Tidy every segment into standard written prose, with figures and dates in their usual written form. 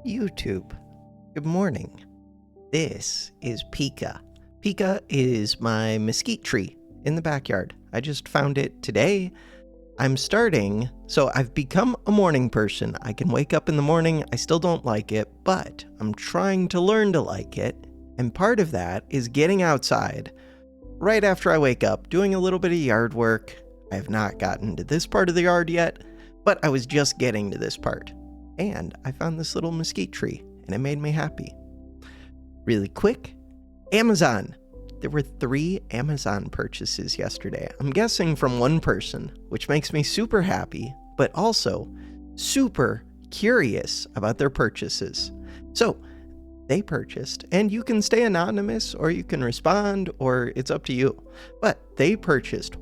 YouTube. Good morning. This is Pika. Pika is my mesquite tree in the backyard. I just found it today. So I've become a morning person. I can wake up in the morning. I still don't like it, but I'm trying to learn to like it. And part of that is getting outside right after I wake up, doing a little bit of yard work. I have not gotten to this part of the yard yet, but I was just getting to this part. And I found this little mesquite tree, and it made me happy. Really quick, Amazon. There were 3 Amazon purchases yesterday. I'm guessing from one person, which makes me super happy, but also super curious about their purchases. So they purchased, and you can stay anonymous, or you can respond, or it's up to you. But they purchased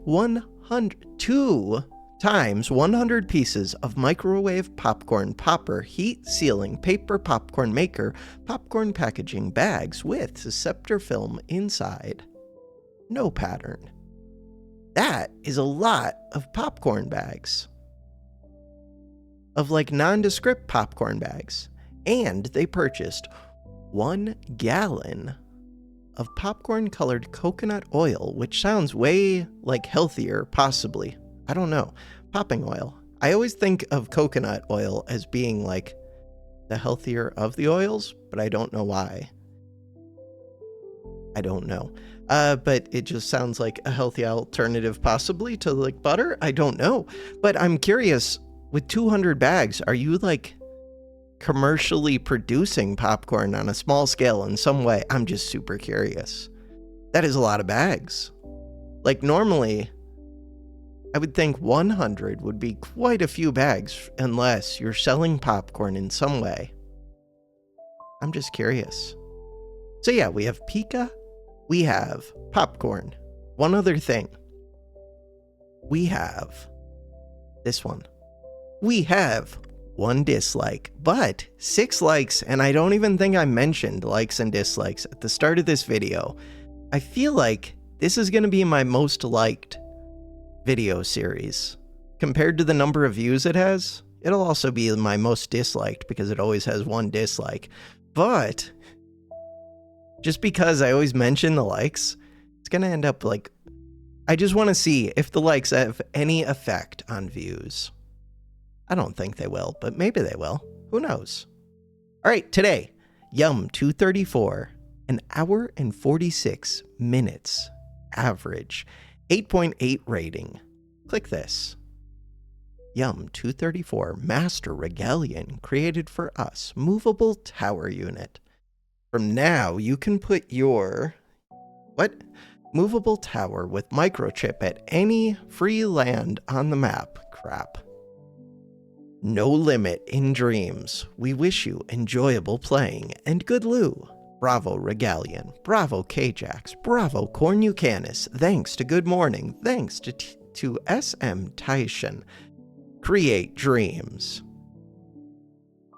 2 times 100 pieces of microwave popcorn popper, heat sealing paper popcorn maker, popcorn packaging bags with scepter film inside. No pattern. That is a lot of popcorn bags. Of like nondescript popcorn bags. And they purchased 1 gallon of popcorn colored coconut oil, which sounds way like healthier, possibly. I don't know. Popping oil. I always think of coconut oil as being like the healthier of the oils, but I don't know why. I don't know. But it just sounds like a healthy alternative possibly to like butter. I don't know. But I'm curious, with 200 bags, are you like commercially producing popcorn on a small scale in some way? I'm just super curious. That is a lot of bags. Like normally, I would think 100 would be quite a few bags unless you're selling popcorn in some way. I'm just curious. So yeah, we have Pika, we have popcorn. One other thing. We have this one. We have 1 dislike, but 6 likes, and I don't even think I mentioned likes and dislikes at the start of this video. I feel like this is going to be my most liked video series. Compared to the number of views it has, it'll also be my most disliked because it always has 1 dislike. But just because I always mention the likes, it's gonna end up like, I just want to see if the likes have any effect on views. I don't think they will, but maybe they will. Who knows? All right, today, yum234, 1 hour and 46 minutes average. 8.8 rating. Click this. yum234 Master Regalian created for us. Movable tower unit. From now, you can put your... Movable tower with microchip at any free land on the map. Crap. No limit in dreams. We wish you enjoyable playing and good loo. Bravo Regalian, bravo Kjax, bravo Cornucanus, thanks to Good Morning, thanks to SM Tyson. Create dreams.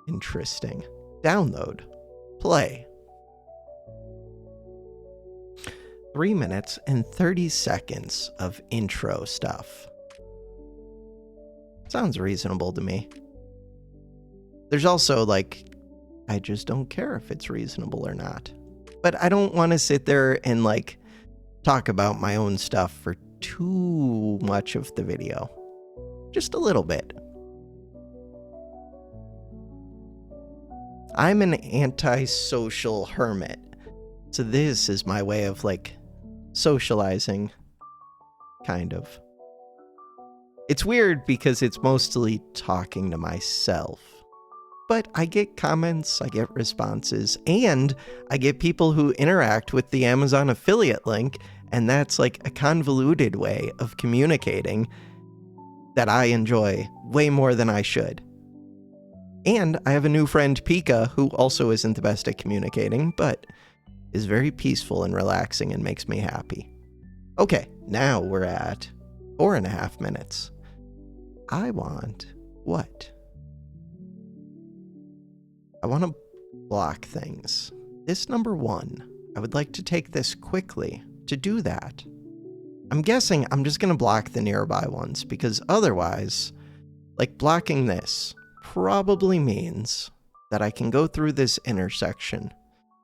Interesting. Download. Play. 3 minutes and 30 seconds of intro stuff. Sounds reasonable to me. There's also like, I just don't care if it's reasonable or not. But I don't want to sit there and like talk about my own stuff for too much of the video. Just a little bit. I'm an antisocial hermit. So this is my way of like socializing, kind of. It's weird because it's mostly talking to myself. But I get comments, I get responses, and I get people who interact with the Amazon affiliate link, and that's like a convoluted way of communicating that I enjoy way more than I should. And I have a new friend, Pika, who also isn't the best at communicating, but is very peaceful and relaxing and makes me happy. Okay, now we're at 4.5 minutes. I want what? I want to block things. This number 1, I would like to take this quickly. To do that, I'm guessing I'm just going to block the nearby ones because otherwise, like blocking this probably means that I can go through this intersection,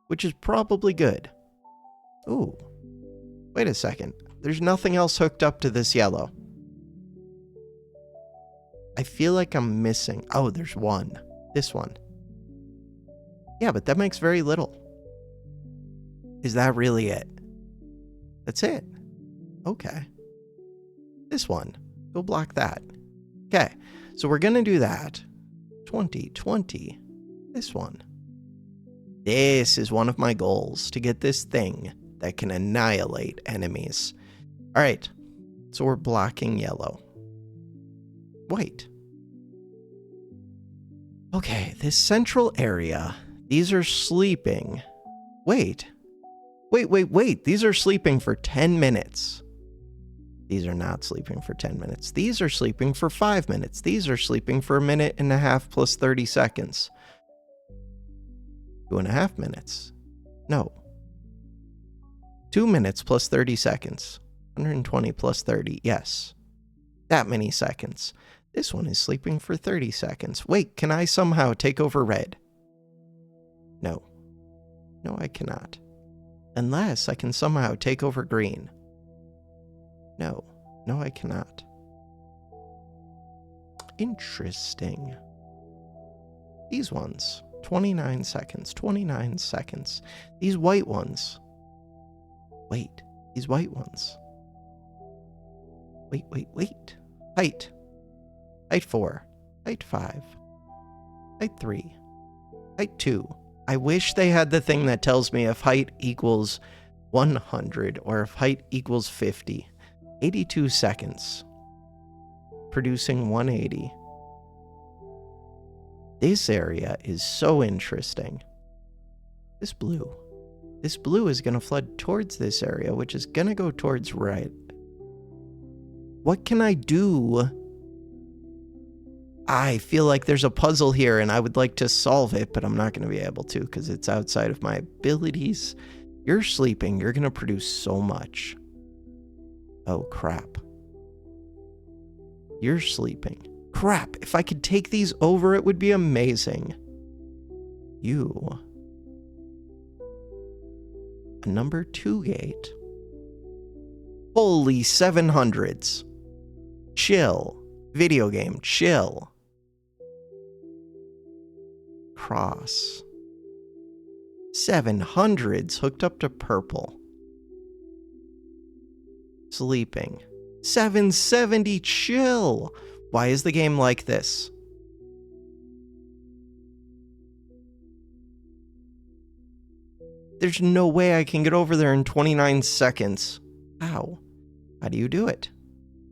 which is probably good. Ooh, wait a second. There's nothing else hooked up to this yellow. I feel like I'm missing. Oh, there's one. This one. Yeah, but that makes very little. Is that really it? That's it. Okay. This one. Go block that. Okay, so we're going to do that. 20, 20. This one. This is one of my goals, to get this thing that can annihilate enemies. All right, so we're blocking yellow. White. Okay, this central area, these are sleeping. Wait. These are sleeping for 10 minutes. These are not sleeping for 10 minutes. These are sleeping for 5 minutes. These are sleeping for 1.5 minutes plus 30 seconds. 2.5 minutes. No. 2 minutes plus 30 seconds. 120 plus 30. Yes. That many seconds. This one is sleeping for 30 seconds. Wait, can I somehow take over red? No. No, I cannot. Unless I can somehow take over green. No. No, I cannot. Interesting. These ones. 29 seconds. 29 seconds. These white ones. Wait. These white ones. Wait. Height. Height 4. Height 5. Height 3. Height 2. I wish they had the thing that tells me if height equals 100 or if height equals 50. 82 seconds. Producing 180. This area is so interesting. This blue. This blue is going to flood towards this area, which is going to go towards red. What can I do? I feel like there's a puzzle here and I would like to solve it, but I'm not going to be able to because it's outside of my abilities. You're sleeping. You're going to produce so much. Oh, crap. You're sleeping. Crap. If I could take these over, it would be amazing. You. A number 2 gate. Holy 700s. Chill. Video game. Chill. Cross. 700s hooked up to purple. Sleeping. 770. Chill. Why is the game like this? There's no way I can get over there in 29 seconds. How? How do you do it?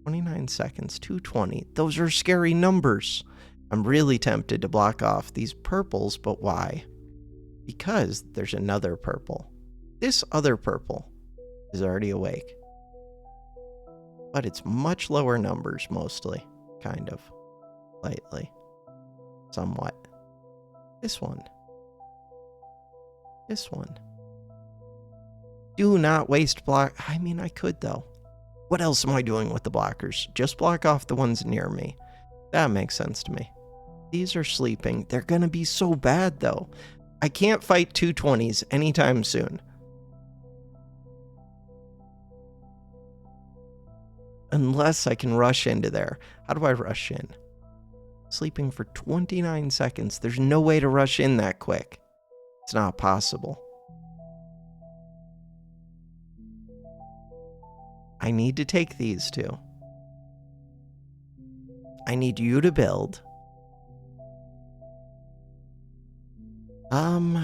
29 seconds, 220. Those are scary numbers. I'm really tempted to block off these purples, but why? Because there's another purple. This other purple is already awake. But it's much lower numbers, mostly. Kind of. Lightly. Somewhat. This one. This one. Do not waste block. I mean, I could, though. What else am I doing with the blockers? Just block off the ones near me. That makes sense to me. These are sleeping. They're gonna be so bad, though. I can't fight 220s anytime soon. Unless I can rush into there. How do I rush in? Sleeping for 29 seconds. There's no way to rush in that quick. It's not possible. I need to take these two. I need you to build.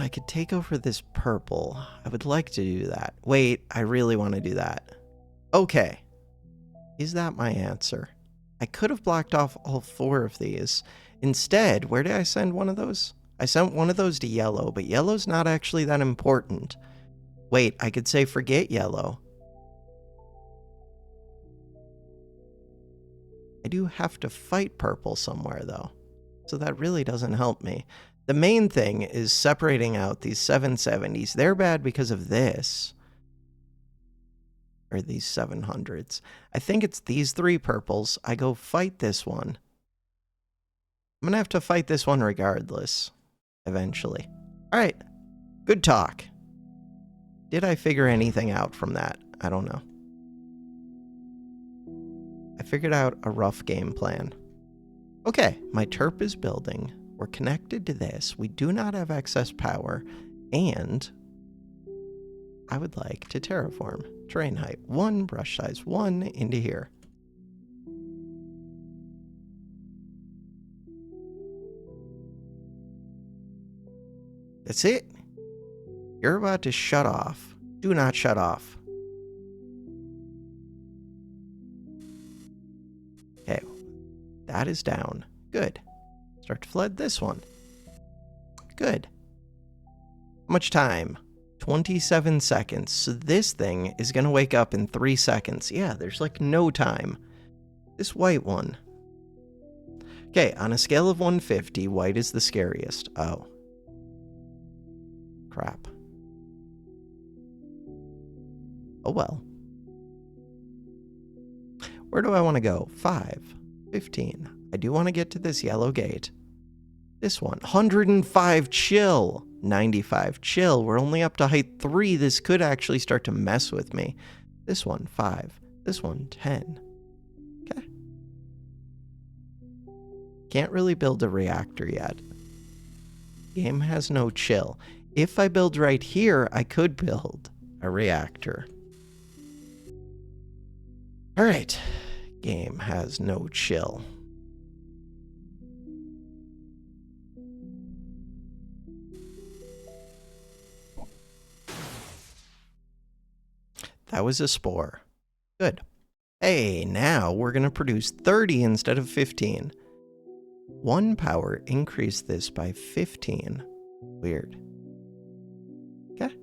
I could take over this purple. I would like to do that. Wait, I really want to do that. Okay. Is that my answer? I could have blocked off all 4 of these. Instead, where did I send one of those? I sent one of those to yellow, but yellow's not actually that important. Wait, I could say forget yellow. I do have to fight purple somewhere, though. So that really doesn't help me. The main thing is separating out these 770s. They're bad because of this. Or these 700s. I think it's these 3 purples. I go fight this one. I'm going to have to fight this one regardless. eventually. All right, good talk. Did I figure anything out from that? I don't know. I figured out a rough game plan. Okay, my terp is building. We're connected to this. We do not have excess power. And I would like to terraform. Terrain height 1, brush size 1 into here. That's it. You're about to shut off. Do not shut off. Okay, that is down. Good. Start to flood this one. Good. How much time? 27 seconds. So this thing is going to wake up in 3 seconds. Yeah, there's like no time. This white one. Okay, on a scale of 150, white is the scariest. Oh. Crap. Oh well. Where do I want to go? 5, 15. I do want to get to this yellow gate. This one. 105, chill. 95, chill. We're only up to height 3. This could actually start to mess with me. This one, 5. This one, 10. Okay. Can't really build a reactor yet. Game has no chill. If I build right here, I could build a reactor. All right. Game has no chill. That was a spore. Good. Hey, now we're going to produce 30 instead of 15. 1 power increased this by 15. Weird. Okay.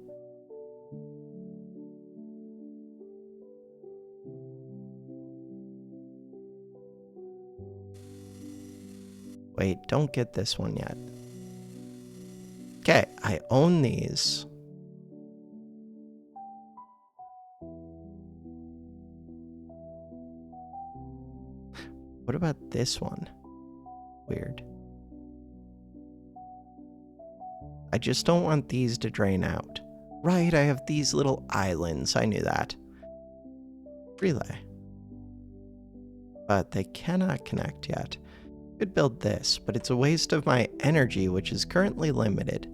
Wait, don't get this one yet. Okay, I own these. What about this one? Weird. I just don't want these to drain out. Right, I have these little islands. I knew that. Relay. But they cannot connect yet. Could build this, but it's a waste of my energy, which is currently limited.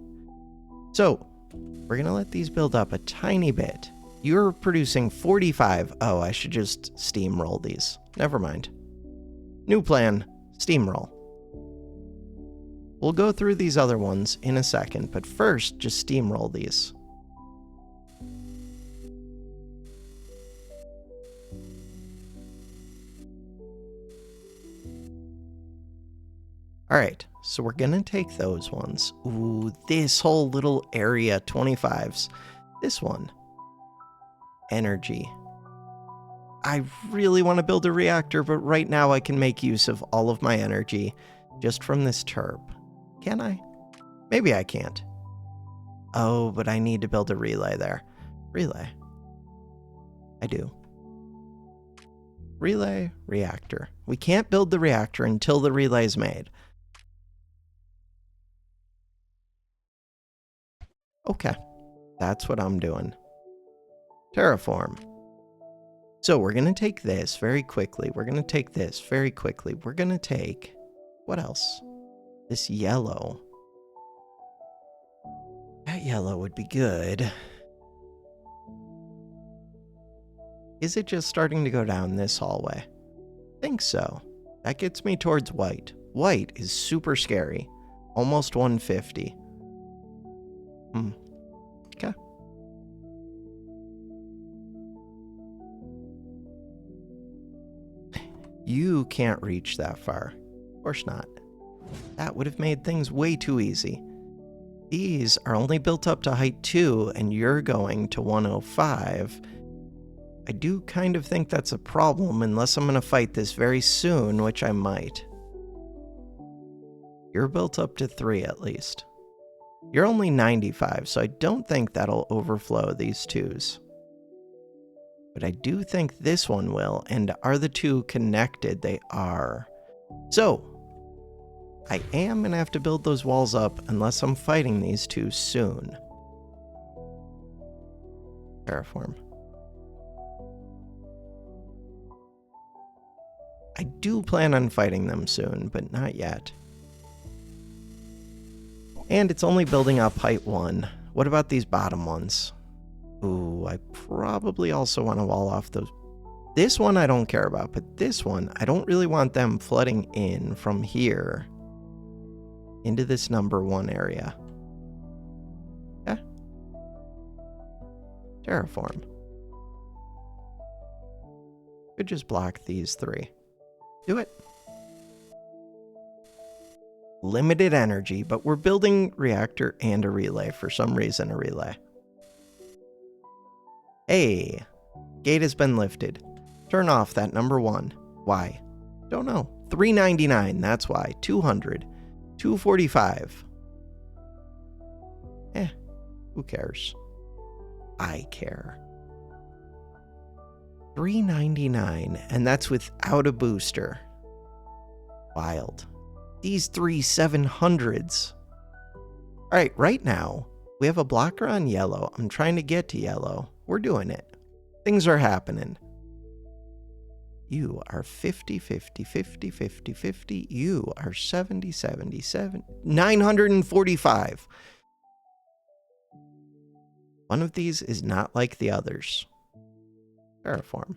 So, we're going to let these build up a tiny bit. You're producing 45. Oh, I should just steamroll these. Never mind. New plan, steamroll. We'll go through these other ones in a second, but first, just steamroll these. All right, so we're gonna take those ones. Ooh, this whole little area, 25s. This one, energy. I really want to build a reactor, but right now I can make use of all of my energy just from this terp. Can I? Maybe I can't. Oh, but I need to build a relay there. Relay. I do. Relay, reactor. We can't build the reactor until the relay is made. Okay, that's what I'm doing. Terraform. So we're going to take this very quickly. We're going to take this very quickly. We're going to take, what else? This yellow. That yellow would be good. Is it just starting to go down this hallway? I think so. That gets me towards white. White is super scary. Almost 150. Okay. You can't reach that far. Of course not. That would have made things way too easy. These are only built up to height 2, and you're going to 105. I do kind of think that's a problem unless I'm going to fight this very soon, which I might. You're built up to 3 at least. You're only 95, so I don't think that'll overflow these 2s. But I do think this one will, and are the 2 connected? They are. So, I am going to have to build those walls up unless I'm fighting these two soon. Terraform. I do plan on fighting them soon, but not yet. And it's only building up height 1. What about these bottom ones? Ooh, I probably also want to wall off those. This one I don't care about, but this one, I don't really want them flooding in from here into this number 1 area. Yeah. Terraform. Could just block these 3. Do it. Limited energy, but we're building reactor and a relay. For some reason, a relay. Hey, gate has been lifted. Turn off that number 1. Why? Don't know. 399, that's why. 200. 245. Who cares? I care. 399, and that's without a booster. Wild. These 3 700s. Alright, right now, we have a blocker on yellow. I'm trying to get to yellow. We're doing it. Things are happening. You are 50, 50, 50, 50, 50. You are 70, 77, 945. One of these is not like the others. Terraform.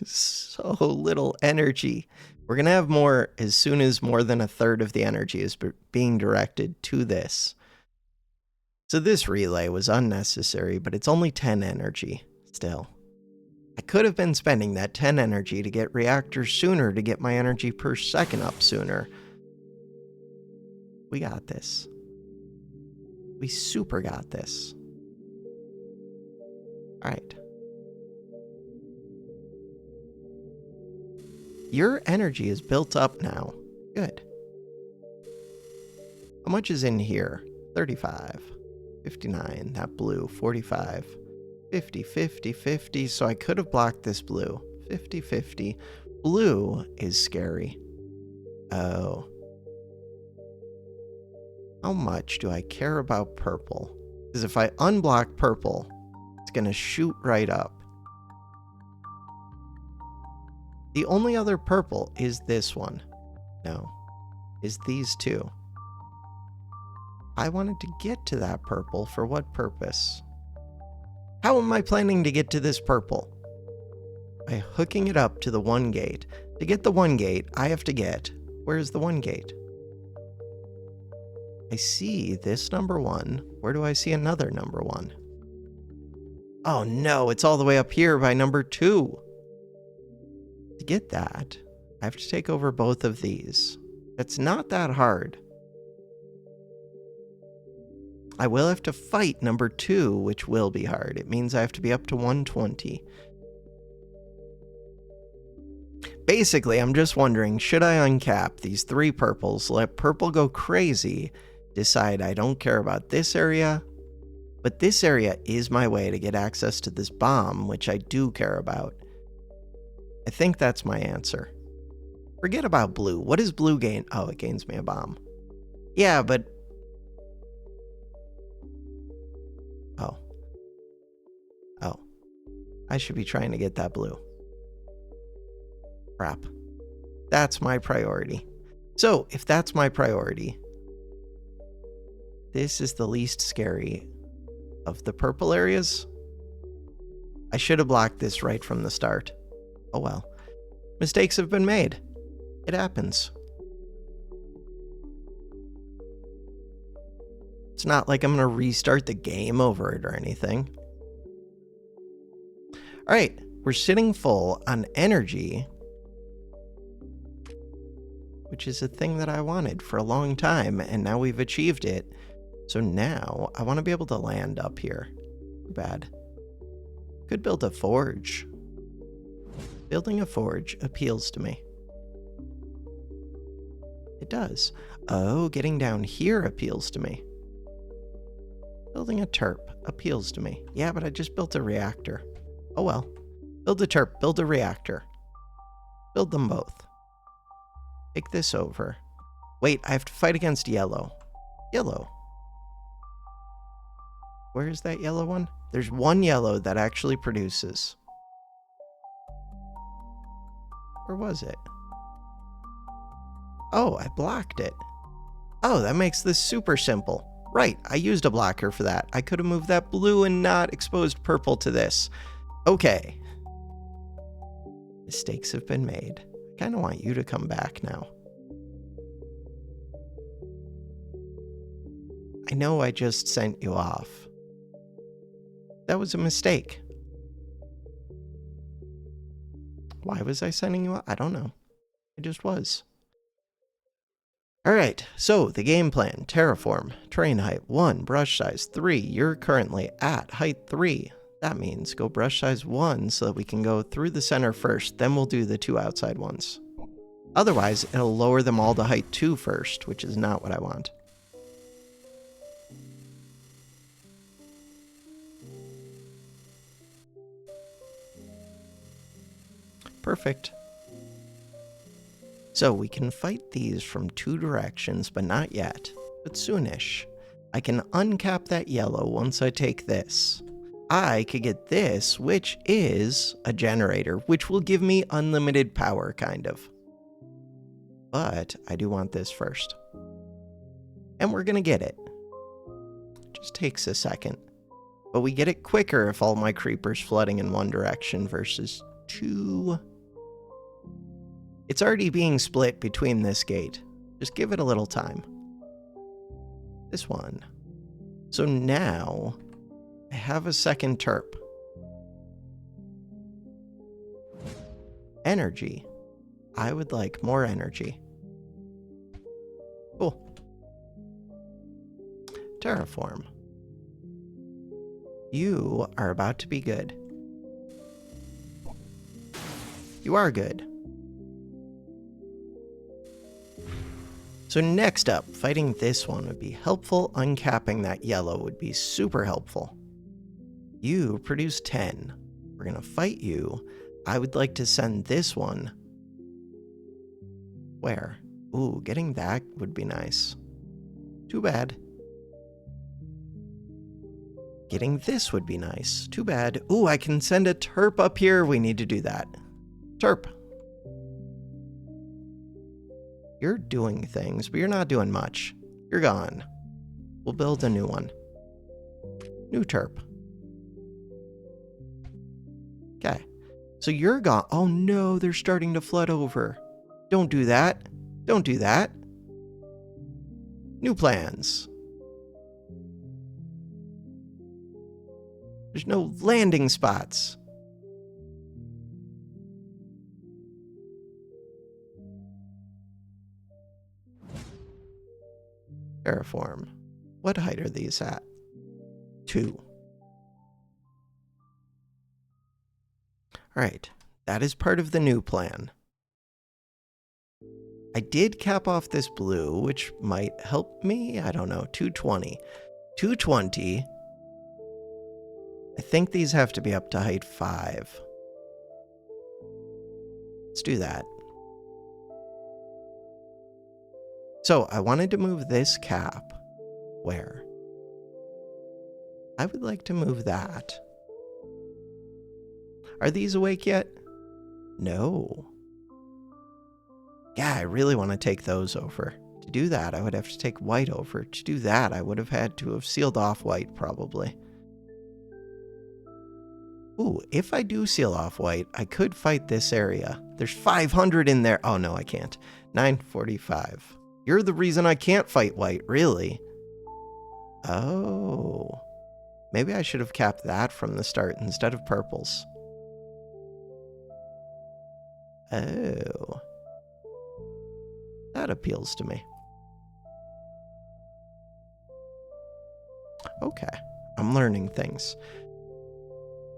So little energy. We're going to have more as soon as more than a third of the energy is being directed to this. So this relay was unnecessary, but it's only 10 energy still. I could have been spending that 10 energy to get reactors sooner to get my energy per second up sooner. We got this. We super got this. All right. Your energy is built up now. Good. How much is in here? 35. 59. That blue. 45. 50, 50, 50. So I could have blocked this blue. 50, 50. Blue is scary. Oh. How much do I care about purple? Because if I unblock purple, it's going to shoot right up. The only other purple is this one. No. Is these two. I wanted to get to that purple for what purpose? How am I planning to get to this purple? By hooking it up to the 1 gate. To get the 1 gate, I have to get... Where's the 1 gate? I see this number 1. Where do I see another number 1? Oh no, it's all the way up here by number 2. To get that, I have to take over both of these. It's not that hard. I will have to fight number 2, which will be hard. It means I have to be up to 120. Basically, I'm just wondering, should I uncap these 3 purples, let purple go crazy, decide I don't care about this area, but this area is my way to get access to this bomb, which I do care about. I think that's my answer. Forget about blue. What does blue gain? Oh, it gains me a bomb. Yeah, but... Oh. Oh. I should be trying to get that blue. Crap. That's my priority. So, if that's my priority, this is the least scary of the purple areas. I should have blocked this right from the start. Oh well. Mistakes have been made. It happens. It's not like I'm going to restart the game over it or anything. Alright, we're sitting full on energy, which is a thing that I wanted for a long time, and now we've achieved it. So now I want to be able to land up here. Too bad. Could build a forge. Building a forge appeals to me. It does. Oh, getting down here appeals to me. Building a terp appeals to me. Yeah, but I just built a reactor. Oh well. Build a turp, build a reactor. Build them both. Take this over. Wait, I have to fight against yellow. Yellow. Where is that yellow one? There's one yellow that actually produces. Where was it? Oh, I blocked it. Oh, that makes this super simple. Right, I used a blocker for that. I could have moved that blue and not exposed purple to this. Okay. Mistakes have been made. I kind of want you to come back now. I know I just sent you off. That was a mistake. Why was I sending you off? I don't know. I just was. Alright, so the game plan. Terraform. Terrain height 1. Brush size 3. You're currently at height 3. That means go brush size 1 so that we can go through the center first. Then we'll do the 2 outside ones. Otherwise, it'll lower them all to height 2 first, which is not what I want. Perfect. So we can fight these from 2 directions, but not yet. But soonish. I can uncap that yellow once I take this. I could get this, which is a generator, which will give me unlimited power, kind of. But I do want this first. And we're gonna get it. Just takes a second. But we get it quicker if all my creepers flooding in one direction versus 2. It's already being split between this gate. Just give it a little time. This one. So now I have a second terp. Energy. I would like more energy. Cool. Terraform. You are about to be good. You are good. So next up, fighting this one would be helpful. Uncapping that yellow would be super helpful. You produce 10. We're gonna fight you. I would like to send this one. Where? Ooh, getting that would be nice. Too bad. Getting this would be nice. Too bad. Ooh, I can send a terp up here. We need to do that. Terp. You're doing things, but you're not doing much. You're gone. We'll build a new one. New terp. Okay. So you're gone. Oh no, they're starting to flood over. Don't do that. Don't do that. New plans. There's no landing spots. Terraform. What height are these at? 2. Alright, that is part of the new plan. I did cap off this blue, which might help me. I don't know, 220. 220. I think these have to be up to height 5. Let's do that. So I wanted to move this cap. Where? I would like to move that. Are these awake yet? No. Yeah, I really want to take those over. To do that, I would have to take white over. To do that, I would have had to have sealed off white, probably. Ooh, if I do seal off white, I could fight this area. There's 500 in there. Oh, no, I can't. 945. You're the reason I can't fight white, really. Oh. Maybe I should have capped that from the start instead of purples. Oh. That appeals to me. Okay. I'm learning things.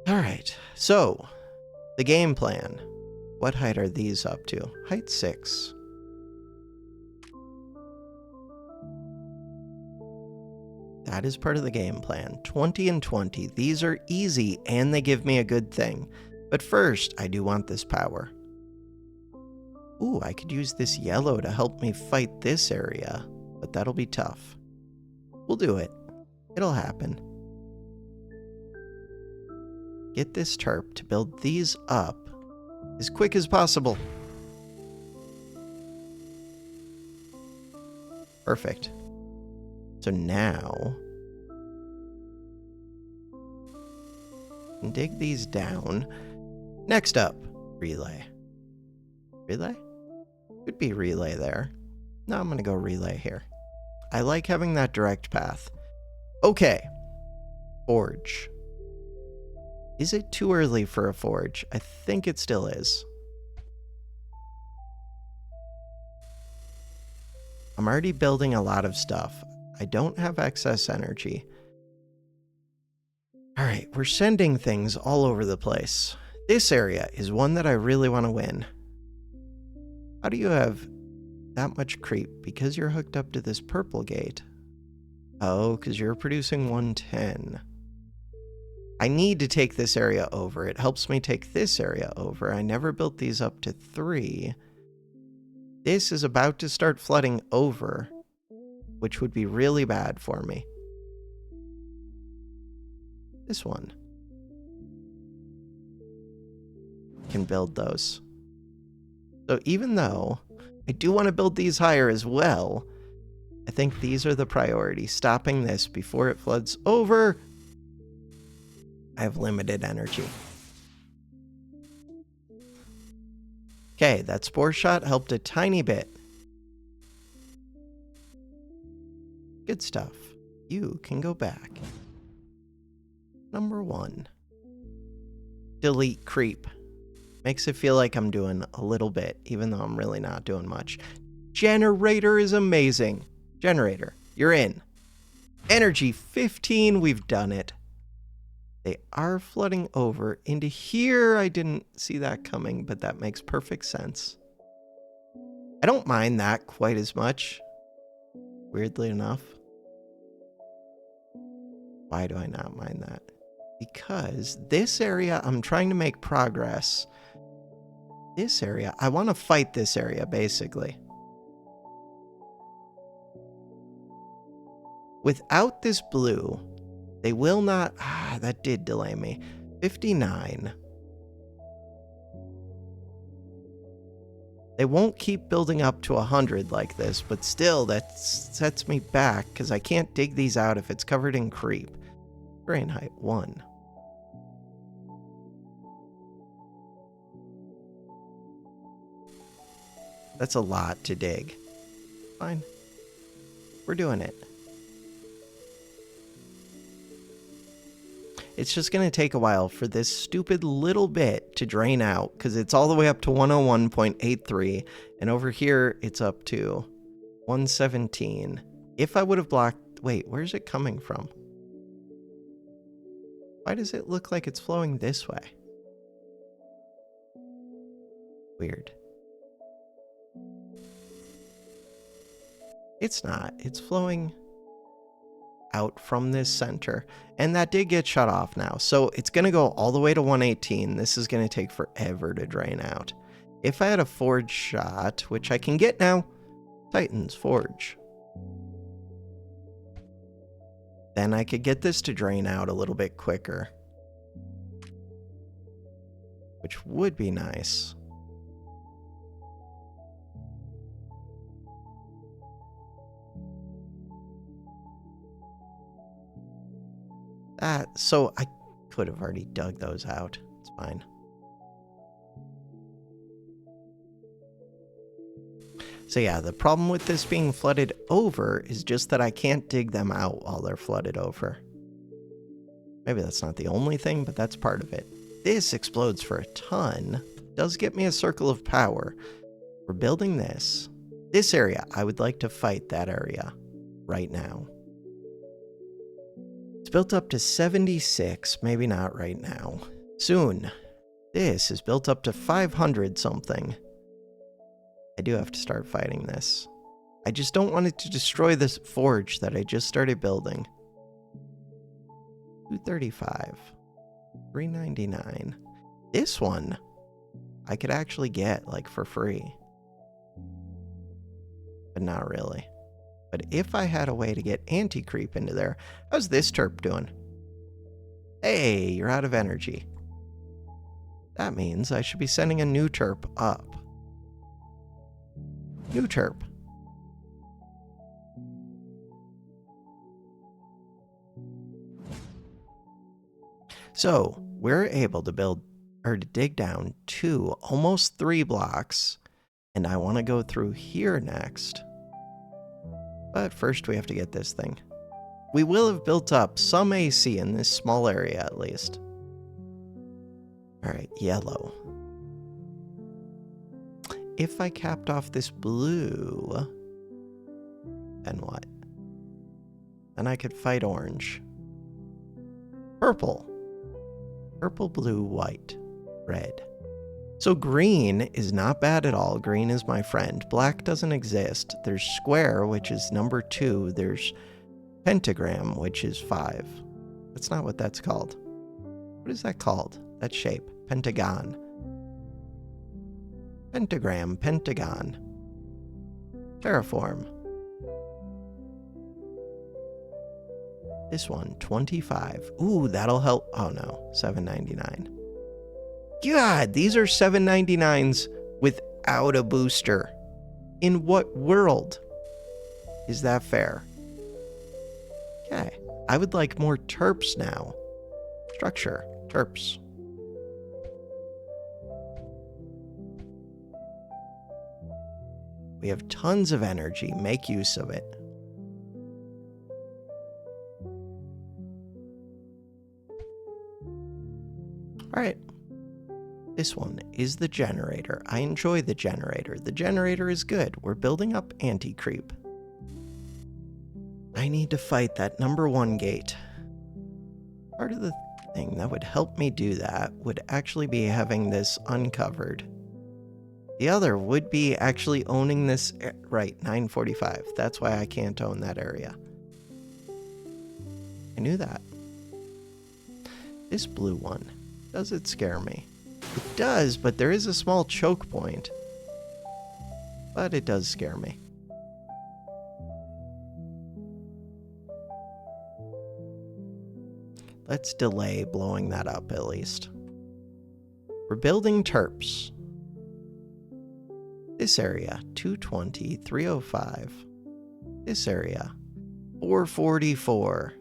Alright, so the game plan. What height are these up to? Height 6. That is part of the game plan. 20 and 20. These are easy, and they give me a good thing. But first, I do want this power. Ooh, I could use this yellow to help me fight this area, but that'll be tough. We'll do it. It'll happen. Get this turp to build these up as quick as possible. Perfect. So now, dig these down. Next up, relay. Relay? Could be relay there. No, I'm gonna go relay here. I like having that direct path. Okay. Forge. Is it too early for a forge? I think it still is. I'm already building a lot of stuff. I don't have excess energy. All right, we're sending things all over the place. This area is one that I really want to win. How do you have that much creep? Because you're hooked up to this purple gate. Oh, because you're producing 110. I need to take this area over. It helps me take this area over. I never built these up to 3. This is about to start flooding over, which would be really bad for me. This one can build those. So even though I do want to build these higher as well, I think these are the priority. Stopping this before it floods over. I have limited energy. Okay, that spore shot helped a tiny bit. Good stuff. You can go back. Number 1. Delete creep. Makes it feel like I'm doing a little bit, even though I'm really not doing much. Generator is amazing. Generator, you're in. Energy 15, we've done it. They are flooding over into here. I didn't see that coming, but that makes perfect sense. I don't mind that quite as much, weirdly enough. Why do I not mind that? Because this area, I'm trying to make progress. This area, I want to fight this area, basically. Without this blue, they will not... that did delay me. 59. They won't keep building up to 100 like this, but still, that sets me back, because I can't dig these out if it's covered in creep. Terrain height, 1. That's a lot to dig. Fine. We're doing it. It's just going to take a while for this stupid little bit to drain out, because it's all the way up to 101.83, and over here it's up to 117. If I would have blocked... Wait, where's it coming from? Why does it look like it's flowing this way? Weird. It's not. It's flowing out from this center, and that did get shut off now, so it's going to go all the way to 118. This is going to take forever to drain out. If I had a forge shot, which I can get now, Titan's Forge, then I could get this to drain out a little bit quicker, which would be nice. So I could have already dug those out. It's fine. So yeah, the problem with this being flooded over is just that I can't dig them out while they're flooded over. Maybe that's not the only thing, but that's part of it. This explodes for a ton. Does get me a circle of power. We're building this. This area, I would like to fight that area right now. It's built up to 76, maybe not right now. Soon. This is built up to 500 something. I do have to start fighting this. I just don't want it to destroy this forge that I just started building. 235. 399. This one, I could actually get, like, for free. But not really. But if I had a way to get anti-creep into there, how's this terp doing? Hey, you're out of energy. That means I should be sending a new terp up. New terp. So we're able to build, or to dig down 2, almost 3 blocks. And I want to go through here next. But first we have to get this thing. We will have built up some AC in this small area at least. Alright, yellow. If I capped off this blue, then what? Then I could fight orange. Purple. Purple, blue, white, red. So green is not bad at all. Green is my friend. Black doesn't exist. There's square, which is number 2. There's pentagram, which is 5. That's not what that's called. What is that called? That shape. Pentagon. Pentagram, pentagon. Terraform. This one, 25. Ooh, that'll help. Oh no, $7.99. God, these are $7.99s without a booster. In what world is that fair? Okay, I would like more terps now. Structure, terps. We have tons of energy. Make use of it. All right. This one is the generator. I enjoy the generator. The generator is good. We're building up anti-creep. I need to fight that number 1 gate. Part of the thing that would help me do that would actually be having this uncovered. The other would be actually owning this, right, 945. That's why I can't own that area. I knew that. This blue one, does it scare me? It does, but there is a small choke point. But it does scare me. Let's delay blowing that up at least. We're building terps. This area, 220, 305. This area, 444.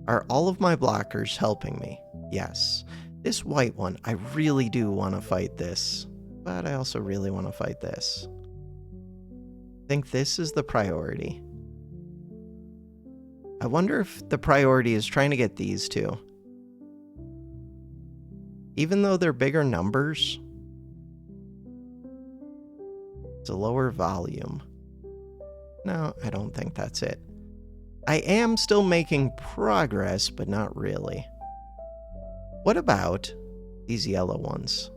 Are all of my blockers helping me? Yes. This white one, I really do want to fight this, but I also really want to fight this. I think this is the priority. I wonder if the priority is trying to get these two. Even though they're bigger numbers, it's a lower volume. No, I don't think that's it. I am still making progress, but not really. What about these yellow ones?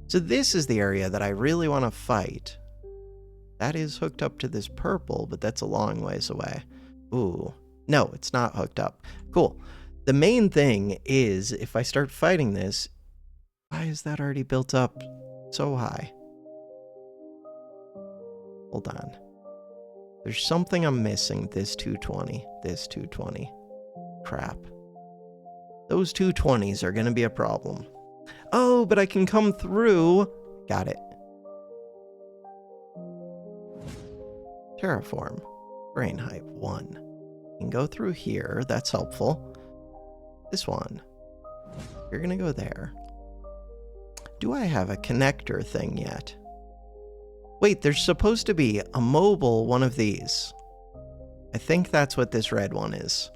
So this is the area that I really want to fight. That is hooked up to this purple, but that's a long ways away. Ooh, no, it's not hooked up. Cool. The main thing is, if I start fighting this, why is that already built up so high? Hold on. There's something I'm missing. This 220. This 220. Crap. Those 220s are going to be a problem. Oh, but I can come through. Got it. Terraform. Brain hype 1. You can go through here. That's helpful. This one. You're going to go there. Do I have a connector thing yet? Wait, there's supposed to be a mobile one of these. I think that's what this red one is.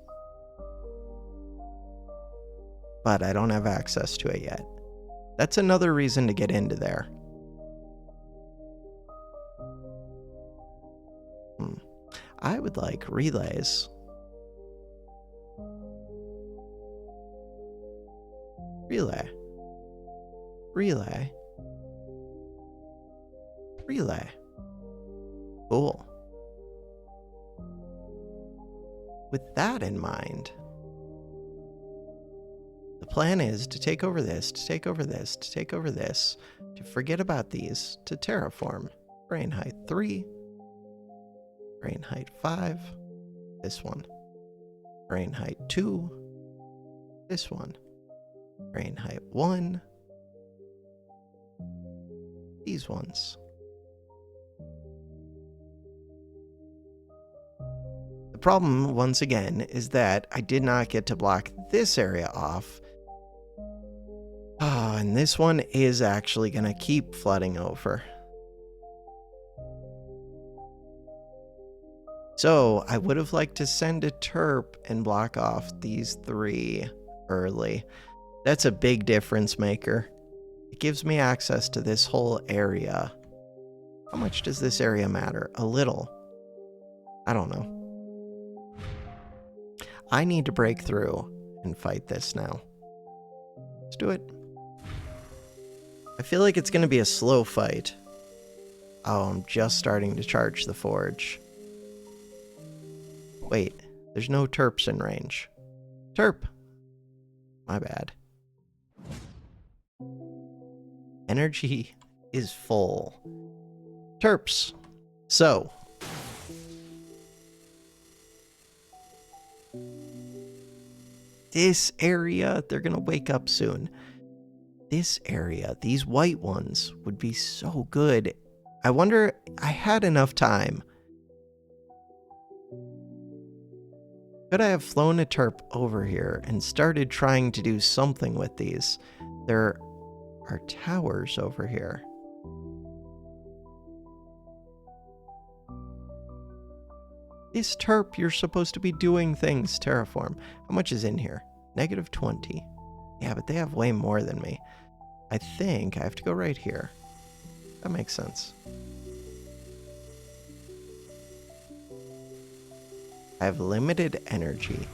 But I don't have access to it yet. That's another reason to get into there. I would like relays. Relay. Relay. Relay. Cool. With that in mind, The plan is to take over this, to take over this, to take over this, to forget about these, to terraform. Terrain height 3, terrain height 5, this one. Terrain height 2, this one. Terrain height 1, these ones. The problem, once again, is that I did not get to block this area off. And this one is actually going to keep flooding over. So I would have liked to send a terp and block off these 3 early. That's a big difference maker. It gives me access to this whole area. How much does this area matter? A little. I don't know. I need to break through and fight this now. Let's do it. I feel like it's going to be a slow fight. Oh, I'm just starting to charge the forge. Wait, there's no terps in range. Terp! My bad. Energy is full. Terps. So. This area, they're going to wake up soon. This area, these white ones, would be so good. I wonder, I had enough time. Could I have flown a terp over here and started trying to do something with these? There are towers over here. This terp, you're supposed to be doing things, terraform. How much is in here? -20. Yeah, but they have way more than me. I think I have to go right here. That makes sense. I have limited energy.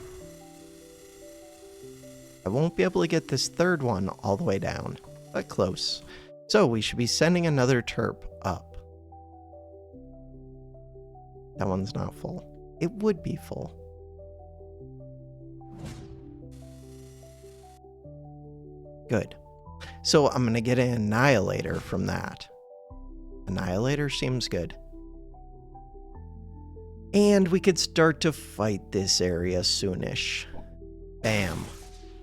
I won't be able to get this third one all the way down, but close. So we should be sending another terp up. That one's not full. It would be full. Good. So I'm going to get an Annihilator from that. Annihilator seems good. And we could start to fight this area soonish. Bam.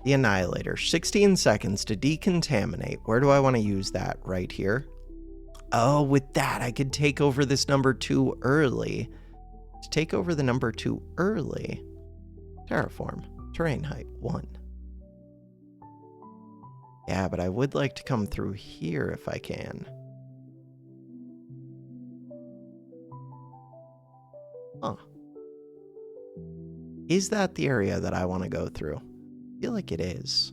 The Annihilator. 16 seconds to decontaminate. Where do I want to use that? Right here? Oh, with that, I could take over this number 2 early. To take over the number 2 early, terraform. Terrain height 1. Yeah, but I would like to come through here if I can. Huh. Is that the area that I want to go through? I feel like it is.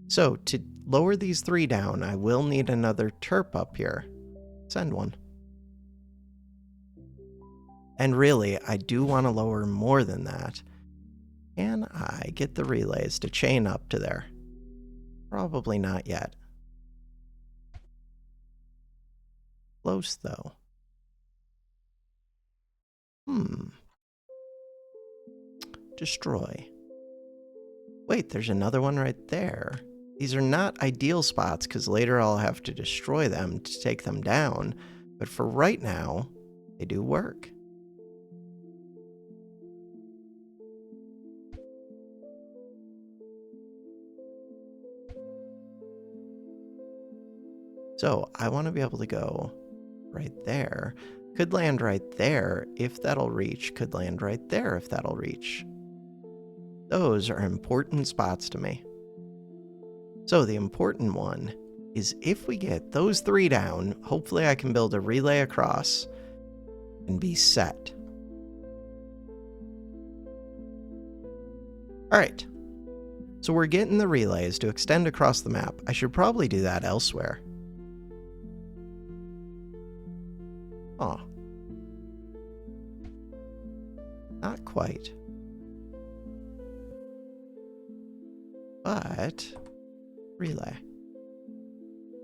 So, to lower these 3 down, I will need another terp up here. Send one. And really, I do want to lower more than that. Can I get the relays to chain up to there? Probably not yet. Close, though. Destroy. Wait, there's another one right there. These are not ideal spots because later I'll have to destroy them to take them down. But for right now, they do work. So I want to be able to go right there. Could land right there if that'll reach. Could land right there if that'll reach. Those are important spots to me. So the important one is if we get those 3 down, hopefully I can build a relay across and be set. All right. So we're getting the relays to extend across the map. I should probably do that elsewhere. Oh. Not quite. But relay.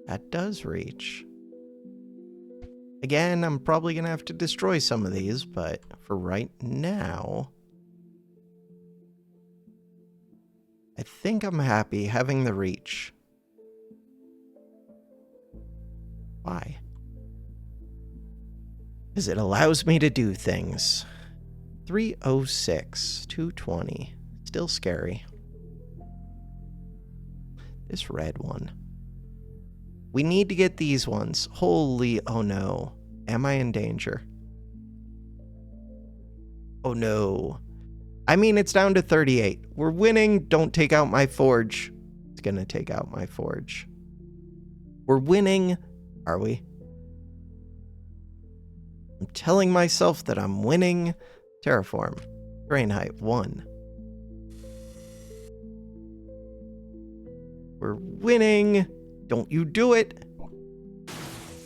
That does reach. Again, I'm probably going to have to destroy some of these, but for right now, I think I'm happy having the reach. Why? Because it allows me to do things. 306, 220. Still scary. This red one. We need to get these ones. Holy, oh no. Am I in danger? Oh no. I mean, it's down to 38. We're winning. Don't take out my forge. It's gonna take out my forge. We're winning. Are we? I'm telling myself that I'm winning. Terraform. Terrain height 1. We're winning. Don't you do it.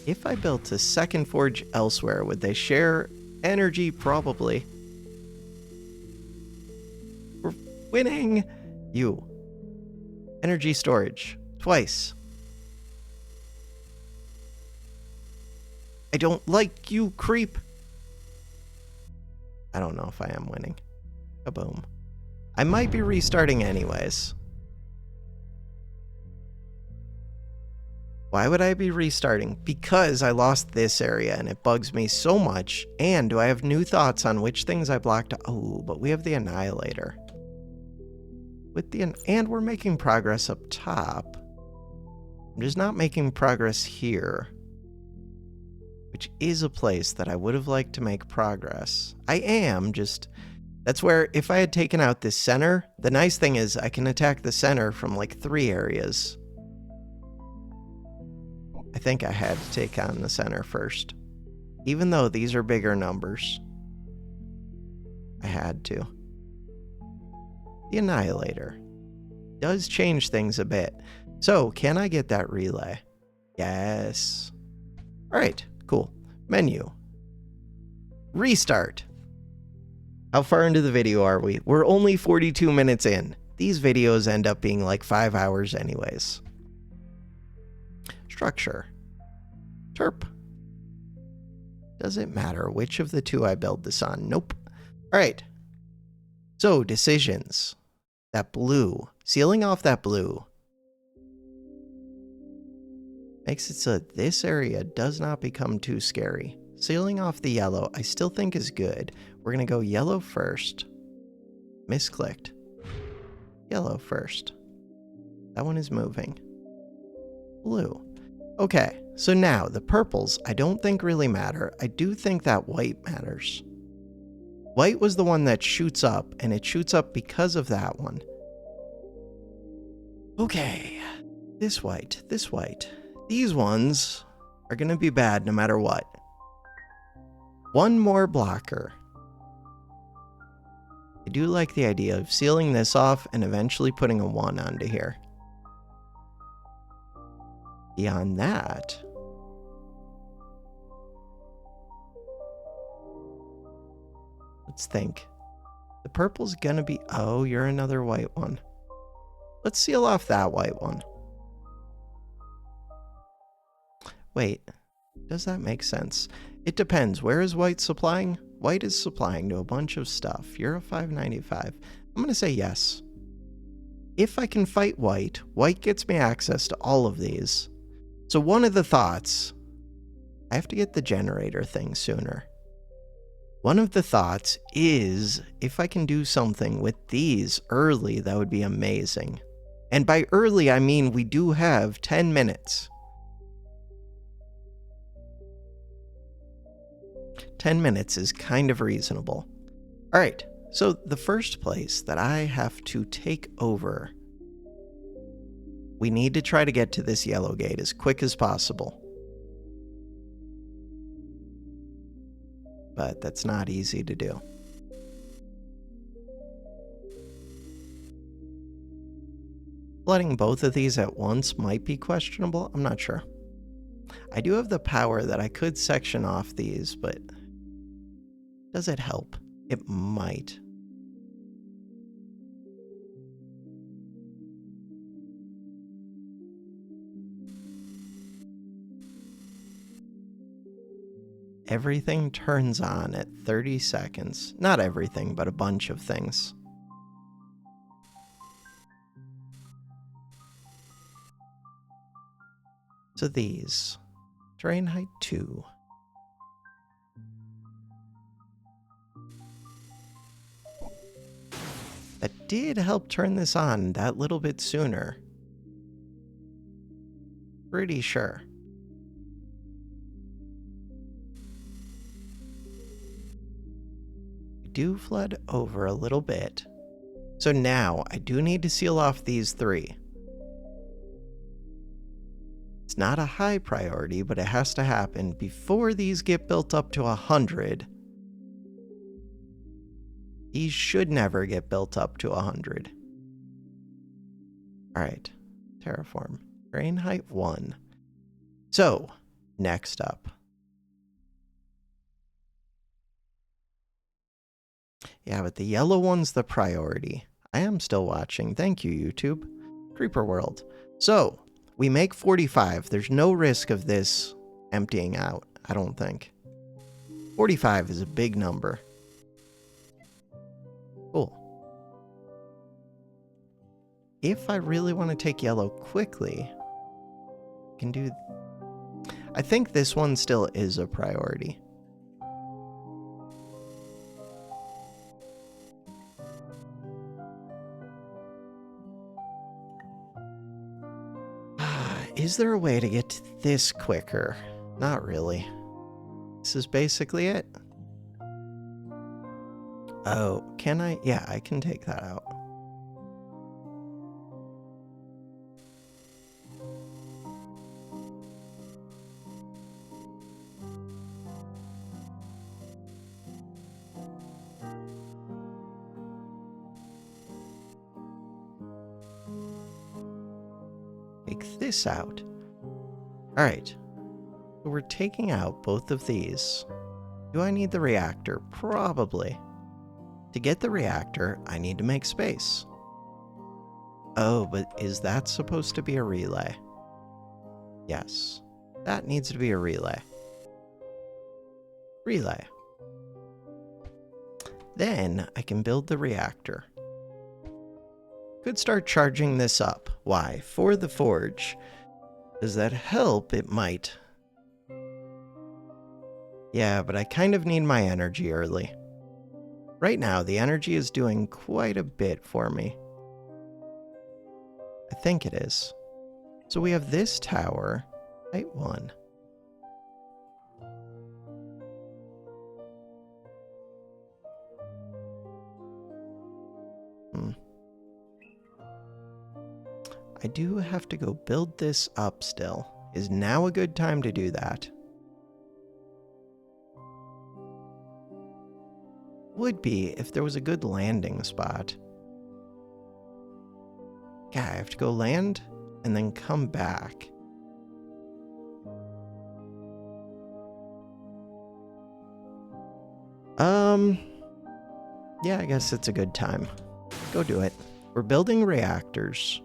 If I built a second forge elsewhere, would they share energy? Probably. We're winning. You. Energy storage. Twice. I don't like you, creep. I don't know if I am winning. Kaboom. I might be restarting anyways. Why would I be restarting? Because I lost this area and it bugs me so much. And do I have new thoughts on which things I blocked? Oh, but we have the Annihilator. And we're making progress up top. I'm just not making progress here, which is a place that I would have liked to make progress. I am, just... That's where, if I had taken out this center, the nice thing is I can attack the center from like 3 areas. I think I had to take on the center first. Even though these are bigger numbers. I had to. The Annihilator does change things a bit. So, can I get that relay? Yes. Alright, cool. Menu. Restart. How far into the video are we? We're only 42 minutes in. These videos end up being like 5 hours anyways. Structure. Terp. Does it matter which of the two I build this on? Nope. Alright. So, decisions. That blue. Sealing off that blue makes it so that this area does not become too scary. Sealing off the yellow, I still think is good. We're going to go yellow first. Misclicked. Yellow first. That one is moving. Blue. Okay, so now the purples I don't think really matter. I do think that white matters. White was the one that shoots up, and it shoots up because of that one. Okay, this white, this white. These ones are going to be bad no matter what. One more blocker. I do like the idea of sealing this off and eventually putting a 1 onto here. Beyond that, let's think. The purple's gonna be... Oh, you're another white one. Let's seal off that white one. Wait, does that make sense? It depends. Where is white supplying? White is supplying to a bunch of stuff. You're a 595. I'm gonna say yes. If I can fight white, white gets me access to all of these. So one of the thoughts, I have to get the generator thing sooner. One of the thoughts is if I can do something with these early, that would be amazing. And by early, I mean we do have 10 minutes. 10 minutes is kind of reasonable. All right, so the first place that I have to take over, we need to try to get to this yellow gate as quick as possible. But that's not easy to do. Flooding both of these at once might be questionable. I'm not sure. I do have the power that I could section off these, but does it help? It might. Everything turns on at 30 seconds. Not everything, but a bunch of things. So these, terrain height 2. That did help turn this on that little bit sooner. Pretty sure. We do flood over a little bit. So now I do need to seal off these 3. It's not a high priority, but it has to happen before these get built up to 100. These should never get built up to 100. All right, terraform, terrain height 1. So, next up. Yeah, but the yellow one's the priority. I am still watching. Thank you, YouTube. Creeper World. So, we make 45. There's no risk of this emptying out, I don't think. 45 is a big number. Cool. If I really want to take yellow quickly, I can do... I think this one still is a priority. Is there a way to get to this quicker? Not really. This is basically it. Oh, can I? Yeah, I can take that out. Take this out. All right. So we're taking out both of these. Do I need the reactor? Probably. To get the reactor, I need to make space. Oh, but is that supposed to be a relay? Yes. That needs to be a relay. Relay. Then I can build the reactor. Could start charging this up. Why? For the forge. Does that help? It might. Yeah, but I kind of need my energy early. Right now, the energy is doing quite a bit for me. I think it is. So we have this tower, height 1. I do have to go build this up still. Is now a good time to do that? Would be if there was a good landing spot. Yeah, I have to go land and then come back. Yeah, I guess it's a good time. Go do it. We're building reactors.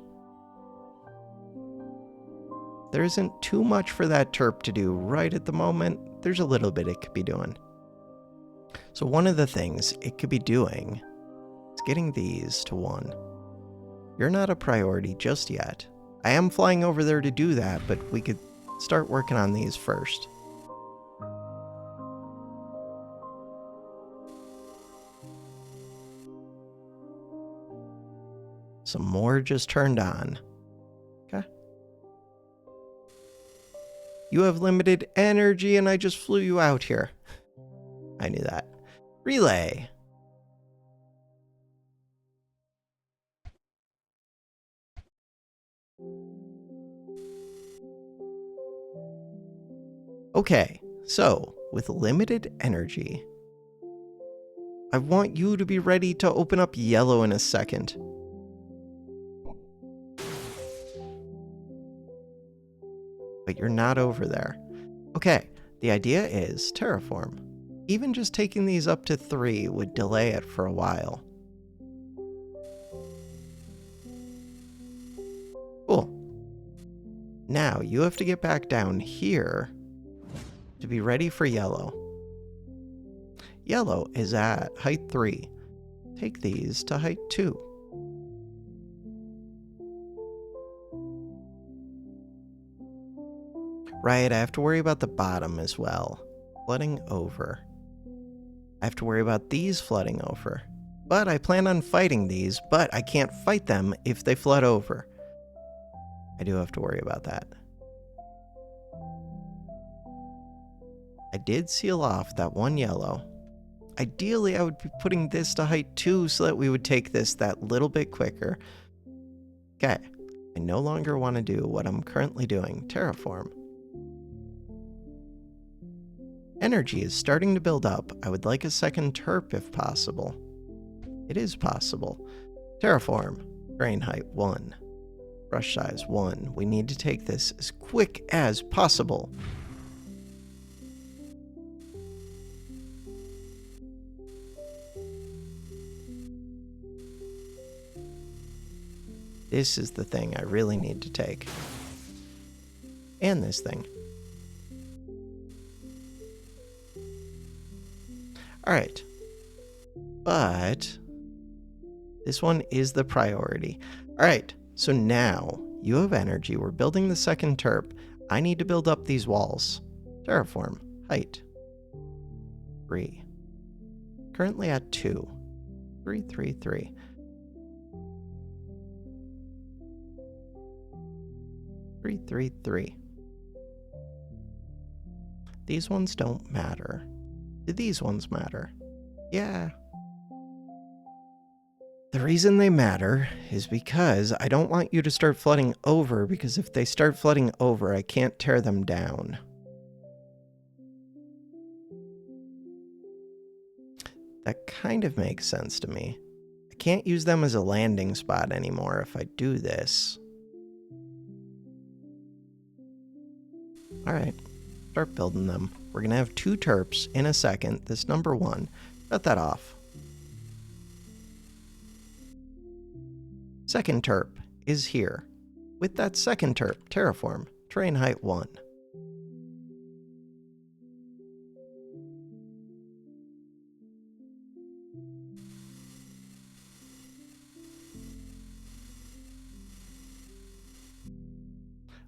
There isn't too much for that terp to do right at the moment. There's a little bit it could be doing. So one of the things it could be doing is getting these to 1. You're not a priority just yet. I am flying over there to do that, but we could start working on these first. Some more just turned on. Okay. You have limited energy and I just flew you out here. I knew that. Relay. Okay, so with limited energy, I want you to be ready to open up yellow in a second. But you're not over there. Okay, the idea is terraform. Even just taking these up to 3 would delay it for a while. Cool. Now you have to get back down here to be ready for yellow. Yellow is at height 3. Take these to height 2. Right, I have to worry about the bottom as well. Flooding over. I have to worry about these flooding over. But I plan on fighting these, but I can't fight them if they flood over. I do have to worry about that. I did seal off that one yellow. Ideally, I would be putting this to height 2 so that we would take this that little bit quicker. Okay, I no longer want to do what I'm currently doing, terraform. Energy is starting to build up. I would like a second terp if possible. It is possible. Terraform, grain height 1, brush size 1. We need to take this as quick as possible. This is the thing I really need to take. And this thing. Alright. But this one is the priority. Alright, so now you have energy. We're building the second terp. I need to build up these walls. Terraform, height 3. Currently at 2. 3, 3, 3. 3, 3, 3. These ones don't matter. Do these ones matter? Yeah. The reason they matter is because I don't want you to start flooding over, because if they start flooding over, I can't tear them down. That kind of makes sense to me. I can't use them as a landing spot anymore if I do this. Alright, start building them. We're going to have 2 terps in a second. This number 1, shut that off. Second terp is here. With that second terp, terraform, terrain height 1.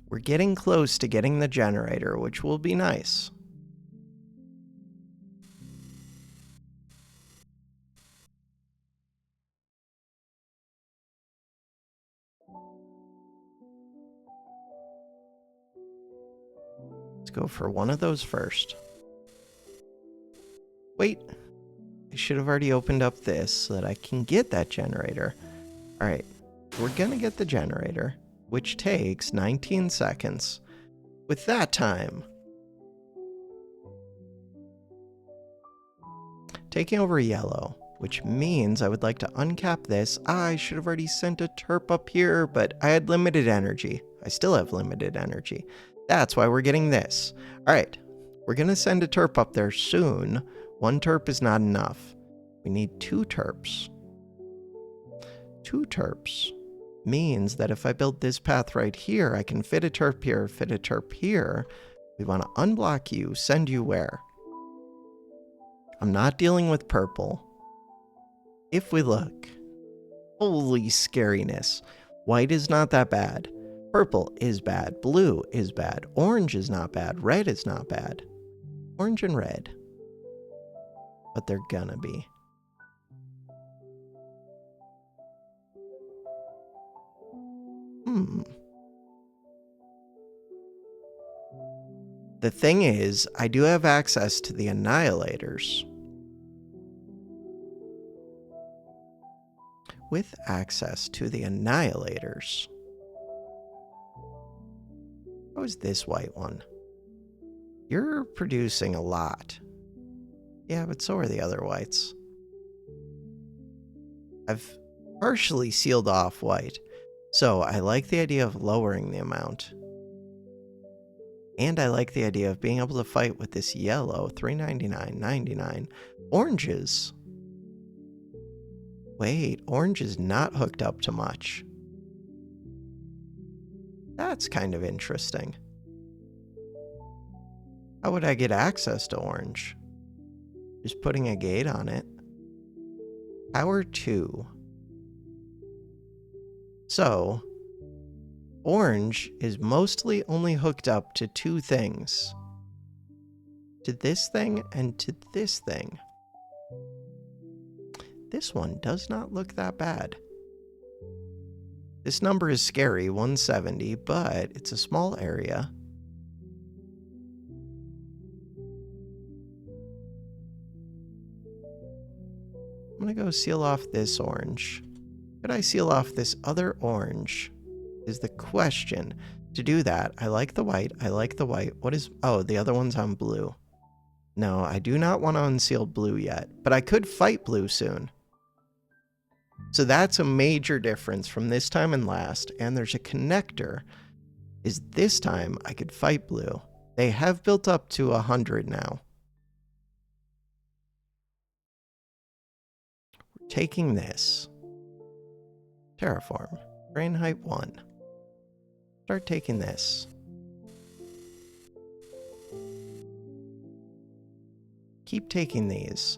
We're getting close to getting the generator, which will be nice. Let's go for one of those first. Wait, I should have already opened up this so that I can get that generator. All right, we're gonna get the generator, which takes 19 seconds. With that time, taking over yellow, which means I would like to uncap this. I should have already sent a terp up here, but I had limited energy. I still have limited energy. That's why we're getting this. All right, we're gonna send a terp up there soon. 1 terp is not enough. We need 2 terps. 2 terps means that if I build this path right here, I can fit a terp here, fit a terp here. We want to unblock you, send you where? I'm not dealing with purple. If we look, holy scariness. White is not that bad. Purple is bad. Blue is bad. Orange is not bad. Red is not bad. Orange and red. But they're gonna be. The thing is, I do have access to the annihilators. With access to the annihilators. How is this white one? You're producing a lot. Yeah, but so are the other whites. I've partially sealed off white, so I like the idea of lowering the amount. And I like the idea of being able to fight with this yellow, $3.99.99. Oranges. Wait, orange is not hooked up to much. That's kind of interesting. How would I get access to orange? Just putting a gate on it. Power 2. So, orange is mostly only hooked up to two things. To this thing and to this thing. This one does not look that bad. This number is scary, 170, but it's a small area. I'm gonna go seal off this orange. Could I seal off this other orange? Is the question. To do that, I like the white. What is... Oh, the other one's on blue. No, I do not want to unseal blue yet, but I could fight blue soon. So that's a major difference from this time and last, and there's a connector. Is this time I could fight blue. They have built up to 100 now. We're taking this. Terraform. Terrain height 1. Start taking this. Keep taking these.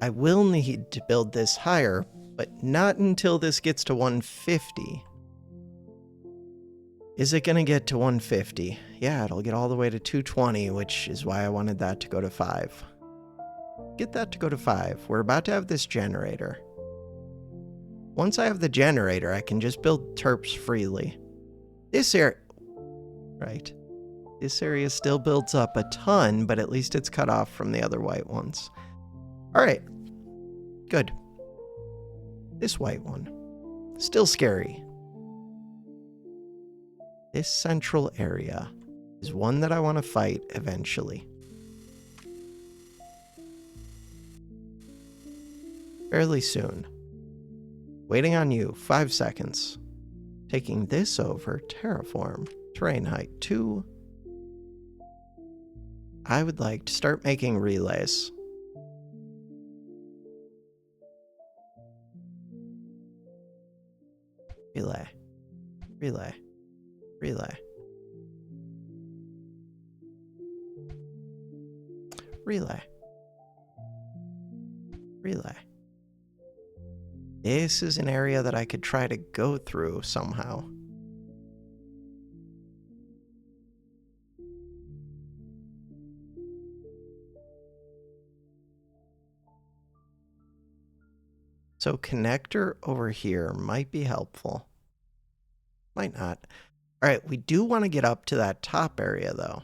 I will need to build this higher, but not until this gets to 150. Is it going to get to 150? Yeah, it'll get all the way to 220, which is why I wanted that to go to 5. Get that to go to 5. We're about to have this generator. Once I have the generator, I can just build terps freely. This area... Right. This area still builds up a ton, but at least it's cut off from the other white ones. Alright. Good. This white one. Still scary. This central area is one that I want to fight eventually. Fairly soon. Waiting on you, 5 seconds. Taking this over, terraform, terrain height 2. I would like to start making relays. Relay, relay, relay. Relay. Relay. This is an area that I could try to go through somehow. So connector over here might be helpful. Might not. All right, we do want to get up to that top area though.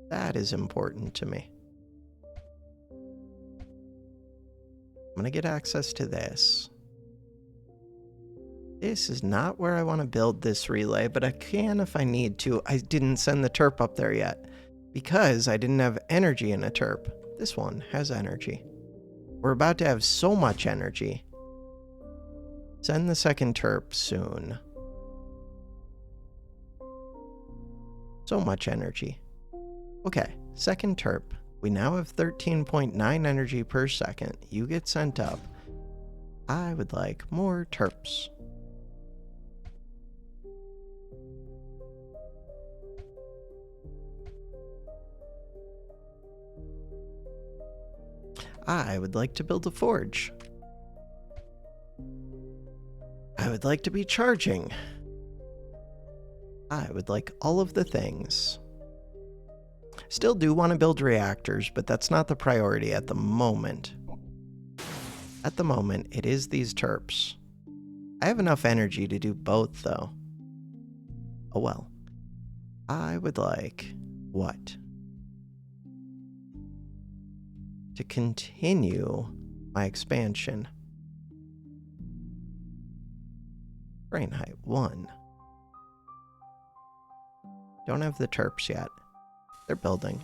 That is important to me. I'm going to get access to this. This is not where I want to build this relay, but I can if I need to. I didn't send the terp up there yet because I didn't have energy in a terp. This one has energy. We're about to have so much energy. Send the second terp soon. So much energy. Okay, second terp. We now have 13.9 energy per second. You get sent up. I would like more terps. I would like to build a forge. I would like to be charging. I would like all of the things. Still do want to build reactors, but that's not the priority at the moment. At the moment, it is these terps. I have enough energy to do both, though. Oh well. I would like... what? To continue my expansion. Terrain height 1. Don't have the terps yet. They're building.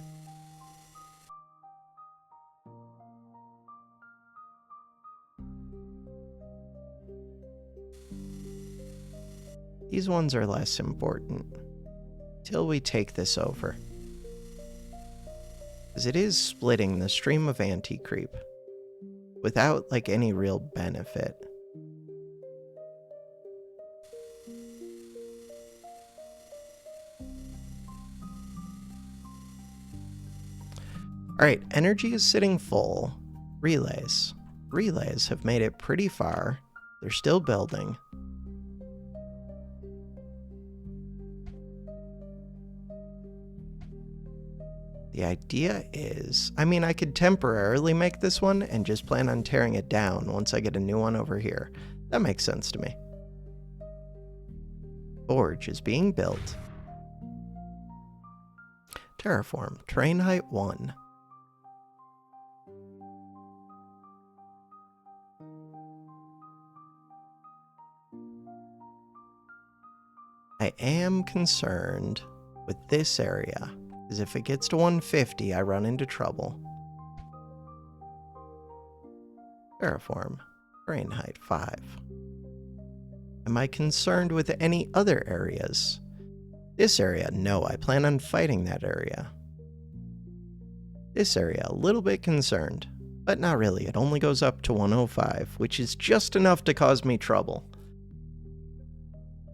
These ones are less important till we take this over. Because it is splitting the stream of anti-creep without like any real benefit. Alright, energy is sitting full. Relays. Relays have made it pretty far. They're still building. The idea is, I mean, I could temporarily make this one and just plan on tearing it down once I get a new one over here. That makes sense to me. Forge is being built. Terraform, terrain height 1. I am concerned with this area, because if it gets to 150, I run into trouble. Terraform, terrain height 5. Am I concerned with any other areas? This area, no, I plan on fighting that area. This area, a little bit concerned, but not really. It only goes up to 105, which is just enough to cause me trouble.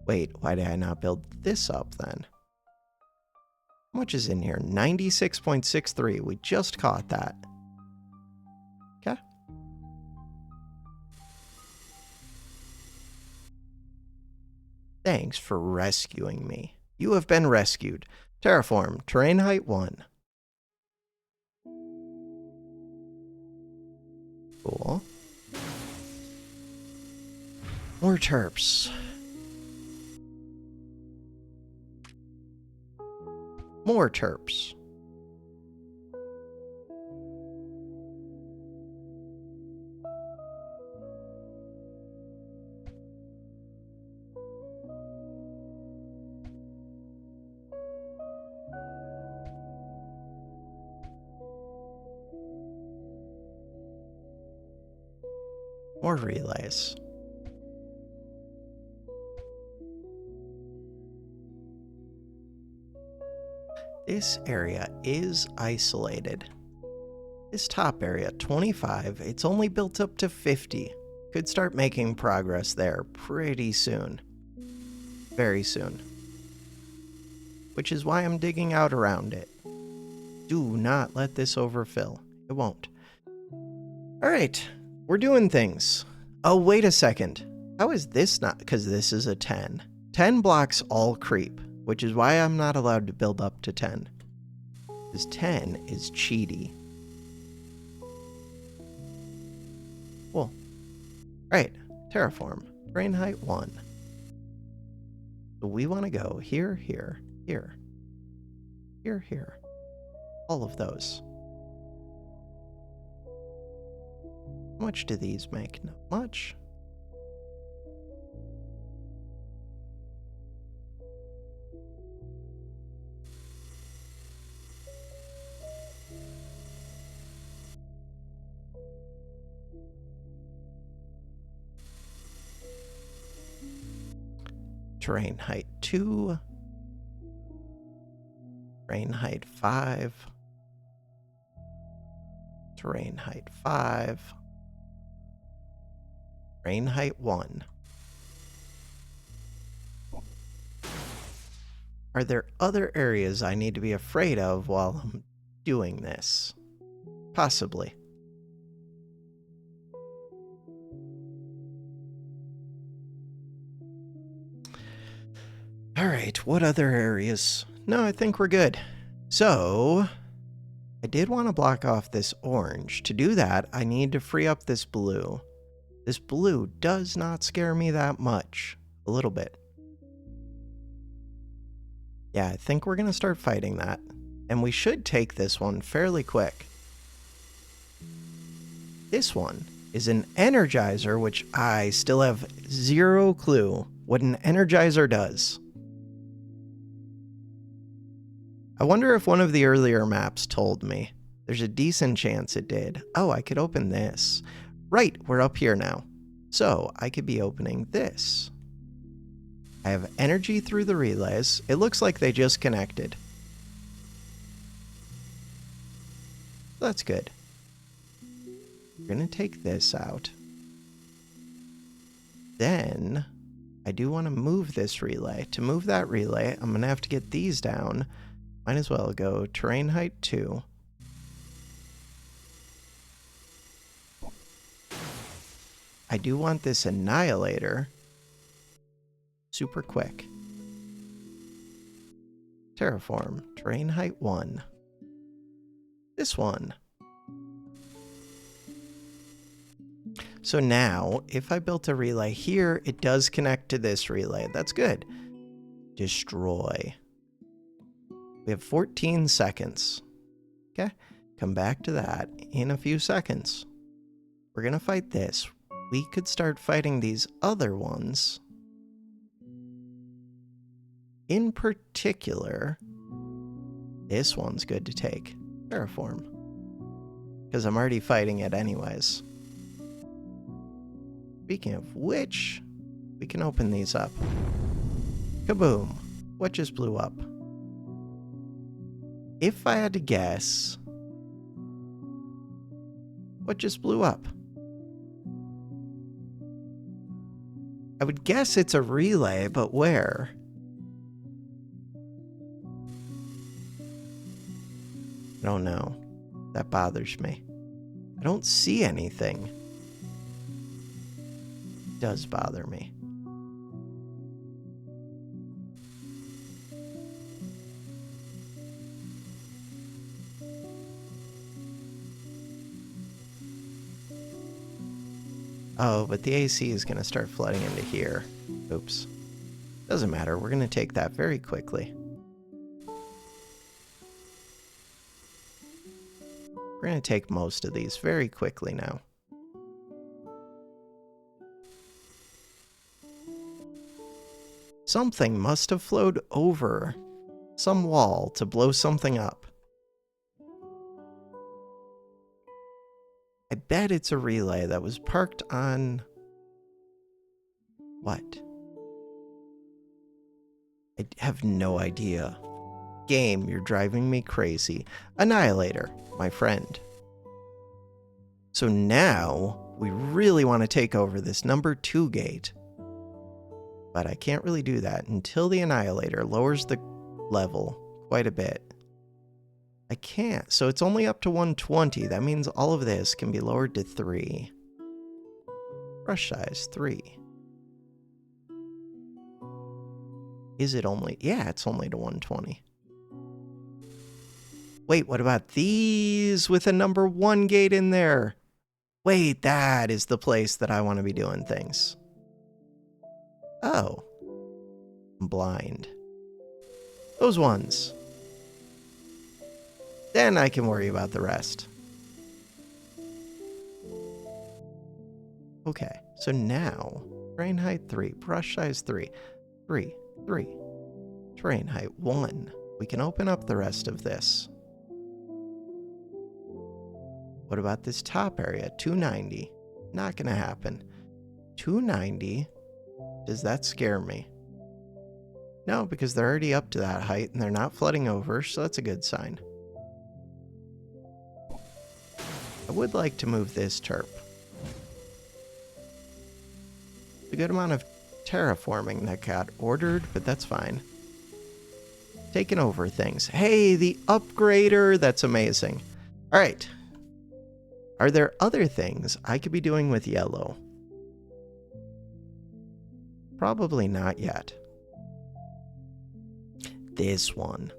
Wait, why did I not build this up then? How much is in here? 96.63. We just caught that. Okay. Thanks for rescuing me. You have been rescued. Terraform, terrain height 1. Cool. More terps. More terps. More relays. This area is isolated. This top area, 25, it's only built up to 50. Could start making progress there pretty soon. Very soon. Which is why I'm digging out around it. Do not let this overfill. It won't. Alright, we're doing things. Oh, wait a second. How is this not? Because this is a 10. 10 blocks all creep, which is why I'm not allowed to build up to 10. Because 10 is cheaty. Cool. Right, terraform. Terrain height 1. So we want to go here, here, here. Here, here. All of those. How much do these make? Not much. Terrain height 2. Terrain height 5. Terrain height 5. Terrain height 1. Are there other areas I need to be afraid of while I'm doing this? Possibly. Alright, what other areas? No, I think we're good. So, I did want to block off this orange. To do that, I need to free up this blue. This blue does not scare me that much. A little bit. Yeah, I think we're going to start fighting that. And we should take this one fairly quick. This one is an energizer, which I still have zero clue what an energizer does. I wonder if one of the earlier maps told me. There's a decent chance it did. Oh, I could open this. Right, we're up here now. So, I could be opening this. I have energy through the relays. It looks like they just connected. That's good. We're going to take this out. Then, I do want to move this relay. To move that relay, I'm going to have to get these down. Might as well go terrain height 2. I do want this annihilator super quick. Terraform, terrain height 1. this one. So now, if I built a relay here, it does connect to this relay. That's good. Destroy. We have 14 seconds. Okay, come back to that in a few seconds. We're gonna fight this. We could start fighting these other ones. In particular, this one's good to take. Terraform. Because I'm already fighting it anyways. Speaking of which, we can open these up. Kaboom! What just blew up? If I had to guess, what just blew up? I would guess it's a relay, but where? I don't know. That bothers me. I don't see anything. It does bother me. Oh, but the AC is going to start flooding into here. Oops. Doesn't matter. We're going to take that very quickly. We're going to take most of these very quickly now. Something must have flowed over some wall to blow something up. I bet it's a relay that was parked on... what? I have no idea. Game, you're driving me crazy. Annihilator, my friend. So now, we really want to take over this number 2 gate. But I can't really do that until the Annihilator lowers the level quite a bit. I can't, so it's only up to 120. That means all of this can be lowered to 3. Brush size, 3. Is it only? Yeah, it's only to 120. Wait, what about these with a number 1 gate in there? Wait, that is the place that I want to be doing things. Oh. I'm blind. Those ones. Then I can worry about the rest. Okay, so now, terrain height 3, brush size 3, 3, 3, terrain height 1. We can open up the rest of this. What about this top area? 290. Not gonna happen. 290. Does that scare me? No, because they're already up to that height and they're not flooding over, so that's a good sign. I would like to move this terp. A good amount of terraforming that got ordered, but that's fine. Taking over things. Hey, the upgrader! That's amazing. Alright. Are there other things I could be doing with yellow? Probably not yet. This one.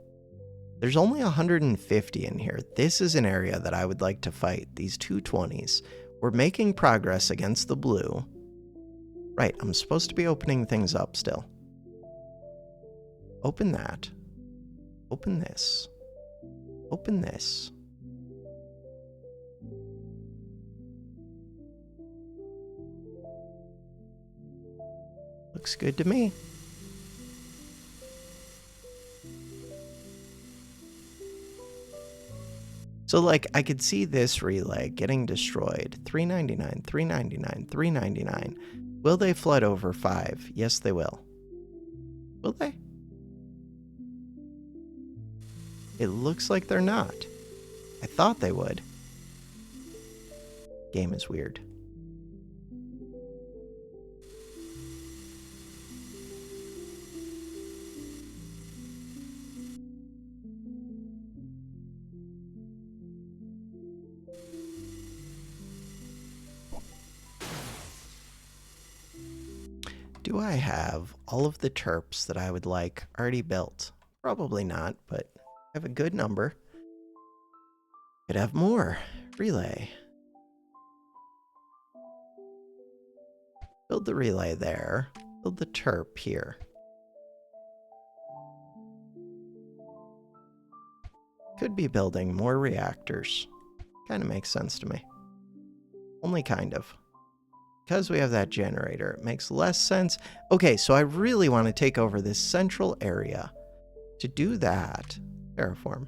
There's only 150 in here. This is an area that I would like to fight. These 220s. We're making progress against the blue. Right, I'm supposed to be opening things up still. Open that. Open this. Open this. Looks good to me. So, like, I could see this relay getting destroyed. 399, 399, 399. Will they flood over 5? Yes, they will. Will they? It looks like they're not. I thought they would. Game is weird. Do I have all of the terps that I would like already built? Probably not, but I have a good number. Could have more. Relay. Build the relay there. Build the terp here. Could be building more reactors. Kind of makes sense to me. Only kind of. Because we have that generator, it makes less sense. Okay, so I really want to take over this central area. To do that, terraform.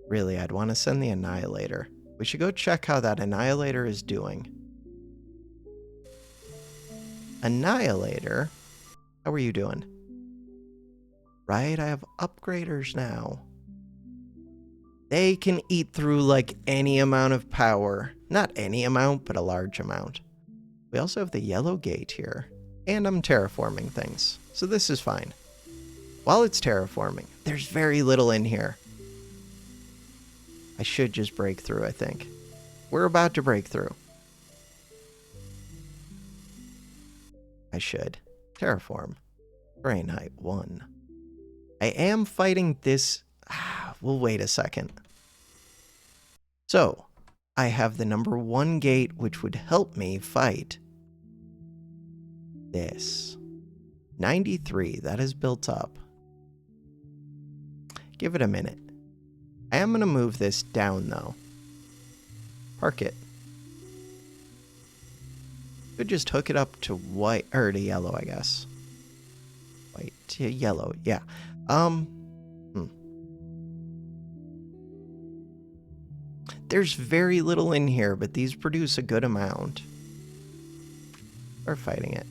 Really, I'd want to send the annihilator. We should go check how that annihilator is doing. Annihilator, how are you doing? Right, I have upgraders now. They can eat through like any amount of power. Not any amount, but a large amount. We also have the yellow gate here. And I'm terraforming things. So this is fine. While it's terraforming, there's very little in here. I should just break through, I think. We're about to break through. I should. Terraform. Terrain height 1. I am fighting this... we'll wait a second. So, I have the number 1 gate, which would help me fight this. 93, that is built up. Give it a minute. I am going to move this down, though. Park it. Could just hook it up to white, or to yellow, I guess. White to yellow, yeah. There's very little in here, but these produce a good amount. We're fighting it.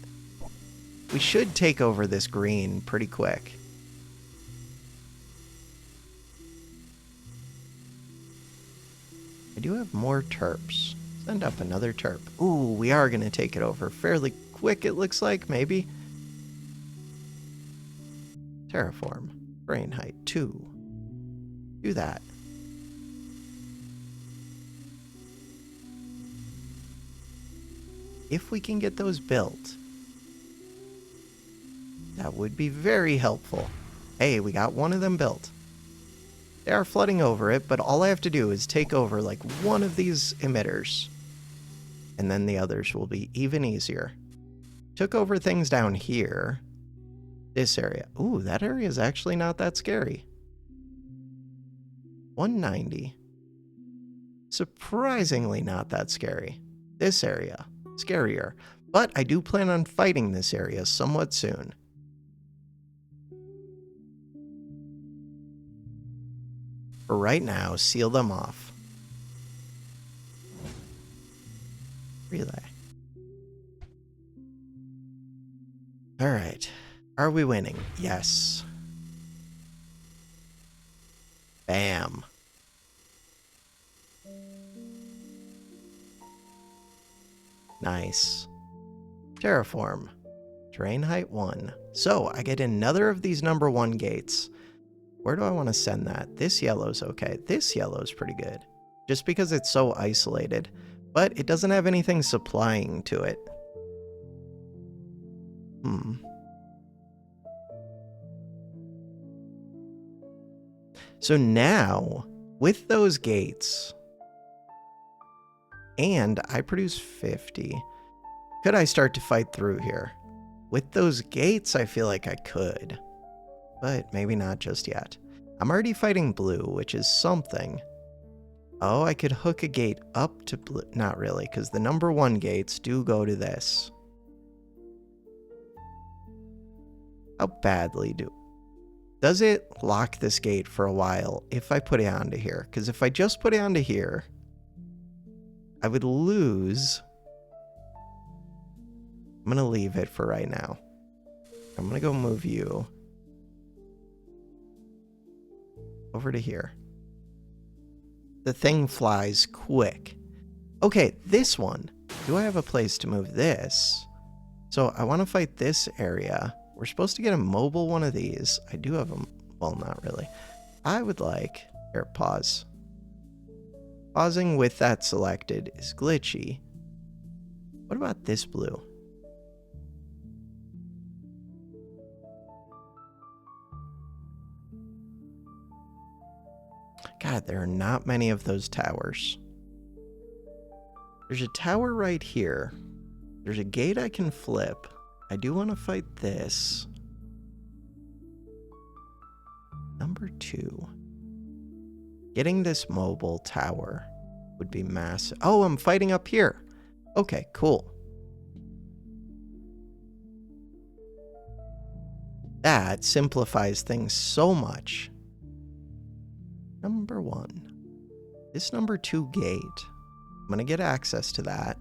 We should take over this green pretty quick. I do have more terps. Send up another terp. Ooh, we are going to take it over fairly quick, it looks like, maybe. Terraform. Brain height 2. Do that. If we can get those built, that would be very helpful. Hey, we got one of them built. They are flooding over it, but all I have to do is take over like one of these emitters. And then the others will be even easier. Took over things down here. This area. Ooh, that area is actually not that scary. 190. Surprisingly not that scary. This area. Scarier. But I do plan on fighting this area somewhat soon. For right now, seal them off. Relay. Alright. Are we winning? Yes. Bam. Nice. Terraform. Terrain height 1. So, I get another of these number 1 gates. Where do I want to send that? This yellow's okay. This yellow's pretty good. Just because it's so isolated. But it doesn't have anything supplying to it. So now, with those gates, and I produce 50, could I start to fight through here? With those gates, I feel like I could. But maybe not just yet. I'm already fighting blue, which is something. Oh, I could hook a gate up to blue. Not really, because the number 1 gates do go to this. How badly does it lock this gate for a while if I put it onto here? Because if I just put it onto here, I would lose. I'm going to leave it for right now. I'm going to go move you over to here. The thing flies quick. Okay, this one. Do I have a place to move this? So I want to fight this area. We're supposed to get a mobile one of these. I do have them. Well, not really. I would like... Here, pause. Pausing with that selected is glitchy. What about this blue? God, God, there are not many of those towers. There's a tower right here. There's a gate I can flip. I do want to fight this. Number 2. Getting this mobile tower would be massive. Oh, I'm fighting up here. Okay, cool. That simplifies things so much. Number 1. This number 2 gate. I'm going to get access to that.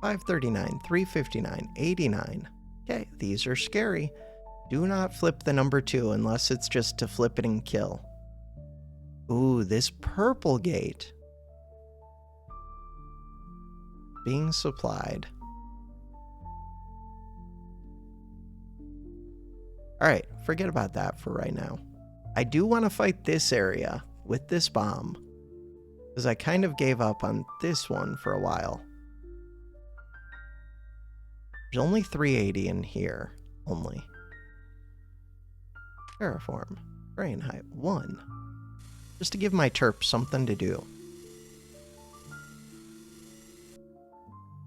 539, 359, 89. Okay, these are scary. Do not flip the number 2 unless it's just to flip it and kill. Ooh, this purple gate. Being supplied. Alright, forget about that for right now. I do want to fight this area with this bomb, because I kind of gave up on this one for a while. There's only 380 in here, only. Terraform, brain height 1. Just to give my terp something to do.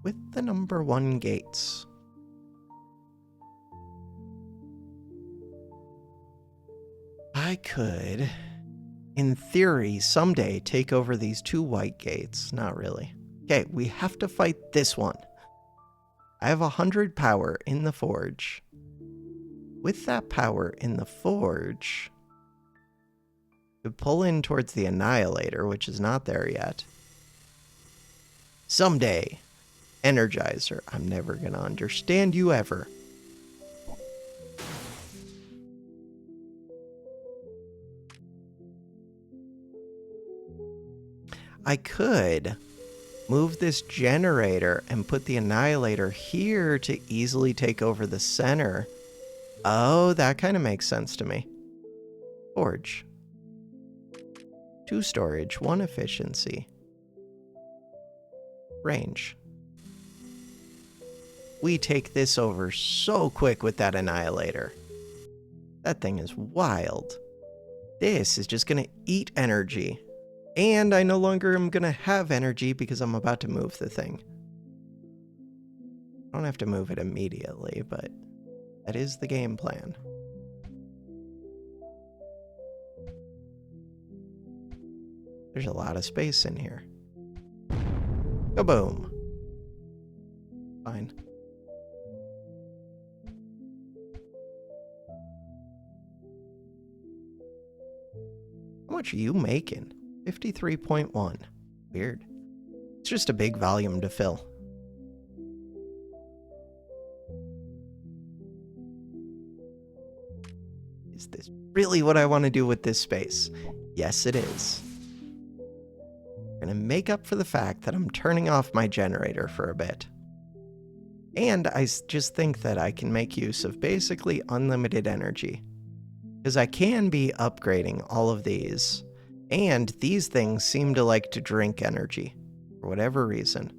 With the number 1 gates. I could, in theory, someday take over these 2 white gates. Not really. Okay, we have to fight this one. I have 100 power in the forge. With that power in the forge, to pull in towards the Annihilator, which is not there yet. Someday, Energizer. I'm never gonna understand you ever. I could move this generator and put the Annihilator here to easily take over the center. Oh, that kind of makes sense to me. Forge. 2 storage, 1 efficiency. Range. We take this over so quick with that Annihilator. That thing is wild. This is just going to eat energy. And I no longer am going to have energy because I'm about to move the thing. I don't have to move it immediately, but that is the game plan. There's a lot of space in here. Kaboom. Fine. How much are you making? 53.1. Weird. It's just a big volume to fill. Is this really what I want to do with this space? Yes, it is. I'm going to make up for the fact that I'm turning off my generator for a bit. And I just think that I can make use of basically unlimited energy. Because I can be upgrading all of these. And these things seem to like to drink energy, for whatever reason.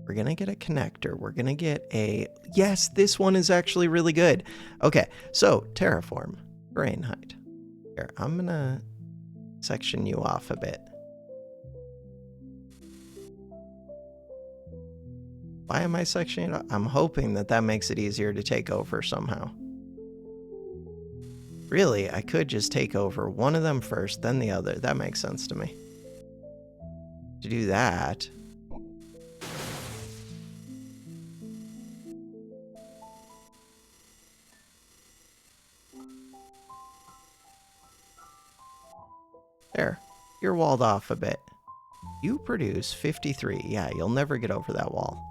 We're going to get a connector. We're going to get a... Yes, this one is actually really good. Okay, so terraform, brain height. Here, I'm going to section you off a bit. Why am I sectioning it off? I'm hoping that that makes it easier to take over somehow. Really, I could just take over one of them first, then the other. That makes sense to me. To do that... There, you're walled off a bit. You produce 53. Yeah, you'll never get over that wall.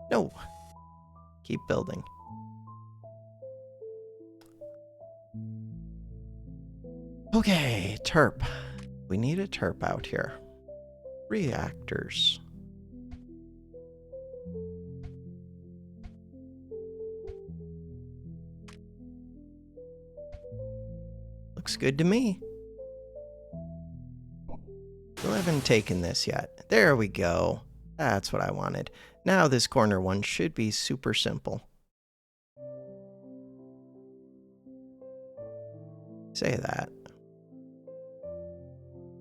No. Keep building. Okay, terp. We need a terp out here. Reactors. Looks good to me. Still haven't taken this yet. There we go. That's what I wanted. Now this corner one should be super simple. Say that.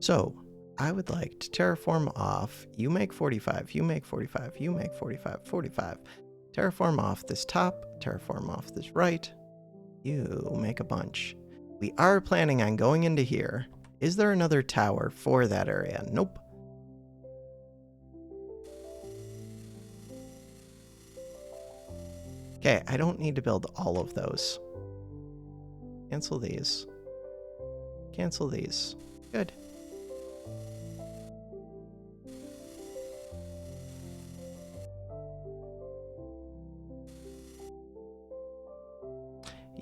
So, I would like to terraform off. You make 45, you make 45, you make 45, 45. Terraform off this top, terraform off this right. You make a bunch. We are planning on going into here. Is there another tower for that area? Nope. Okay, I don't need to build all of those. Cancel these. Cancel these. Good.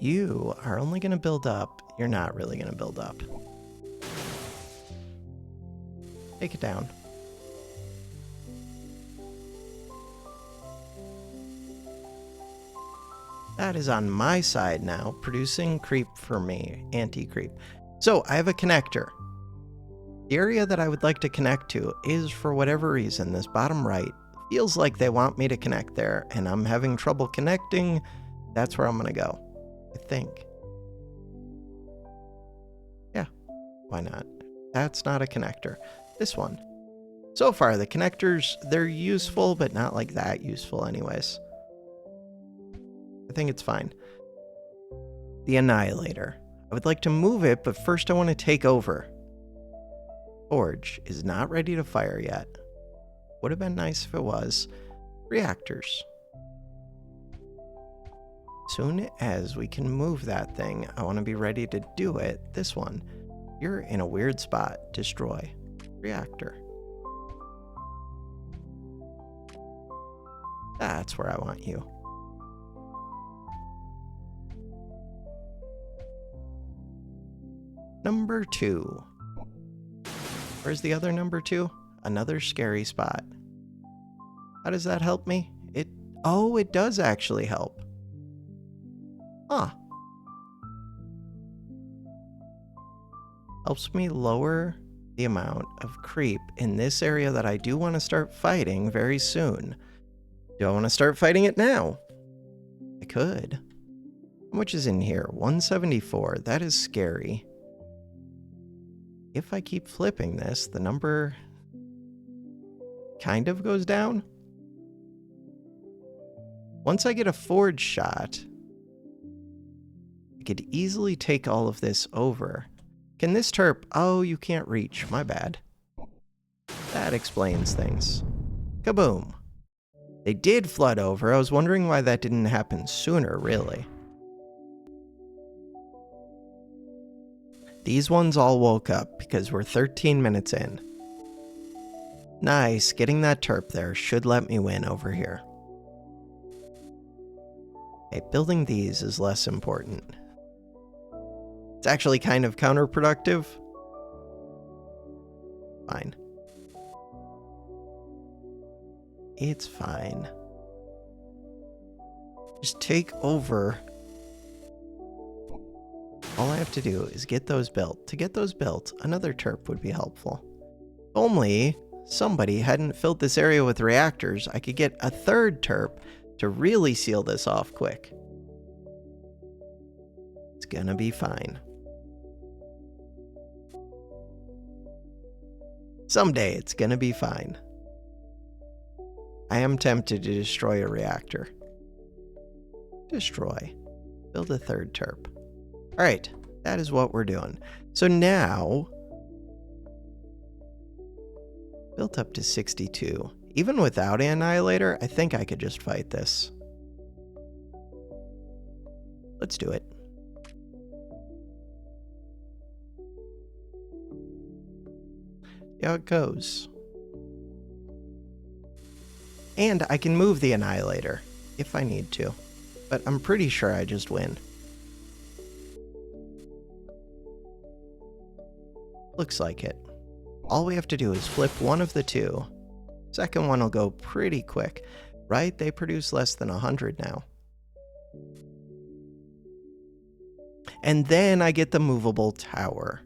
You are only going to build up. You're not really going to build up. Take it down. That is on my side now, producing creep for me, anti-creep. So I have a connector. The area that I would like to connect to is, for whatever reason, this bottom right feels like they want me to connect there, and I'm having trouble connecting. That's where I'm going to go, I think. Yeah, why not? That's not a connector. This one. So far, the connectors, they're useful, but not like that useful anyways. I think it's fine. The Annihilator. I would like to move it, but first I want to take over. Forge is not ready to fire yet. Would have been nice if it was. Reactors. Soon as we can move that thing, I want to be ready to do it. This one. You're in a weird spot. Destroy. Reactor. That's where I want you. Number 2. Where's the other number 2? Another scary spot. How does that help me? Oh, it does actually help. Huh. Helps me lower the amount of creep in this area that I do want to start fighting very soon. Do I want to start fighting it now? I could. How much is in here? 174. That is scary. If I keep flipping this, the number kind of goes down. Once I get a forge shot, I could easily take all of this over. Can this terp... Oh, you can't reach. My bad. That explains things. Kaboom. They did flood over. I was wondering why that didn't happen sooner, really. These ones all woke up because we're 13 minutes in. Nice, getting that terp there should let me win over here. Okay, building these is less important. It's actually kind of counterproductive. Fine. It's fine. Just take over. All I have to do is get those built. To get those built, another terp would be helpful. If only somebody hadn't filled this area with reactors, I could get a third terp to really seal this off quick. It's gonna be fine. Someday it's gonna be fine. I am tempted to destroy a reactor. Destroy. Build a third terp. Alright, that is what we're doing. So now, built up to 62. Even without Annihilator, I think I could just fight this. Let's do it. See how it goes. And I can move the Annihilator if I need to, but I'm pretty sure I just win. Looks like it. All we have to do is flip one of the two. Second one will go pretty quick, right? They produce less than 100 now. And then I get the movable tower.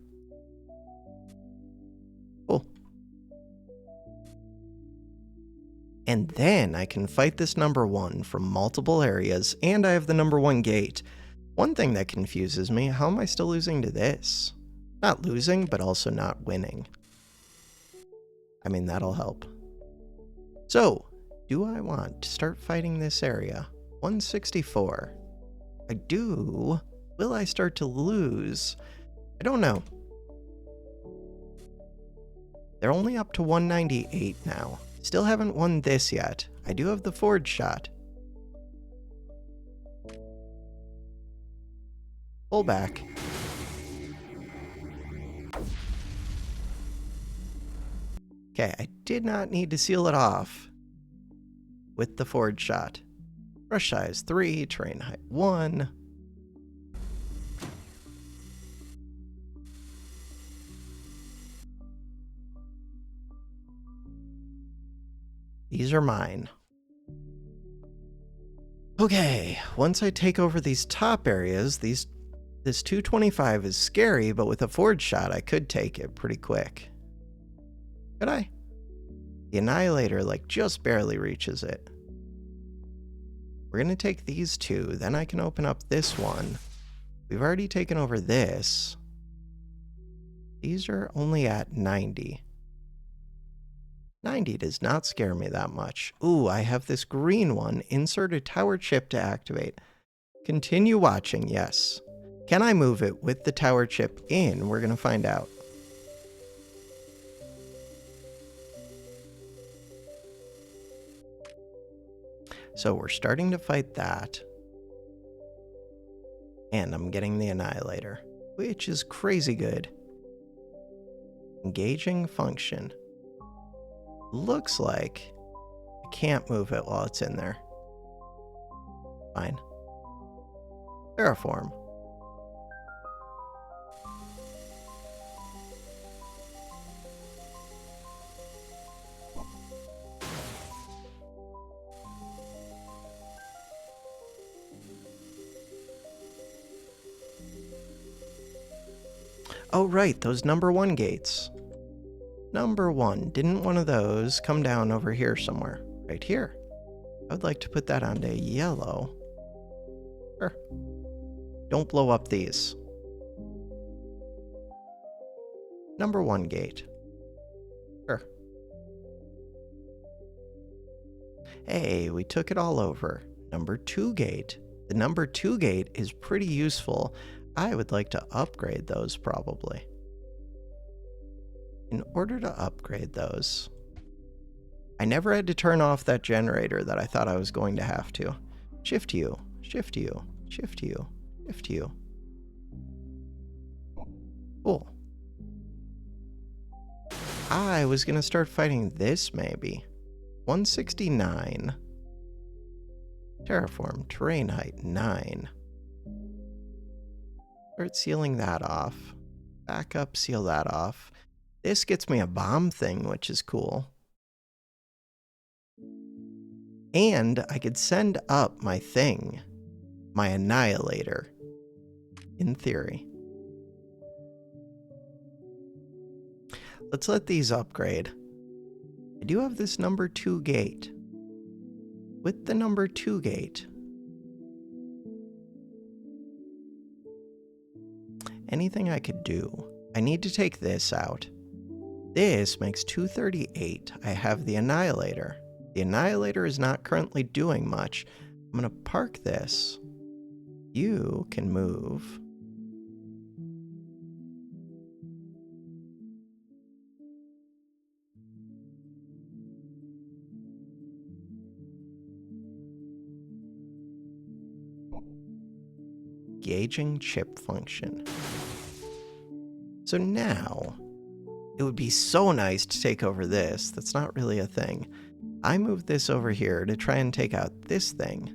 Cool. And then I can fight this number 1 from multiple areas, and I have the number 1 gate. One thing that confuses me, how am I still losing to this? Not losing, but also not winning. I mean, that'll help. So, do I want to start fighting this area? 164. I do. Will I start to lose? I don't know. They're only up to 198 now. Still haven't won this yet. I do have the forge shot. Pull back. Okay, I did not need to seal it off with the forge shot. Brush size 3, terrain height 1. These are mine. Okay, once I take over these top areas, this 225 is scary, but with a forge shot, I could take it pretty quick. Could I? The Annihilator, like, just barely reaches it. We're going to take these 2, then I can open up this one. We've already taken over this. These are only at 90. 90 does not scare me that much. Ooh, I have this green one. Insert a tower chip to activate. Continue watching, yes. Can I move it with the tower chip in? We're going to find out. So we're starting to fight that. And I'm getting the Annihilator, which is crazy good. Engaging function. Looks like I can't move it while it's in there. Fine. Terraform. Oh, right, those number 1 gates. Number 1, didn't one of those come down over here somewhere? Right here. I would like to put that onto yellow. Sure. Don't blow up these. Number 1 gate. Sure. Hey, we took it all over. Number 2 gate. The number 2 gate is pretty useful. I would like to upgrade those probably. In order to upgrade those, I never had to turn off that generator that I thought I was going to have to. Shift U, Shift U, Shift U, Shift U. Cool. I was going to start fighting this maybe. 169. Terraform, terrain height 9. Start sealing that off. Back up, seal that off. This gets me a bomb thing, which is cool. And I could send up my thing, my Annihilator, in theory. Let's let these upgrade. I do have this number 2 gate. With the number 2 gate, anything I could do. I need to take this out. This makes 238. I have the Annihilator. The Annihilator is not currently doing much. I'm going to park this. You can move. Gauging chip function. So now, it would be so nice to take over this. That's not really a thing. I moved this over here to try and take out this thing.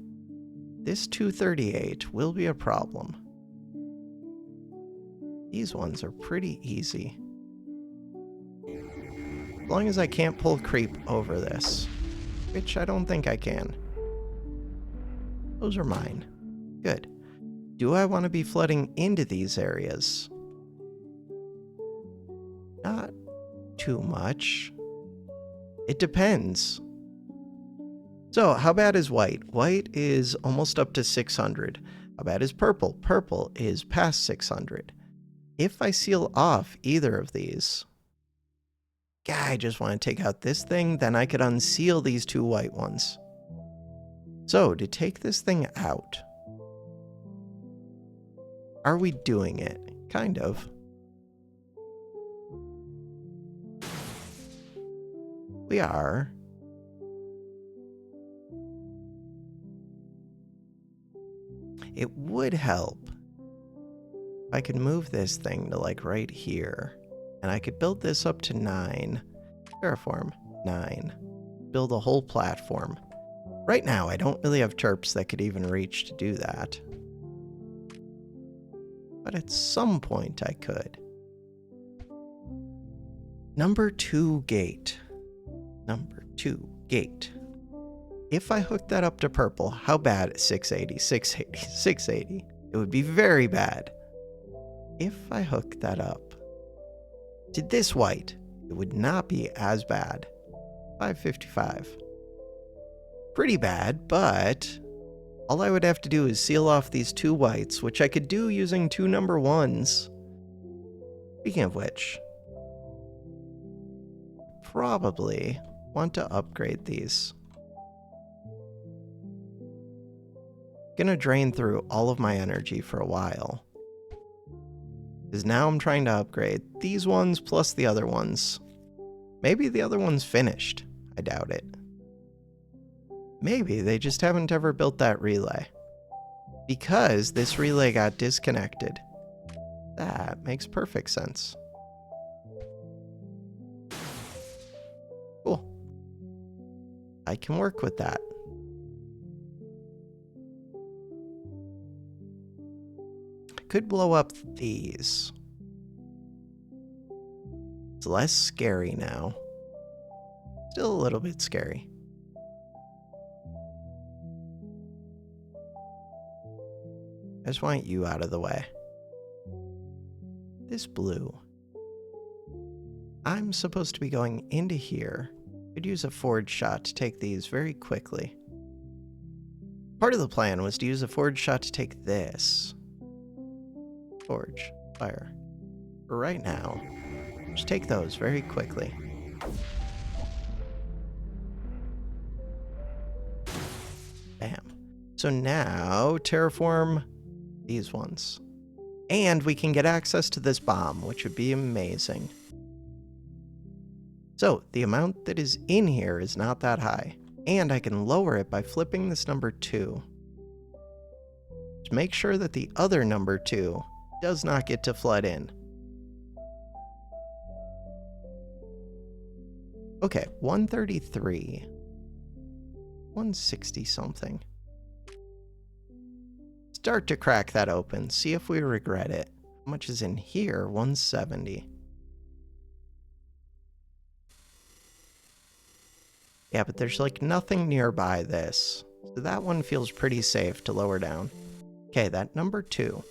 This 238 will be a problem. These ones are pretty easy. As long as I can't pull creep over this, which I don't think I can. Those are mine. Good. Do I want to be flooding into these areas? Not too much. It depends. So how bad is white? White is almost up to 600. How bad is purple? Purple is past 600. If I seal off either of these, I just want to take out this thing, then I could unseal these two white ones. So to take this thing out, are we doing it? Kind of. We are. It would help if I could move this thing to like right here. And I could build this up to 9. Terraform, 9. Build a whole platform. Right now, I don't really have terps that could even reach to do that. But at some point, I could. Number 2 gate. Number 2 gate. If I hook that up to purple, how bad? 680, 680, 680. It would be very bad. If I hook that up to this white, it would not be as bad. 555. Pretty bad, but all I would have to do is seal off these two whites, which I could do using 2 number 1s. Speaking of which, probably want to upgrade these. Gonna drain through all of my energy for a while. Because now I'm trying to upgrade these ones plus the other ones. Maybe the other one's finished. I doubt it. Maybe they just haven't ever built that relay. Because this relay got disconnected. That makes perfect sense. Cool. I can work with that. Could blow up these. It's less scary now. Still a little bit scary. I just want you out of the way. This blue. I'm supposed to be going into here. Could use a forge shot to take these very quickly. Part of the plan was to use a forge shot to take this. Forge, fire. For right now, just take those very quickly. Bam. So now, terraform these ones. And we can get access to this bomb, which would be amazing. So, the amount that is in here is not that high. And I can lower it by flipping this number 2. To make sure that the other number 2 does not get to flood in. Okay, 133. 160 something. Start to crack that open. See if we regret it. How much is in here? 170. Yeah, but there's like nothing nearby this. So that one feels pretty safe to lower down. Okay, that number 2.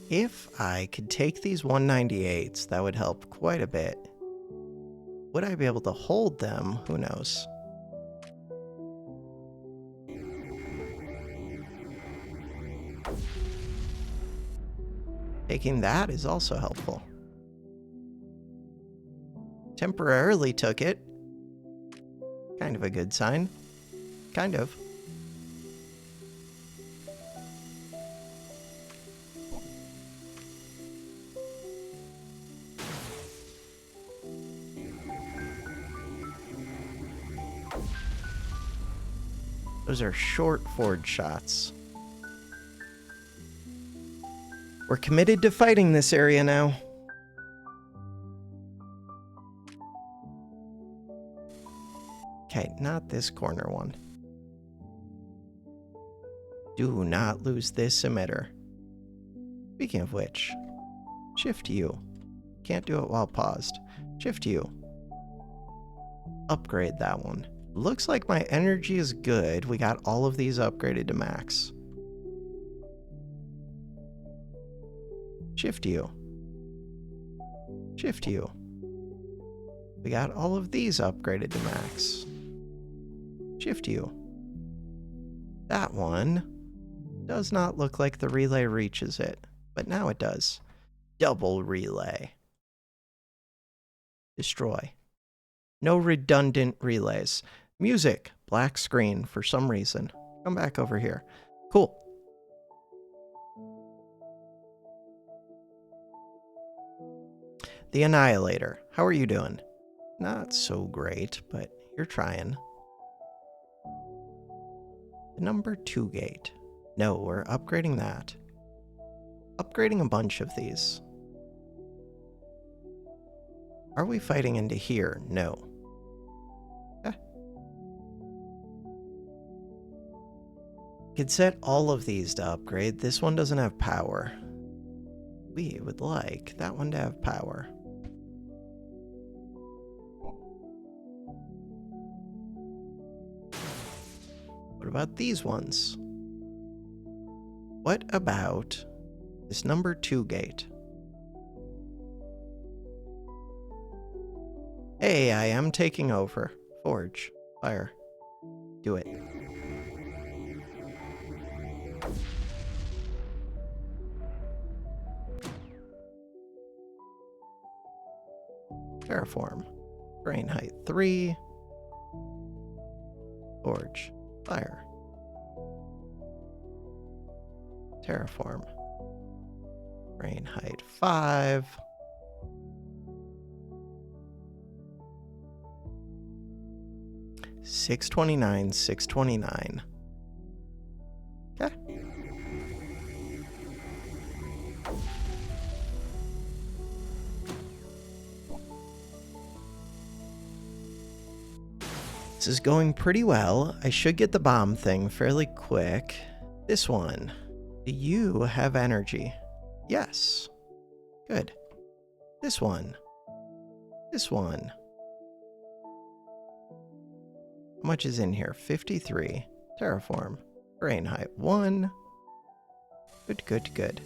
If I could take these 198s, that would help quite a bit. Would I be able to hold them? Who knows? Taking that is also helpful. Temporarily took it. Kind of a good sign. Kind of. Those are short forge shots. We're committed to fighting this area now. Okay, not this corner one. Do not lose this emitter. Speaking of which, Shift U. Can't do it while paused. Shift U. Upgrade that one. Looks like my energy is good. We got all of these upgraded to max. Shift U. Shift U. We got all of these upgraded to max. Shift U. That one does not look like the relay reaches it, but now it does. Double relay. Destroy. No redundant relays. Music. Black screen for some reason. Come back over here. Cool. The Annihilator. How are you doing? Not so great, but you're trying. The number 2 gate. No, we're upgrading that. Upgrading a bunch of these. Are we fighting into here? No. Could set all of these to upgrade. This one doesn't have power. We would like that one to have power. What about these ones? What about this number 2 gate? Hey, I am taking over. Forge. Fire. Do it. Terraform. Brain height 3. Forge. Fire. Terraform. Brain height 5. $629, $629. Okay. This is going pretty well. I should get the bomb thing fairly quick. This one. Do you have energy? Yes. Good. This one. This one. How much is in here? 53. Terraform. Brain height 1. Good, good, good.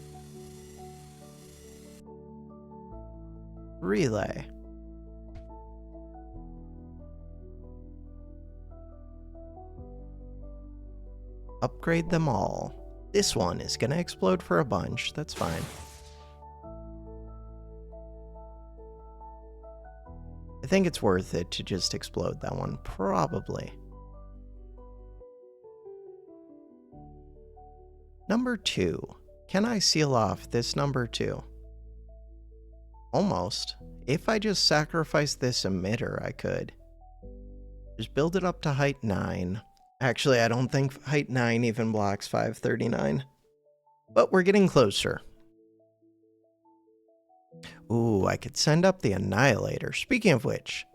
Relay. Upgrade them all. This one is gonna explode for a bunch. That's fine. I think it's worth it to just explode that one, probably. Number 2. Can I seal off this number 2? Almost. If I just sacrifice this emitter, I could. Just build it up to height 9. Actually, I don't think height 9 even blocks 539. But we're getting closer. Ooh, I could send up the Annihilator. Speaking of which,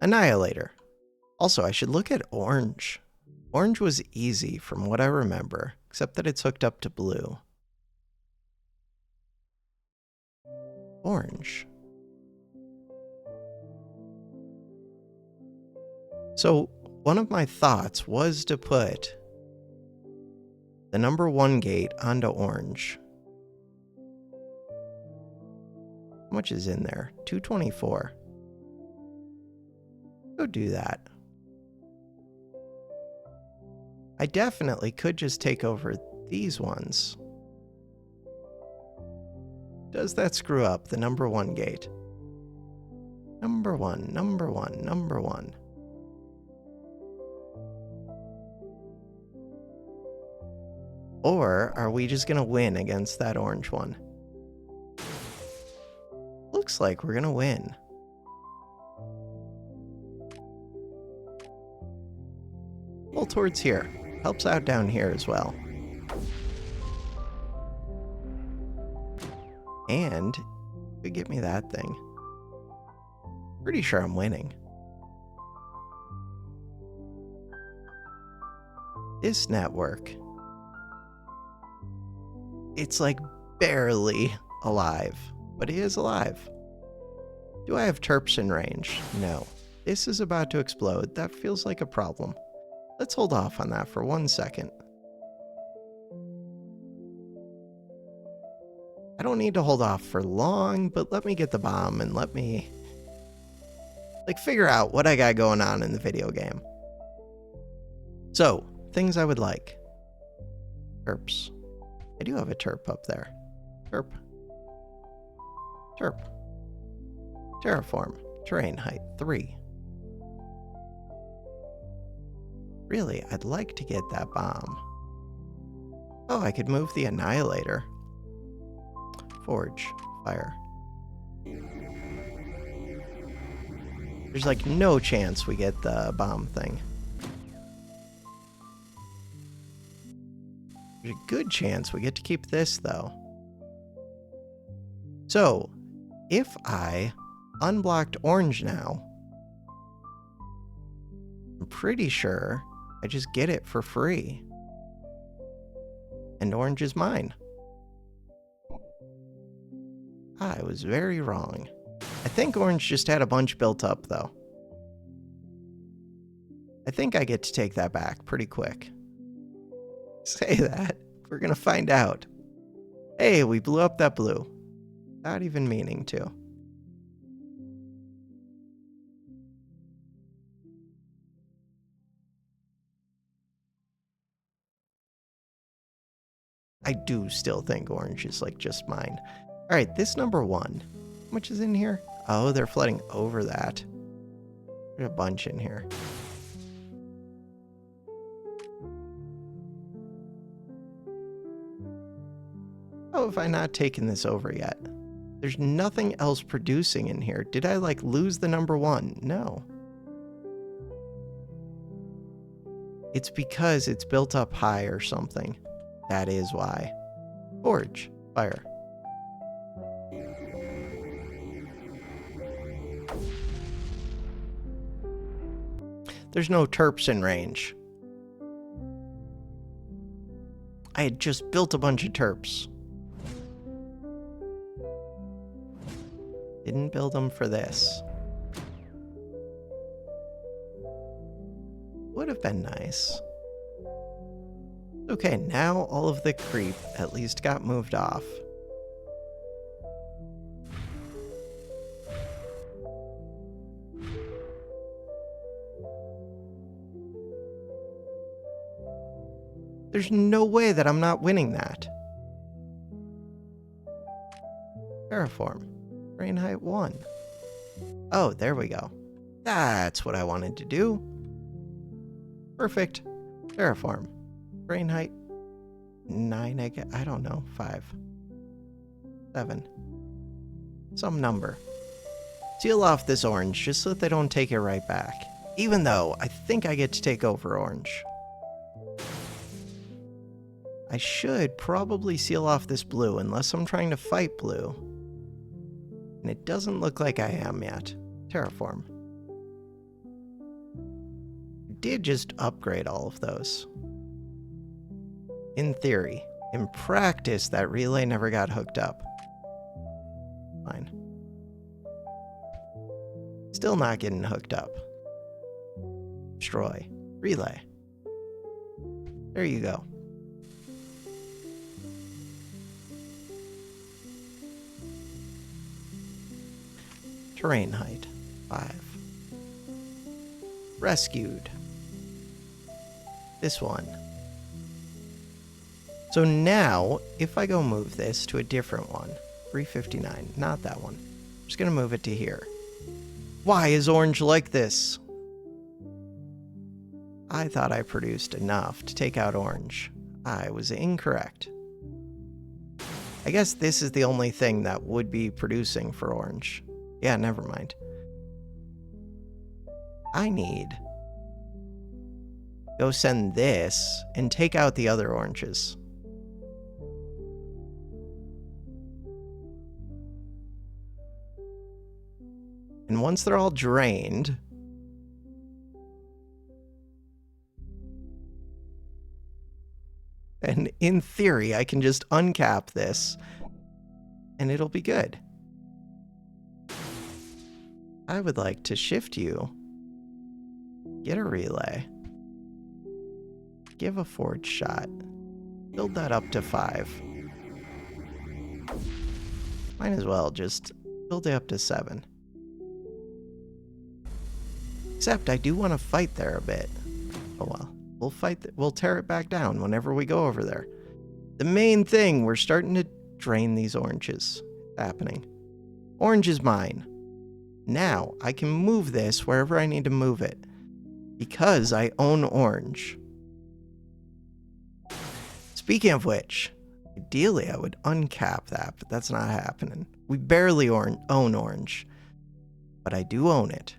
Annihilator. Also, I should look at orange. Orange was easy from what I remember, except that it's hooked up to blue. Orange. So, one of my thoughts was to put the number 1 gate onto orange. How much is in there? 224. Go do that. I definitely could just take over these ones. Does that screw up the number 1 gate? Number 1, number 1, number 1. Or are we just gonna win against that orange one? Looks like we're gonna win. Pull towards here. Helps out down here as well. And could get me that thing. Pretty sure I'm winning. This network. It's like barely alive, but he is alive. Do I have Terps in range? No. This is about to explode. That feels like a problem. Let's hold off on that for 1 second. I don't need to hold off for long, but let me get the bomb and let me, like, figure out what I got going on in the video game. So, things I would like. Terps. I do have a terp up there. Terp. Terp. Terraform. Terrain height 3. Really, I'd like to get that bomb. Oh, I could move the annihilator. Forge. Fire. There's like no chance we get the bomb thing. There's a good chance we get to keep this, though. So, if I unblocked orange now, I'm pretty sure I just get it for free. And orange is mine. I was very wrong. I think orange just had a bunch built up, though. I think I get to take that back pretty quick. Say that. We're gonna find out. Hey, we blew up that blue. Not even meaning to. I do still think orange is like just mine. All right, this number 1. How much is in here? Oh, they're flooding over that. There's a bunch in here. How have I not taken this over yet? There's nothing else producing in here. Did I like lose the number 1? No. It's because it's built up high or something. That is why. Forge. Fire. There's no terps in range. I had just built a bunch of terps. Didn't build them for this. Would have been nice. Okay, now all of the creep at least got moved off. There's no way that I'm not winning that. Terraform. Terrain height 1. Oh, there we go. That's what I wanted to do. Perfect. Terraform. Terrain height 9, I don't know. 5. 7. Some number. Seal off this orange just so that they don't take it right back. Even though I think I get to take over orange. I should probably seal off this blue unless I'm trying to fight blue. And it doesn't look like I am yet. Terraform. Did just upgrade all of those. In theory. In practice, that relay never got hooked up. Fine. Still not getting hooked up. Destroy. Relay. There you go. Terrain height 5. Rescued. This one. So now, if I go move this to a different one, 359, not that one. I'm just gonna move it to here. Why is orange like this? I thought I produced enough to take out orange. I was incorrect. I guess this is the only thing that would be producing for orange. Yeah, never mind. I need go send this and take out the other oranges. And once they're all drained, and in theory, I can just uncap this and it'll be good. I would like to shift you, get a relay, give a forge shot, build that up to 5. Might as well just build it up to 7. Except I do want to fight there a bit. Oh well. We'll fight. We'll tear it back down whenever we go over there. The main thing, we're starting to drain these oranges. It's happening. Orange is mine. Now, I can move this wherever I need to move it. Because I own orange. Speaking of which, ideally I would uncap that, but that's not happening. We barely own orange. But I do own it.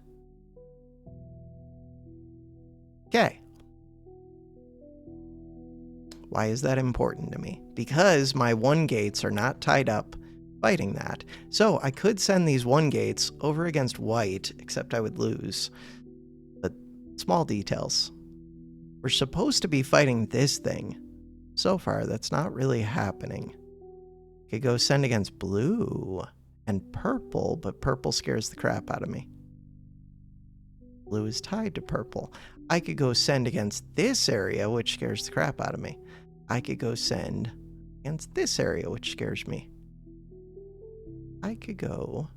Okay. Why is that important to me? Because my 1 gates are not tied up fighting that. So I could send these 1 gates over against white, except I would lose. But small details. We're supposed to be fighting this thing. So far, that's not really happening. Could go send against blue and purple, but purple scares the crap out of me. Blue is tied to purple. I could go send against this area, which scares the crap out of me. I could go send against this area, which scares me. I could go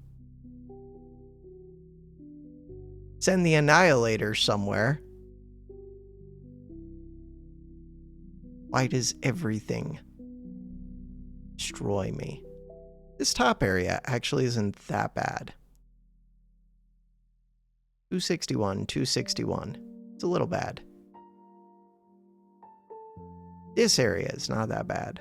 send the Annihilator somewhere. Why does everything destroy me? This top area actually isn't that bad. 261, 261. It's a little bad. This area is not that bad.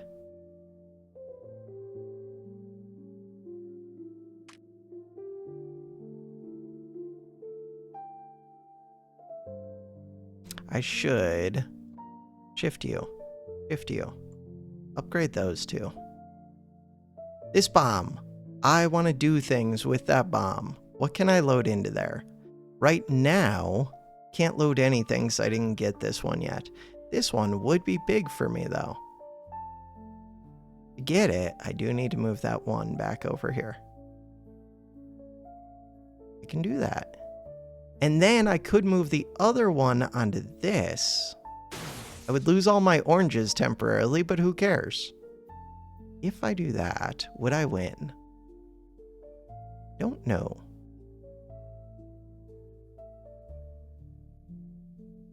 I should shift you. Upgrade those two. This bomb. I want to do things with that bomb. What can I load into there? Right now, can't load anything, so I didn't get this one yet. This one would be big for me, though. To get it, I do need to move that one back over here. I can do that. And then I could move the other one onto this. I would lose all my oranges temporarily, but who cares? If I do that, would I win? Don't know.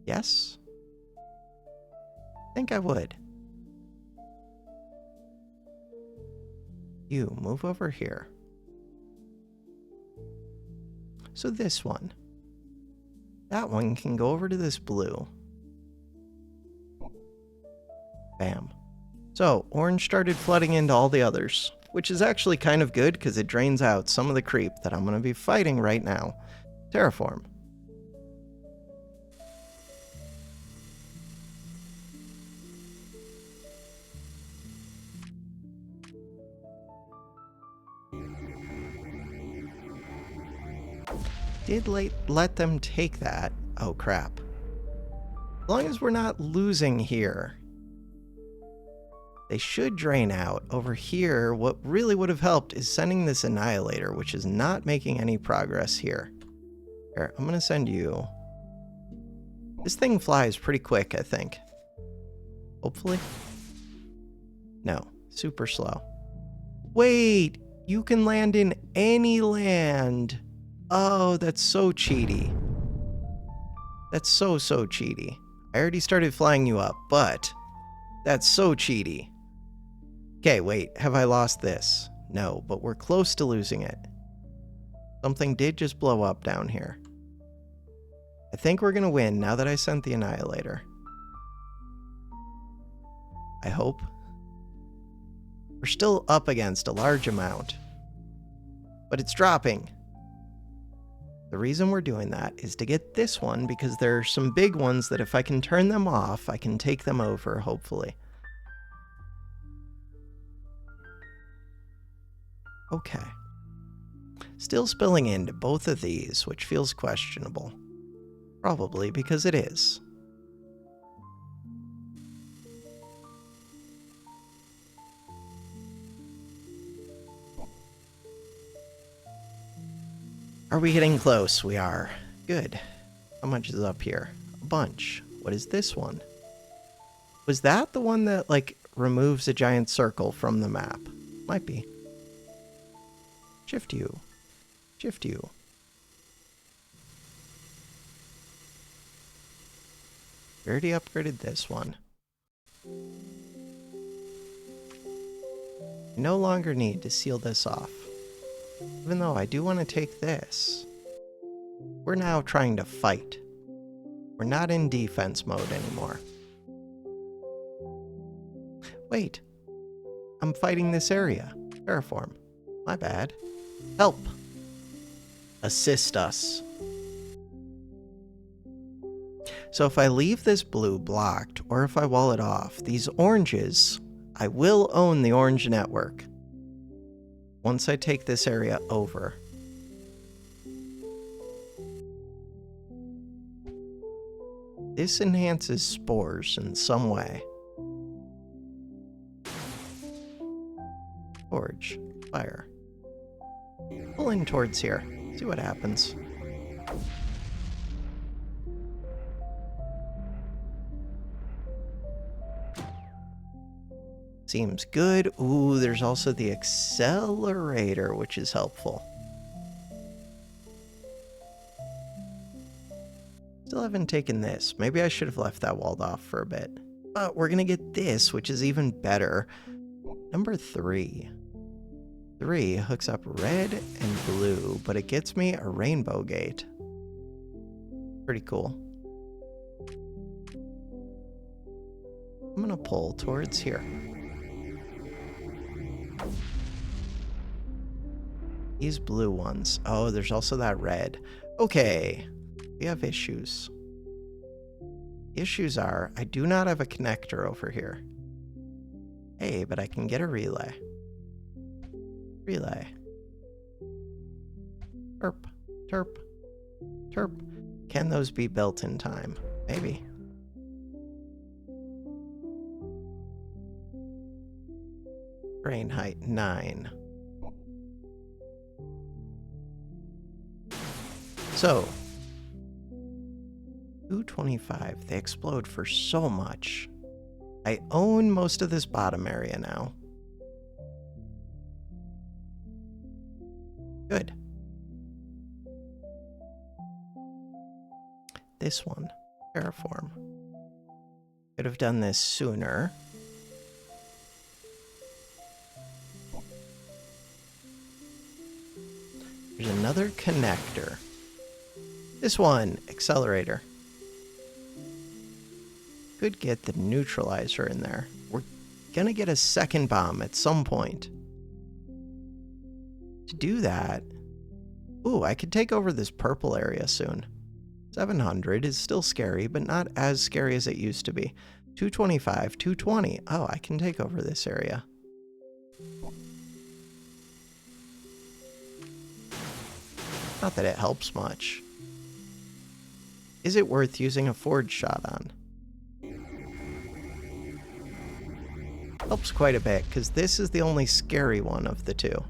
Yes? I think I would. You move over here. So this one. That one can go over to this blue. Bam. So, orange started flooding into all the others, which is actually kind of good because it drains out some of the creep that I'm going to be fighting right now. Terraform. Did let them take that. Oh crap. As long as we're not losing here. They should drain out. Over here, what really would have helped is sending this Annihilator, which is not making any progress here. Here, I'm gonna send you. This thing flies pretty quick, I think. Hopefully. No, super slow. Wait, you can land in any land. Oh, that's so cheaty. That's so cheaty. I already started flying you up, but that's so cheaty. Okay, wait, have I lost this? No, but we're close to losing it. Something did just blow up down here. I think we're gonna win now that I sent the Annihilator. I hope. We're still up against a large amount, but it's dropping. The reason we're doing that is to get this one because there are some big ones that if I can turn them off, I can take them over, hopefully. Okay. Still spilling into both of these, which feels questionable. Probably because it is. Are we getting close? We are. Good. How much is up here? A bunch. What is this one? Was that the one that, like, removes a giant circle from the map? Might be. Shift you. Shift you. We already upgraded this one. I no longer need to seal this off. Even though I do want to take this. We're now trying to fight. We're not in defense mode anymore. Wait. I'm fighting this area. Terraform. My bad. Help. Assist us. So if I leave this blue blocked, or if I wall it off, these oranges, I will own the orange network. Once I take this area over. This enhances spores in some way. Forge. Fire. Pull in towards here. See what happens. Seems good. Ooh, there's also the accelerator, which is helpful. Still haven't taken this. Maybe I should have left that walled off for a bit. But we're going to get this, which is even better. Number 3. 3 hooks up red and blue, but it gets me a rainbow gate. Pretty cool. I'm going to pull towards here. These blue ones. Oh, there's also that red. Okay. We have issues. The issues are, I do not have a connector over here. Hey, but I can get a relay. Relay. Terp. Terp. Terp. Can those be built in time? Maybe. Grain height 9. So, 225. They explode for so much. I own most of this bottom area now. Good. This one. Terraform. Could have done this sooner. There's another connector. This one, accelerator. Could get the neutralizer in there. We're gonna get a second bomb at some point. To do that, ooh, I could take over this purple area soon. 700 is still scary, but not as scary as it used to be. 225, 220. Oh, I can take over this area. Not that it helps much. Is it worth using a forge shot on? Helps quite a bit, because this is the only scary one of the two.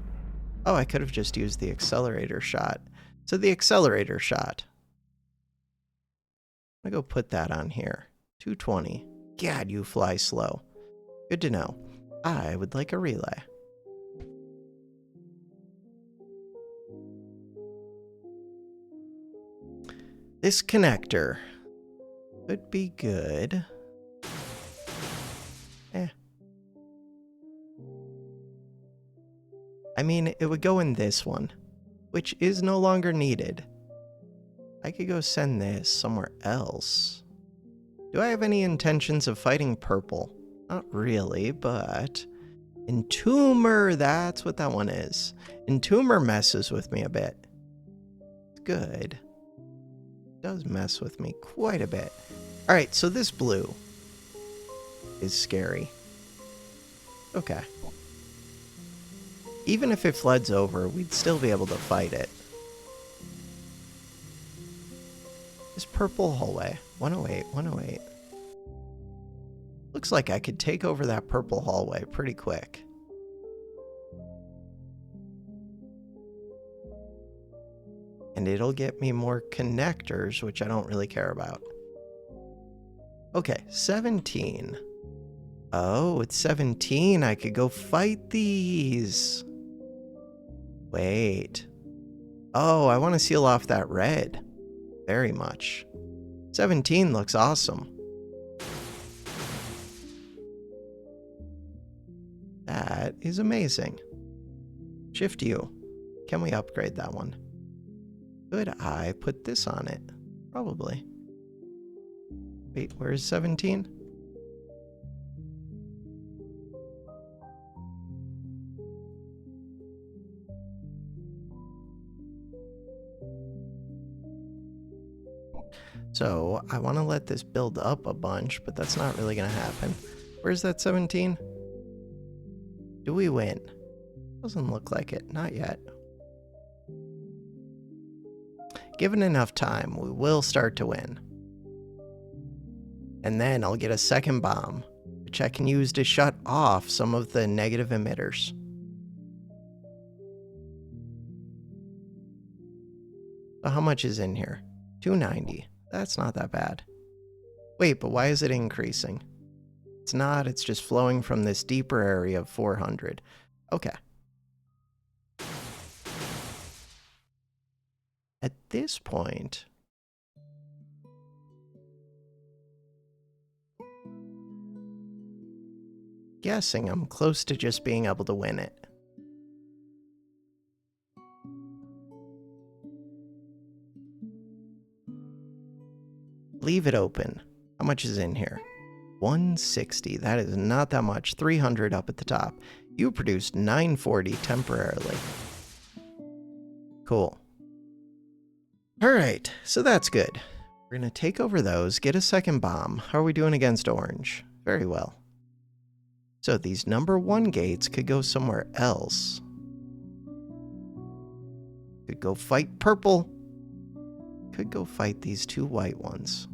Oh, I could have just used the accelerator shot. So the accelerator shot. I'm going to go put that on here. 220. God, you fly slow. Good to know. I would like a relay. This connector could be good. I mean, it would go in this one, which is no longer needed. I could go send this somewhere else. Do I have any intentions of fighting purple? Not really, but Entomber, that's what that one is. Entomber messes with me a bit. It's good. It does mess with me quite a bit. All right, so this blue is scary. Okay. Even if it floods over, we'd still be able to fight it. This purple hallway. 108, 108. Looks like I could take over that purple hallway pretty quick. And it'll get me more connectors, which I don't really care about. Okay, 17. Oh, it's 17. I could go fight these. Wait. Oh, I want to seal off that red. Very much. 17 looks awesome. That is amazing. Shift U. Can we upgrade that one? Could I put this on it? Probably. Wait, where's 17? So I want to let this build up a bunch, but that's not really going to happen. Where's that 17? Do we win? Doesn't look like it. Not yet. Given enough time, we will start to win. And then I'll get a second bomb, which I can use to shut off some of the negative emitters. So how much is in here? 290. That's not that bad. Wait, but why is it increasing? It's not, it's just flowing from this deeper area of 400. Okay. At this point, guessing I'm close to just being able to win it. Leave it open. How much is in here? 160. That is not that much. 300 up at the top. You produced 940 temporarily. Cool. All right, so that's good. We're going to take over those, get a second bomb. How are we doing against orange? Very well. So these number 1 gates could go somewhere else. Could go fight purple. Could go fight these 2 white ones.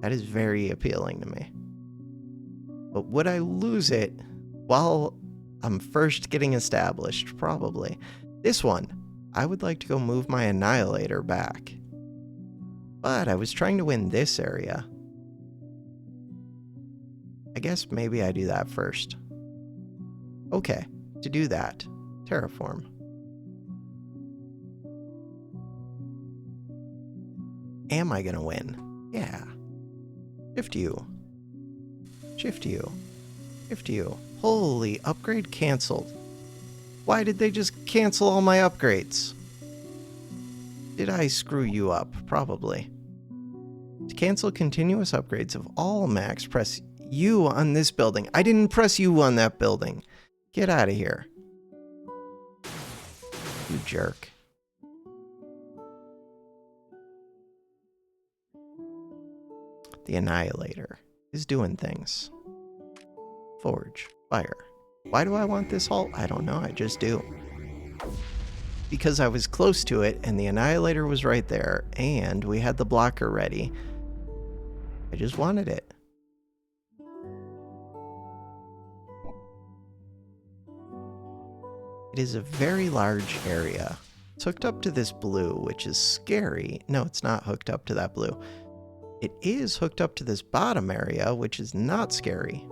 That is very appealing to me. But would I lose it while I'm first getting established? Probably. This one, I would like to go move my annihilator back. But I was trying to win this area. I guess maybe I do that first. Okay, to do that, terraform. Am I gonna win? Yeah. Shift U. Shift U. Shift U. Holy, upgrade canceled. Why did they just cancel all my upgrades? Did I screw you up? Probably. To cancel continuous upgrades of all max, press U on this building. I didn't press U on that building. Get out of here. You jerk. The Annihilator is doing things. Forge. Fire. Why do I want this halt? I don't know, I just do. Because I was close to it, and the Annihilator was right there, and we had the blocker ready. I just wanted it. It is a very large area. It's hooked up to this blue, which is scary. No, it's not hooked up to that blue. It is hooked up to this bottom area, which is not scary.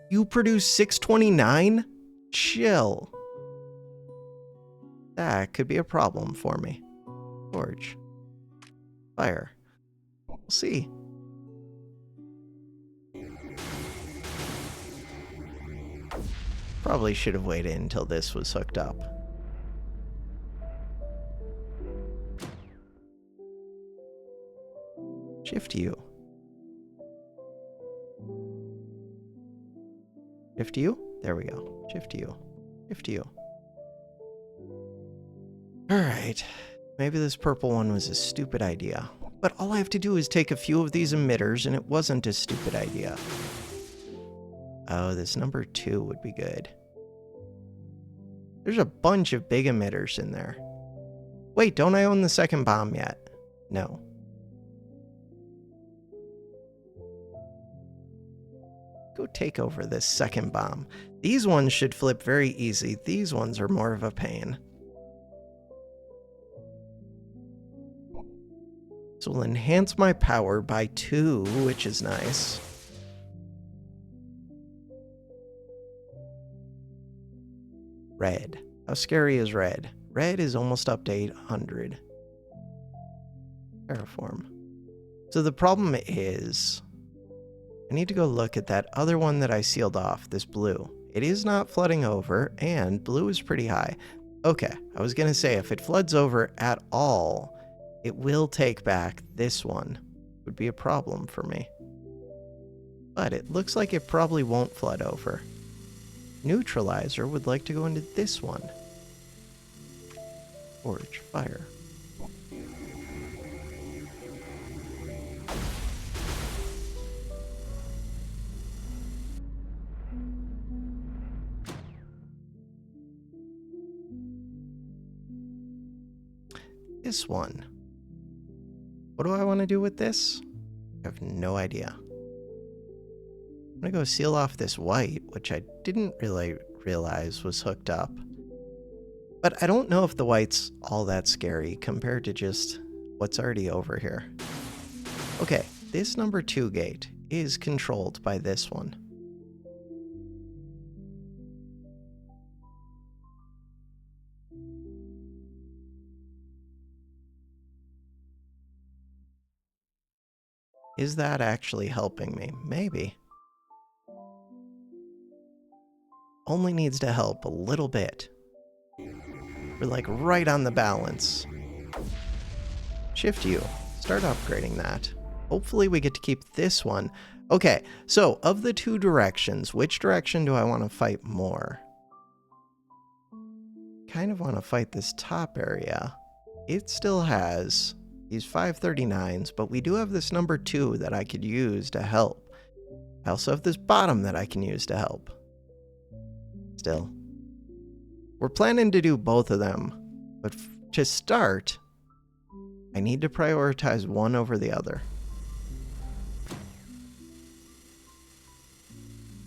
You produce 629? Chill. That could be a problem for me. Forge. Fire. We'll see. Probably should have waited until this was hooked up. Shift U. Shift U? There we go. Shift U. Shift U. Alright. Maybe this purple one was a stupid idea. But all I have to do is take a few of these emitters and it wasn't a stupid idea. Oh, this number 2 would be good. There's a bunch of big emitters in there. Wait, don't I own the second bomb yet? No. Go take over this second bomb. These ones should flip very easy. These ones are more of a pain. So we'll enhance my power by 2, which is nice. Red. How scary is red? Red is almost up to 800. Terraform. So the problem is, I need to go look at that other one that I sealed off, this blue. It is not flooding over, and blue is pretty high. Okay, I was gonna say, if it floods over at all, it will take back this one. It would be a problem for me. But it looks like it probably won't flood over. Neutralizer would like to go into this one. Forge, fire. This one. What do I want to do with this? I have no idea. I'm gonna go seal off this white, which I didn't really realize was hooked up. But I don't know if the white's all that scary compared to just what's already over here. Okay, this number 2 gate is controlled by this one. Is that actually helping me? Maybe. Only needs to help a little bit. We're like right on the balance. Shift U. Start upgrading that. Hopefully we get to keep this one. Okay, so of the 2 directions, which direction do I want to fight more? Kind of want to fight this top area. It still has these 539s, but we do have this number 2 that I could use to help. I also have this bottom that I can use to help. Still. We're planning to do both of them, but to start, I need to prioritize one over the other.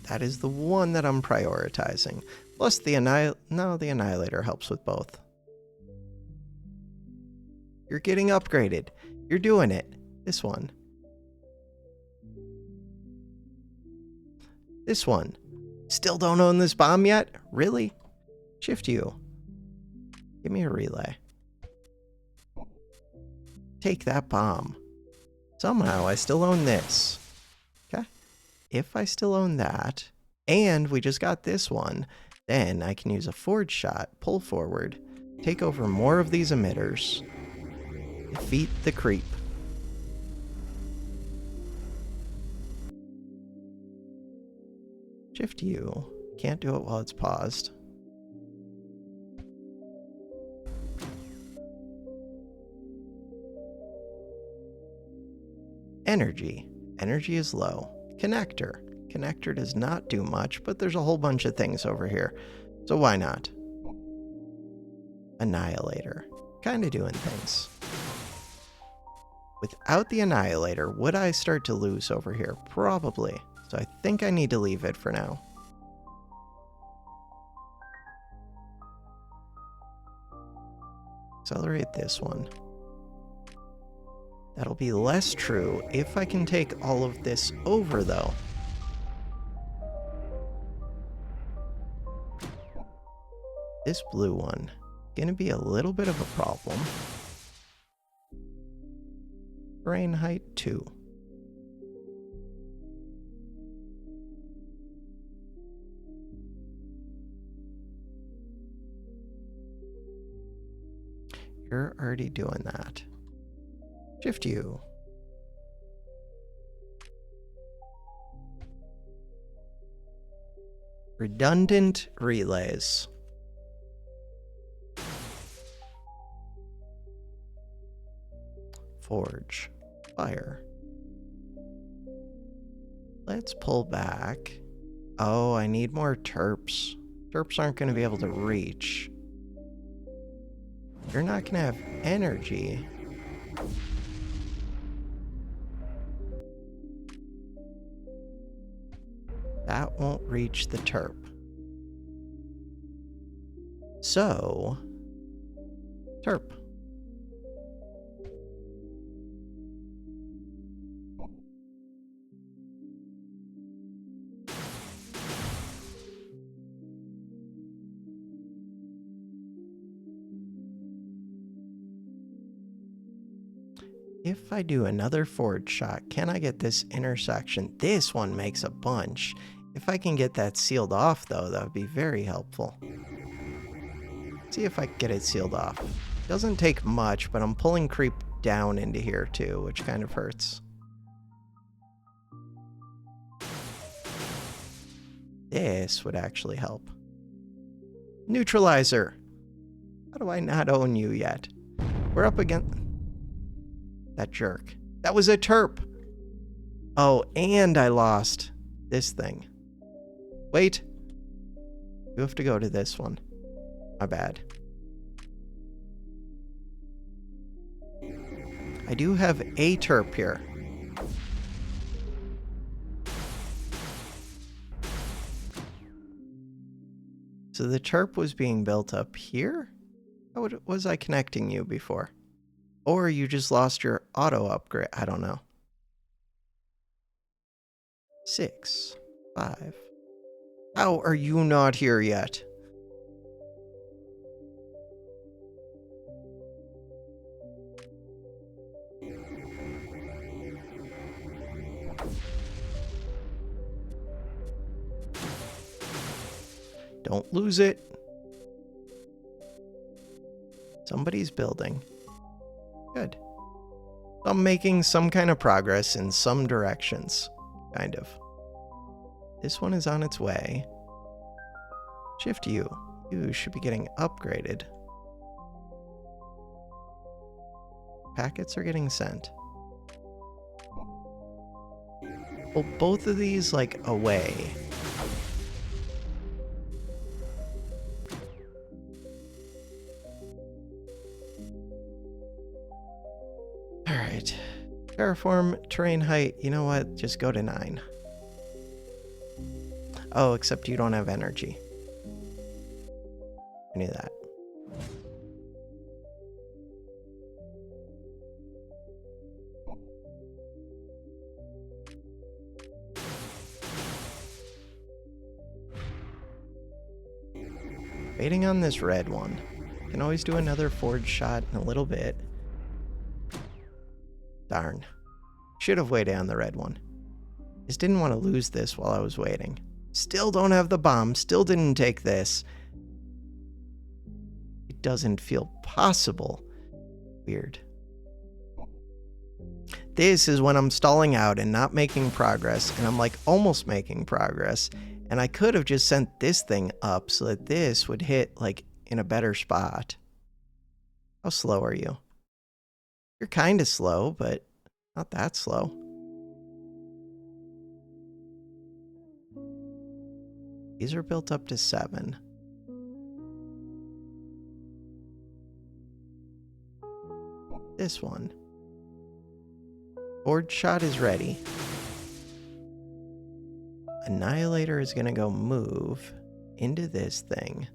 That is the one that I'm prioritizing. Plus the Annihilator helps with both. You're getting upgraded. You're doing it. This one. This one. Still don't own this bomb yet? Really? Shift U. Give me a relay. Take that bomb. Somehow I still own this. Okay. If I still own that, and we just got this one, then I can use a forge shot, pull forward, take over more of these emitters, defeat the creep. Shift U. Can't do it while it's paused. Energy. Energy is low. Connector. Connector does not do much, but there's a whole bunch of things over here. So why not? Annihilator. Kind of doing things. Without the Annihilator, would I start to lose over here? Probably. So I think I need to leave it for now. Accelerate this one. That'll be less true if I can take all of this over, though. This blue one, gonna be a little bit of a problem. Terrain height 2. You're already doing that. Shift U. Redundant relays. Forge. Fire. Let's pull back. Oh, I need more terps. Terps aren't going to be able to reach. You're not going to have energy. That won't reach the terp. So, terp. if I do another forward shot, can I get this intersection? This one makes a bunch. If I can get that sealed off, though, that would be very helpful. See if I can get it sealed off. Doesn't take much, but I'm pulling creep down into here, too, which kind of hurts. This would actually help. Neutralizer! How do I not own you yet? We're up against... That jerk. That was a terp! Oh, and I lost this thing. Wait. You have to go to this one. My bad. I do have a terp here. So the terp was being built up here? How was I connecting you before? Or you just lost your auto upgrade? I don't know. 6, 5. How are you not here yet? Don't lose it. Somebody's building. Good. I'm making some kind of progress in some directions. Kind of. This one is on its way. Shift U. You should be getting upgraded. Packets are getting sent. Well, both of these, like, away. Alright. Terraform, terrain height, you know what? Just go to 9. Oh, except you don't have energy. I knew that. Waiting on this red one. Can always do another forward shot in a little bit. Darn. Should have waited on the red one. Just didn't want to lose this while I was waiting. Still don't have the bomb. Still didn't take this. It doesn't feel possible. Weird. This is when I'm stalling out and not making progress, and I'm like almost making progress, and I could have just sent this thing up so that this would hit like in a better spot. How slow are you? You're kind of slow, but not that slow. These are built up to 7. This one. Board shot is ready. Annihilator is going to go move into this thing.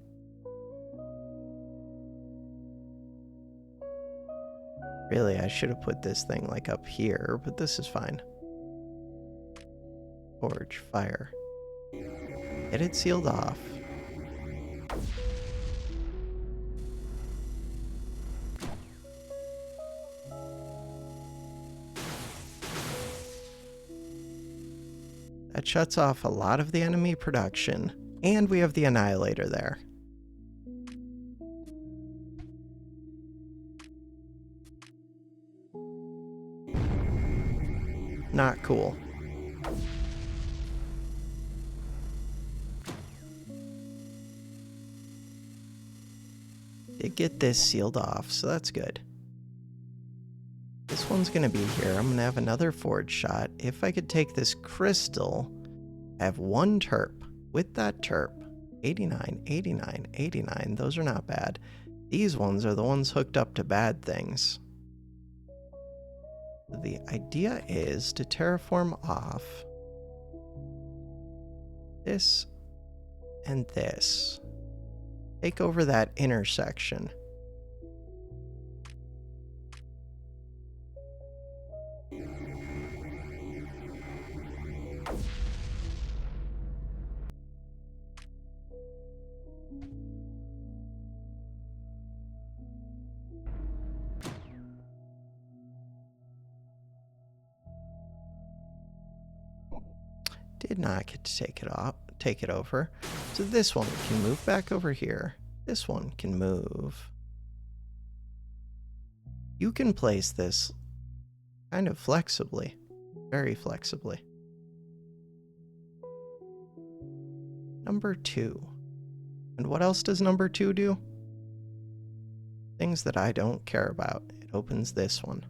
Really, I should have put this thing like up here, but this is fine. Forge, fire. Get it sealed off. That shuts off a lot of the enemy production, and we have the Annihilator there. Not cool. Did get this sealed off, so that's good. This one's gonna be here. I'm gonna have another forge shot. If I could take this crystal, I have 1 terp. With that terp, 89, 89, 89. Those are not bad. These ones are the ones hooked up to bad things. The idea is to terraform off this and this. Take over that intersection. did not get to take it over. So this one can move back over here. This one can move. You can place this kind of flexibly, very flexibly. Number 2. And what else does number 2 do? Things that I don't care about. It opens this one.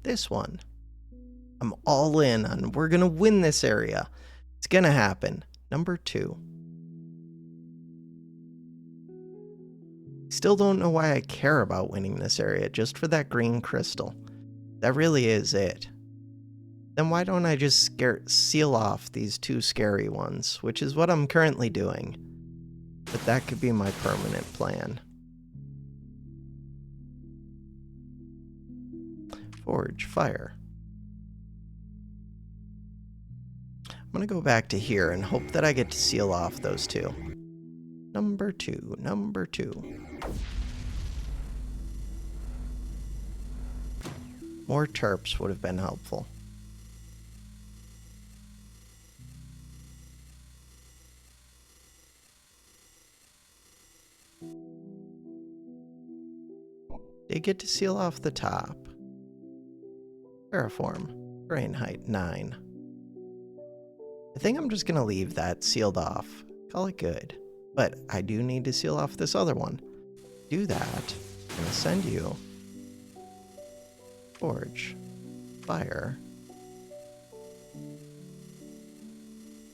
This one, I'm all in on. We're going to win this area. It's going to happen. Number 2. Still don't know why I care about winning this area, just for that green crystal. That really is it. Then why don't I just seal off these 2 scary ones, which is what I'm currently doing. But that could be my permanent plan. Forge, fire. I'm going to go back to here and hope that I get to seal off those 2. Number 2, number 2. More terps would have been helpful. They get to seal off the top. Terraform, grain height 9. I think I'm just going to leave that sealed off. Call it good. But I do need to seal off this other one. Do that. I'm going to send you. Forge. Fire.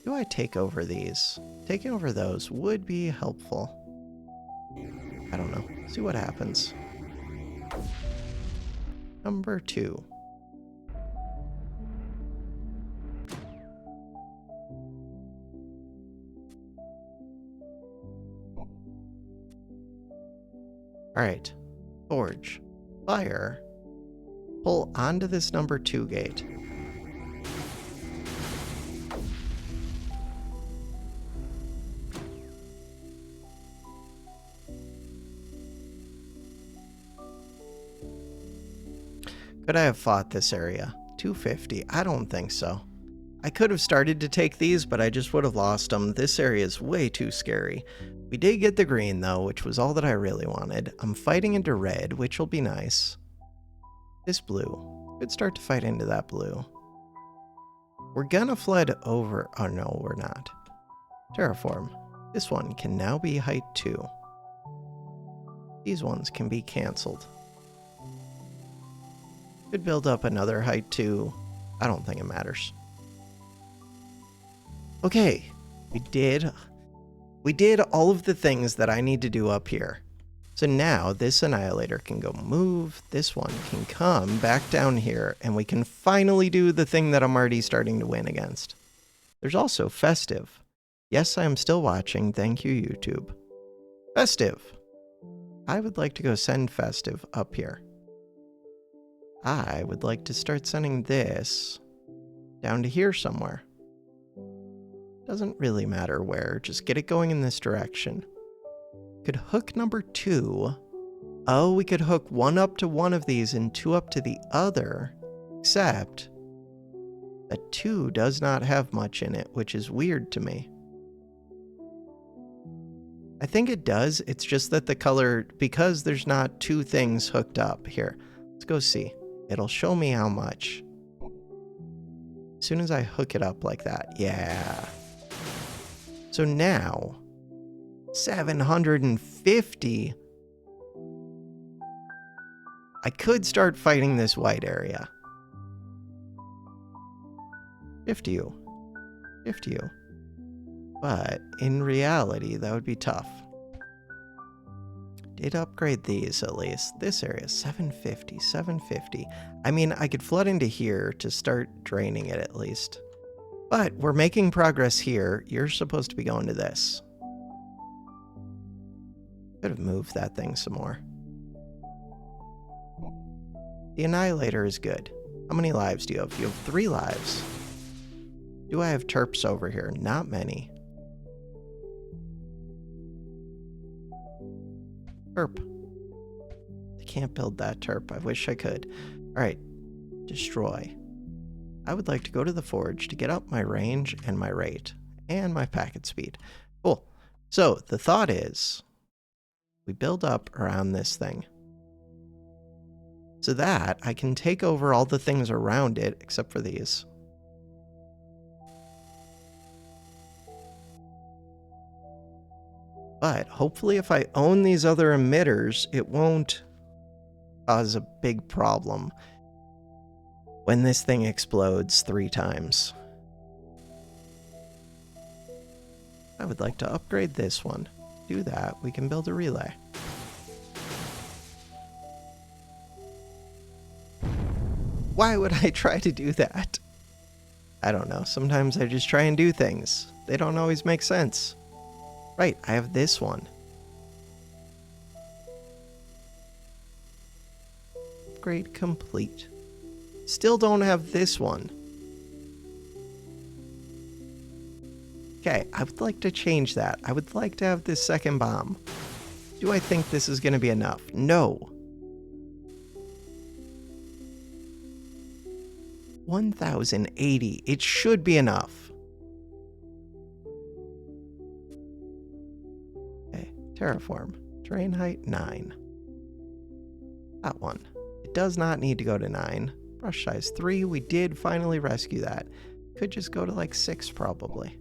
Do I take over these? Taking over those would be helpful. I don't know. See what happens. Number 2. Alright. Forge. Fire. Pull onto this number 2 gate. Could I have fought this area? 250? I don't think so. I could have started to take these, but I just would have lost them. This area is way too scary. We did get the green, though, which was all that I really wanted. I'm fighting into red, which will be nice. This blue. Could start to fight into that blue. We're gonna flood over... Oh, no, we're not. Terraform. This one can now be height 2. These ones can be canceled. Could build up another height 2. I don't think it matters. Okay, we did all of the things that I need to do up here. So now this annihilator can go move, this one can come back down here, and we can finally do the thing that I'm already starting to win against. There's also Festive. Yes, I am still watching. Thank you, YouTube. Festive. I would like to go send Festive up here. I would like to start sending this down to here somewhere. Doesn't really matter where, just get it going in this direction. Could hook number 2. Oh, we could hook 1 up to one of these and 2 up to the other. Except that 2 does not have much in it, which is weird to me. I think it does, it's just that the color, because there's not 2 things hooked up. Here, let's go see. It'll show me how much. As soon as I hook it up like that, yeah. So now, 750. I could start fighting this white area. 50. But in reality, that would be tough. Did upgrade these at least. This area, 750. I mean, I could flood into here to start draining it at least. But we're making progress here. You're supposed to be going to this. Could have moved that thing some more. The Annihilator is good. How many lives do you have? You have 3 lives. Do I have terps over here? Not many. Terp. I can't build that terp. I wish I could. Alright. Destroy. I would like to go to the forge to get up my range and my rate. And my packet speed. Cool. So, the thought is, we build up around this thing. So that I can take over all the things around it, except for these. But hopefully if I own these other emitters, it won't cause a big problem when this thing explodes 3 times. I would like to upgrade this one. Do that, we can build a relay. Why would I try to do that? I don't know, sometimes I just try and do things. They don't always make sense. Right, I have this one. Upgrade complete. Still don't have this one. Okay, I would like to change that. I would like to have this second bomb. Do I think this is going to be enough? No. 1080. It should be enough. Okay, terraform. Terrain height 9. That one. It does not need to go to 9. Brush size 3. We did finally rescue that. Could just go to like 6 probably.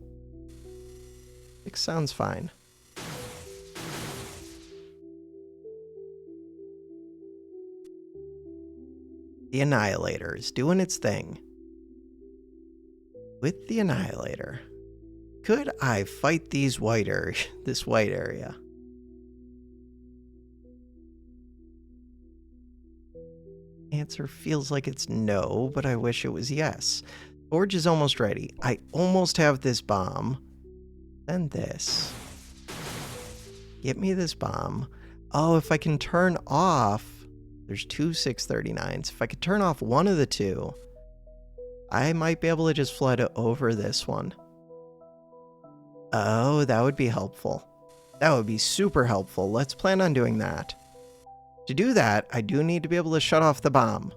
6 sounds fine. The Annihilator is doing its thing. With the Annihilator, could I fight these this white area? Answer feels like it's no, but I wish it was yes. Forge is almost ready. I almost have this bomb. Then this. Get me this bomb. Oh, if I can turn off... There's 2 639s. If I could turn off one of the 2, I might be able to just flood over this one. Oh, that would be helpful. That would be super helpful. Let's plan on doing that. To do that, I do need to be able to shut off the bomb.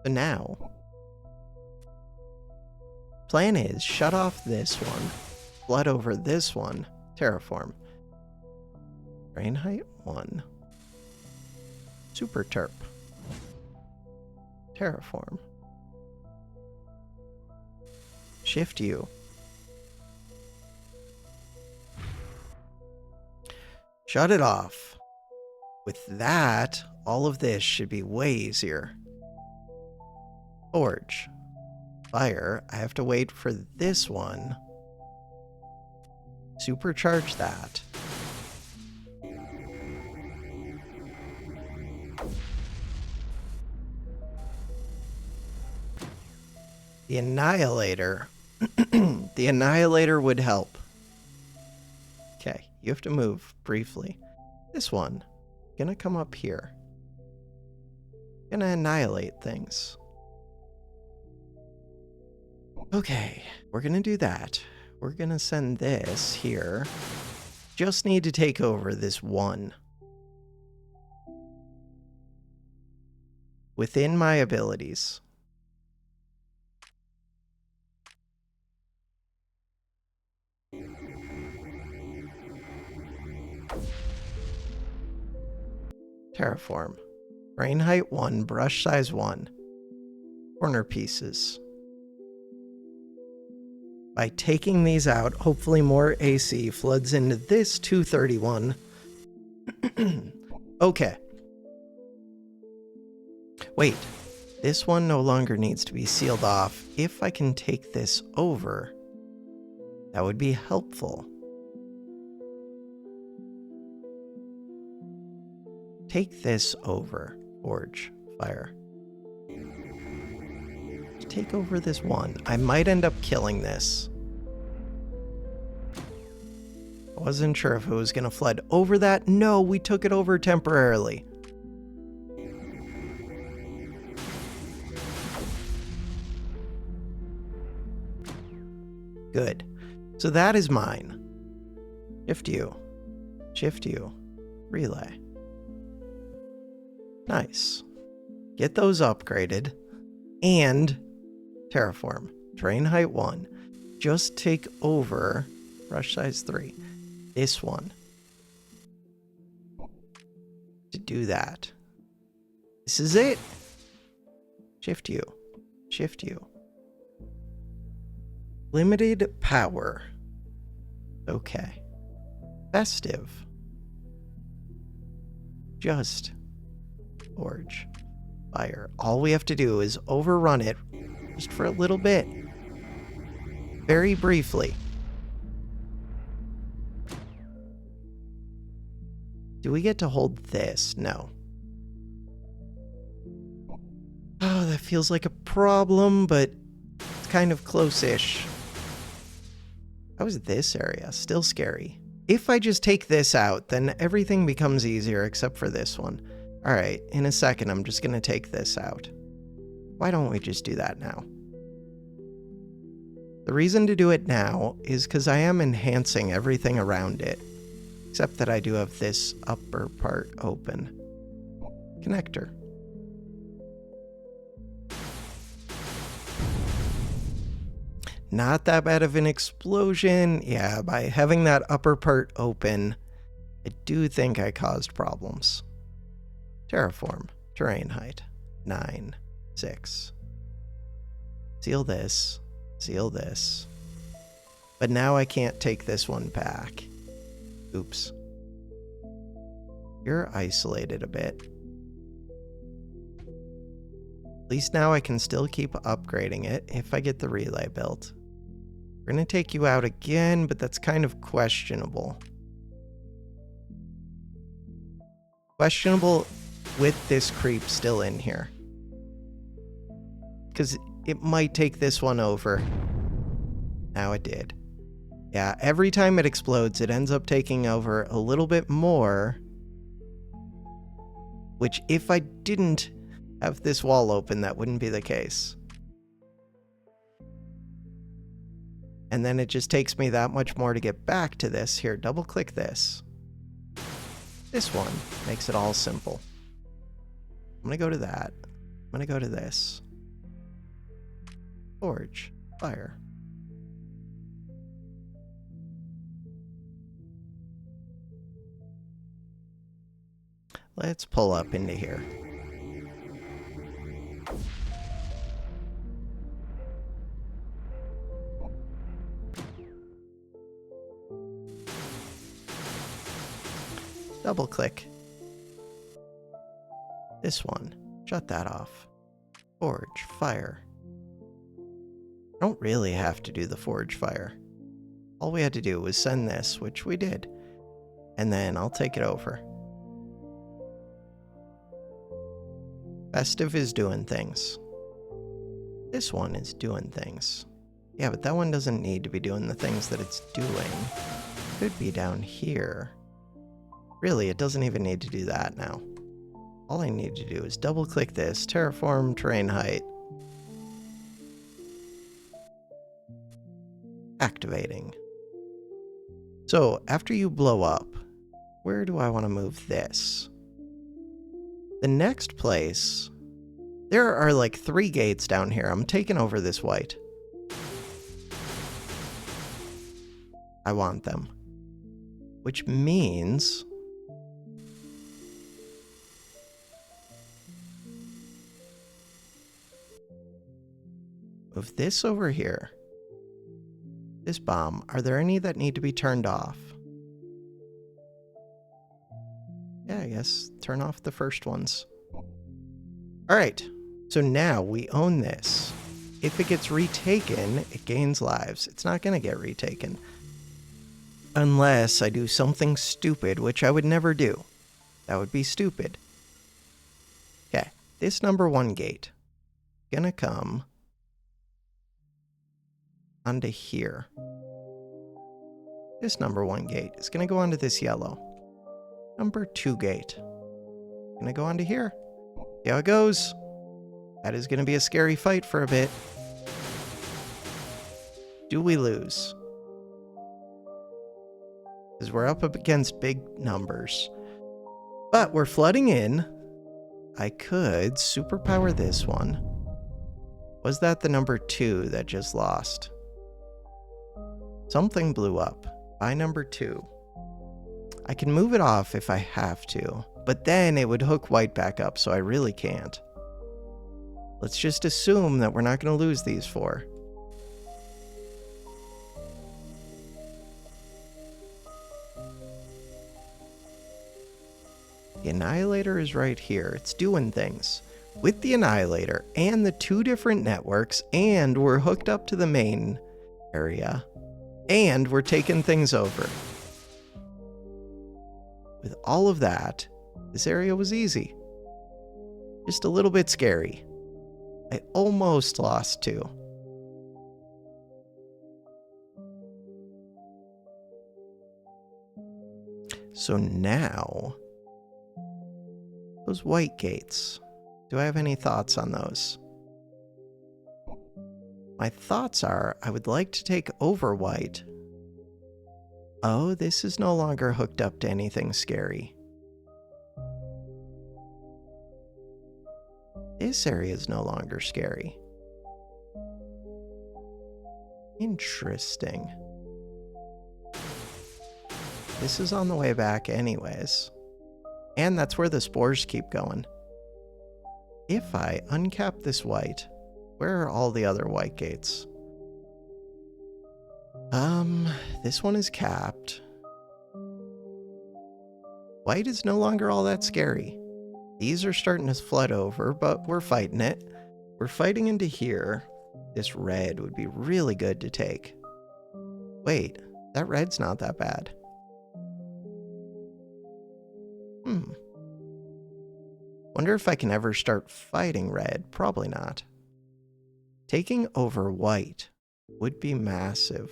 So now, plan is shut off this one, flood over this one, terraform. Rain height 1. Super terp. Terraform. Shift U. Shut it off. With that, all of this should be way easier. Forge. Fire. I have to wait for this one. Supercharge that. The Annihilator. The Annihilator would help. Okay, you have to move briefly. This one, gonna come up here. Gonna annihilate things. Okay, we're gonna do that. We're gonna send this here. Just need to take over this one. Within my abilities. Terraform. Rain height 1, brush size 1. Corner pieces. By taking these out, hopefully more AC floods into this 231. Okay. Wait. This one no longer needs to be sealed off. If I can take this over, that would be helpful. Take this over, Forge, Fire. Take over this one. I might end up killing this. I wasn't sure if it was going to flood over that. No, we took it over temporarily. Good. So that is mine. Shift U. Shift U. Relay. Nice. Get those upgraded. And terraform. Terrain height 1. Just take over brush size 3. This one. To do that. This is it. Shift U. Shift U. Limited power. Okay. Festive. Just forge fire. All we have to do is overrun it just for a little bit. Very briefly. Do we get to hold this? No. Oh, that feels like a problem, but it's kind of close-ish. How is this area? Still scary. If I just take this out, then everything becomes easier except for this one. Alright, in a second I'm just going to take this out. Why don't we just do that now? The reason to do it now is because I am enhancing everything around it. Except that I do have this upper part open. Connector. Not that bad of an explosion. Yeah, by having that upper part open, I do think I caused problems. Terraform. Terrain height. 9. 6. Seal this. Seal this. But now I can't take this one back. Oops. You're isolated a bit. At least now I can still keep upgrading it if I get the relay built. We're going to take you out again, but that's kind of questionable. Questionable with this creep still in here. Because it might take this one over. Now it did. Yeah, every time it explodes, it ends up taking over a little bit more. Which, if I didn't have this wall open, that wouldn't be the case. And then it just takes me that much more to get back to this. Here, double click this. This one makes it all simple. I'm going to go to that. I'm going to go to this. Forge. Fire. Let's pull up into here. Double click. This one. Shut that off. Forge. Fire. I don't really have to do the forge fire. All we had to do was send this, which we did. And then I'll take it over. Festive is doing things. This one is doing things. Yeah, but that one doesn't need to be doing the things that it's doing. Could be down here. Really, it doesn't even need to do that now. All I need to do is double click this, terraform, terrain height. Activating. So, after you blow up, where do I want to move this? The next place, there are like 3 gates down here. I'm taking over this white. I want them. Which means move this over here. This bomb. Are there any that need to be turned off? Yeah, I guess turn off the first ones. Alright, so now we own this. If it gets retaken, it gains lives. It's not going to get retaken. Unless I do something stupid, which I would never do. That would be stupid. Okay, this number 1 gate. Gonna come onto here. This number 1 gate is gonna go onto this yellow. Number 2 gate. Gonna go onto here. See how it goes. That is gonna be a scary fight for a bit. Do we lose? because we're up against big numbers. But we're flooding in. I could superpower this one. Was that the number 2 that just lost? Something blew up. By number 2. I can move it off if I have to, but then it would hook white back up, so I really can't. Let's just assume that we're not going to lose these 4. The Annihilator is right here. It's doing things. With the Annihilator and the 2 different networks, and we're hooked up to the main area, and we're taking things over. With all of that, this area was easy. Just a little bit scary. I almost lost 2. So now, those white gates. Do I have any thoughts on those? My thoughts are, I would like to take over white. Oh, this is no longer hooked up to anything scary. This area is no longer scary. Interesting. This is on the way back anyways. And that's where the spores keep going. If I uncap this white, where are all the other white gates? This one is capped. White is no longer all that scary. These are starting to flood over, but we're fighting it. We're fighting into here. This red would be really good to take. Wait, that red's not that bad. Wonder if I can ever start fighting red. Probably not. Taking over white would be massive.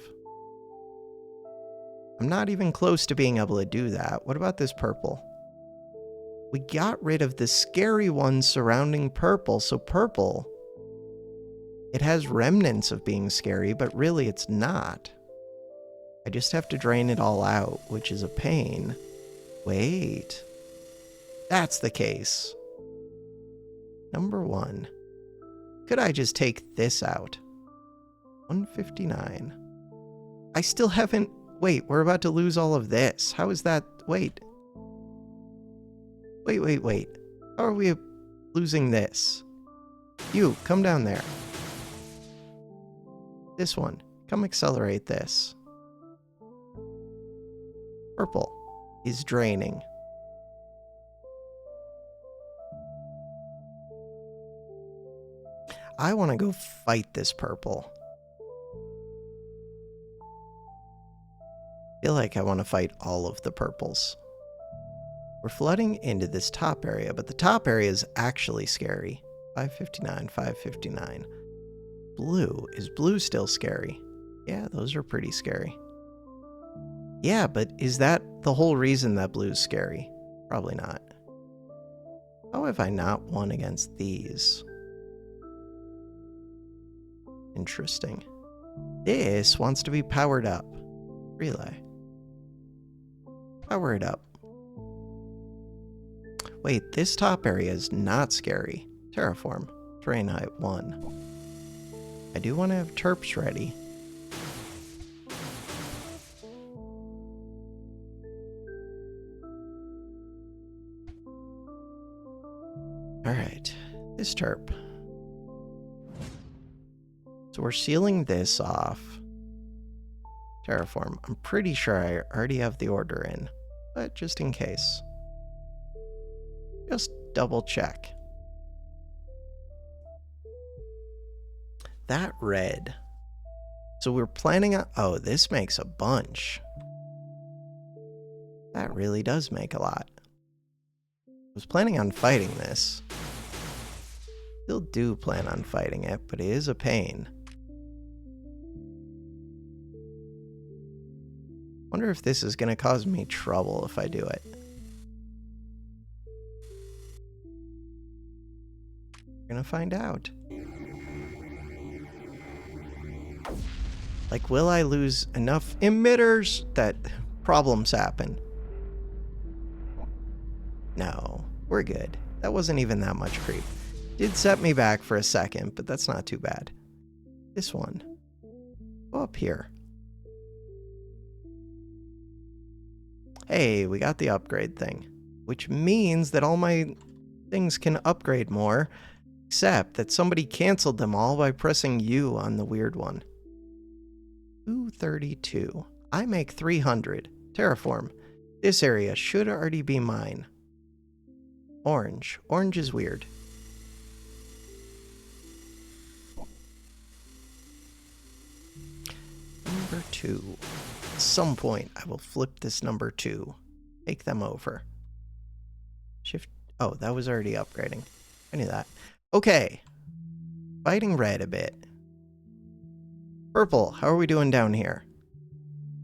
I'm not even close to being able to do that. What about this purple? We got rid of the scary ones surrounding purple, so purple, it has remnants of being scary, but really it's not. I just have to drain it all out, which is a pain. Wait. That's the case. Number 1. Could I just take this out? 159. I still haven't... Wait, we're about to lose all of this. How is that... Wait. Wait. How are we losing this? You, come down there. This one. Come accelerate this. Purple is draining. I want to go fight this purple. I feel like I want to fight all of the purples. We're flooding into this top area, but the top area is actually scary. 559, 559. Blue. Is blue still scary? Yeah, those are pretty scary. Yeah, but is that the whole reason that blue's scary? Probably not. How have I not won against these? Interesting. This wants to be powered up. Relay. Power it up. Wait, this top area is not scary. Terraform. Terrain height 1. I do want to have terps ready. Alright, this terp. So we're sealing this off. Terraform. I'm pretty sure I already have the order in, but just in case. Just double check. That red. So we're planning on... Oh, this makes a bunch. That really does make a lot. I was planning on fighting this. Still do plan on fighting it, but it is a pain. Wonder if this is going to cause me trouble if I do it. We're going to find out. Like, will I lose enough emitters that problems happen. No, we're good. That wasn't even that much creep. Did set me back for a second, but that's not too bad. This one. Go up here. Hey, we got the upgrade thing, which means that all my things can upgrade more, except that somebody canceled them all by pressing U on the weird one. 232. I make 300. Terraform. This area should already be mine. Orange. Orange is weird. Number 2. At some point, I will flip this number 2. Take them over. Shift. Oh, that was already upgrading. I knew that. Okay. Fighting red a bit. Purple, how are we doing down here?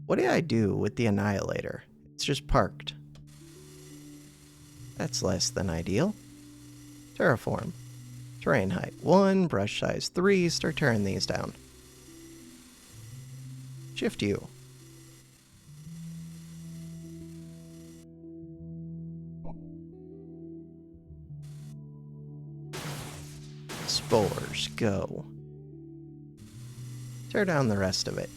What did I do with the annihilator? It's just parked. That's less than ideal. Terraform. Terrain height 1, brush size 3. Start tearing these down. Shift U. Spores, go. Tear down the rest of it.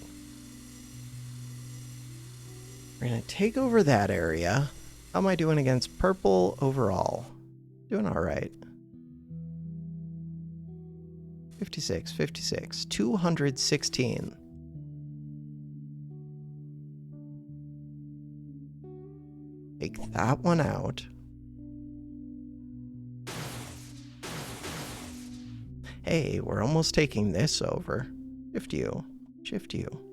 We're going to take over that area. How am I doing against purple overall? Doing all right. 56, 56, 216. Take that one out. Hey, we're almost taking this over. Shift U. Shift U.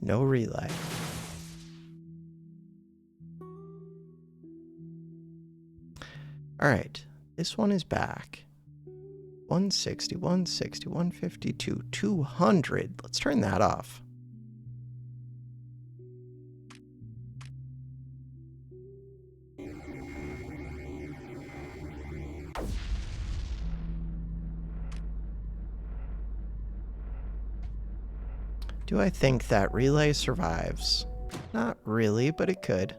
No relay. All right, this one is back. 160, 160, 152, 200. Let's turn that off. Do I think that relay survives? Not really, but it could.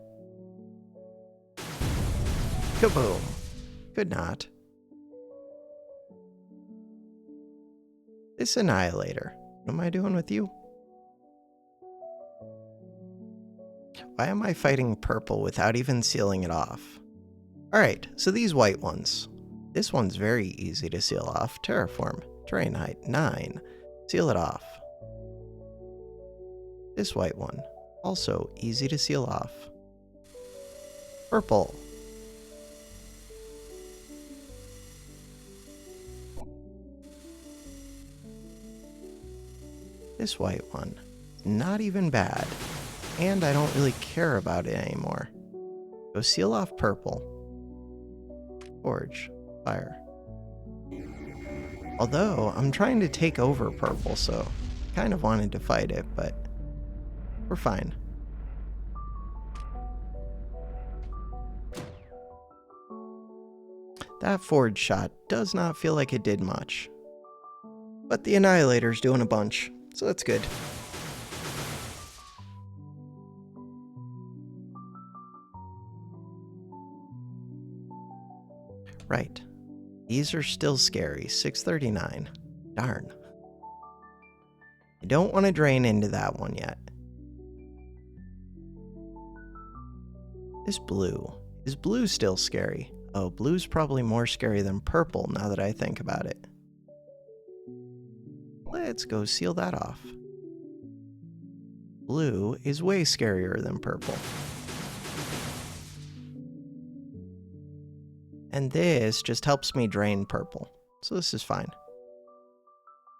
Kaboom. Could not. This annihilator. What am I doing with you? Why am I fighting purple without even sealing it off? Alright, so these white ones. This one's very easy to seal off. Terraform. Terrain height 9. Seal it off. This white one. Also easy to seal off. Purple. This white one. Not even bad. And I don't really care about it anymore. Go seal off purple. Forge. Fire. Although, I'm trying to take over purple, so kind of wanted to fight it, but we're fine. That forge shot does not feel like it did much. But the annihilator's doing a bunch, so that's good. Right. These are still scary. 639. Darn. I don't want to drain into that one yet. This blue. Is blue still scary? Oh, blue's probably more scary than purple now that I think about it. Let's go seal that off. Blue is way scarier than purple. And this just helps me drain purple. So this is fine.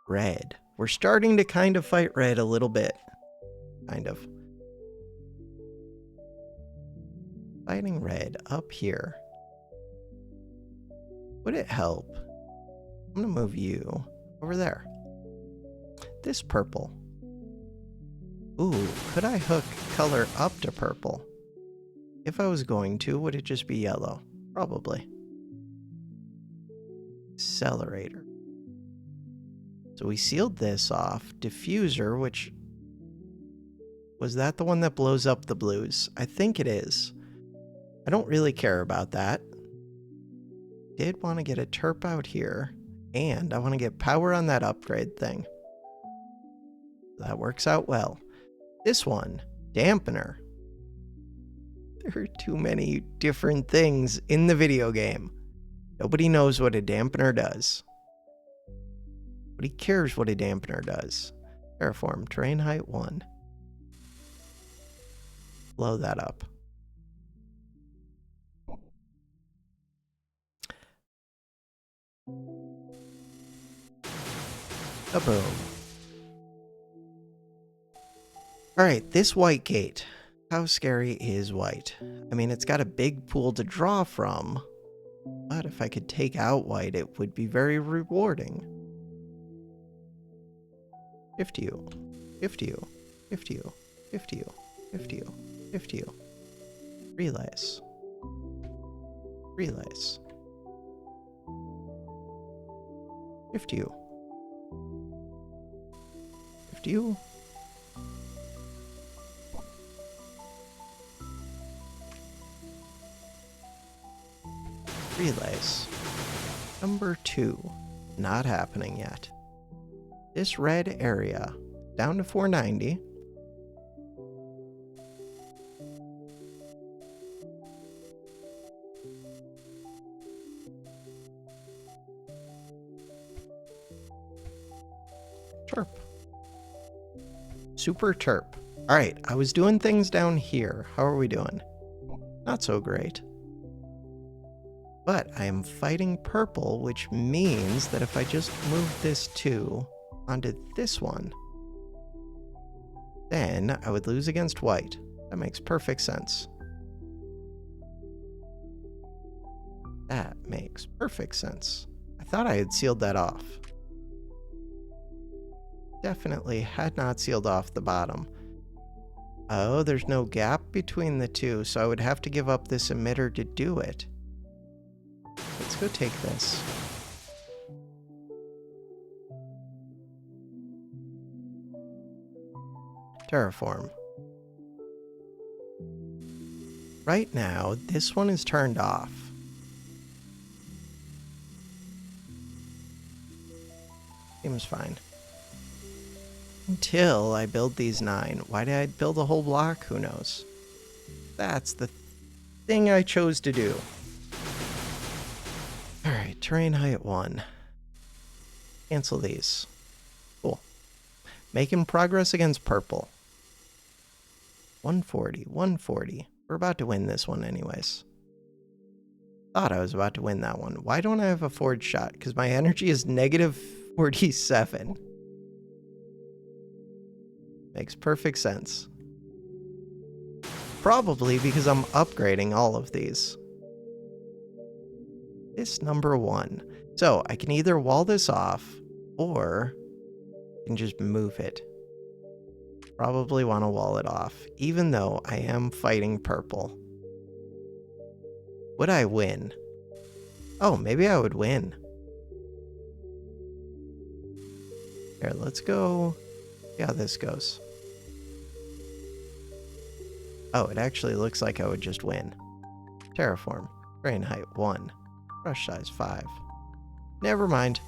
Red. We're starting to kind of fight red a little bit. Kind of. Fighting red up here. Would it help I'm gonna move you over there. This purple. Ooh, could I hook color up to purple? If I was going to, would it just be yellow? Probably. Accelerator. So we sealed this off. Diffuser, which... Was that the one that blows up the blues? I think it is. I don't really care about that. Did want to get a terp out here. And I want to get power on that upgrade thing. That works out well. This one, dampener. There are too many different things in the video game. Nobody knows what a dampener does. Nobody cares what a dampener does. Terraform, terrain height 1. Blow that up. Kaboom. Alright, this white gate. How scary is white? I mean, it's got a big pool to draw from, but if I could take out white, it would be very rewarding. Shift you, shift you, shift you, shift you, shift you, shift you. Relays. Relays. Shift you. Shift you. Relays. Number 2. Not happening yet. This red area, down to 490. Terp. Super terp. Alright, I was doing things down here. How are we doing? Not so great. But I am fighting purple, which means that if I just move this 2 onto this one, then I would lose against white. That makes perfect sense. That makes perfect sense. I thought I had sealed that off. Definitely had not sealed off the bottom. Oh, there's no gap between the two, so I would have to give up this emitter to do it. Let's go take this. Terraform. Right now, this one is turned off. Seems fine. Until I build these 9. Why did I build a whole block? Who knows? That's the thing I chose to do. Alright, terrain height 1. Cancel these. Cool. Making progress against purple. 140, 140. We're about to win this one anyways. Thought I was about to win that one. Why don't I have a forward shot? Because my energy is negative 47. Makes perfect sense. Probably because I'm upgrading all of these. This number 1. So I can either wall this off or I can just move it. Probably want to wall it off, even though I am fighting purple. Would I win? Oh, maybe I would win. Here, let's go. See how this goes. Oh, it actually looks like I would just win. Terraform. Terrain height 1. Brush size 5. Never mind.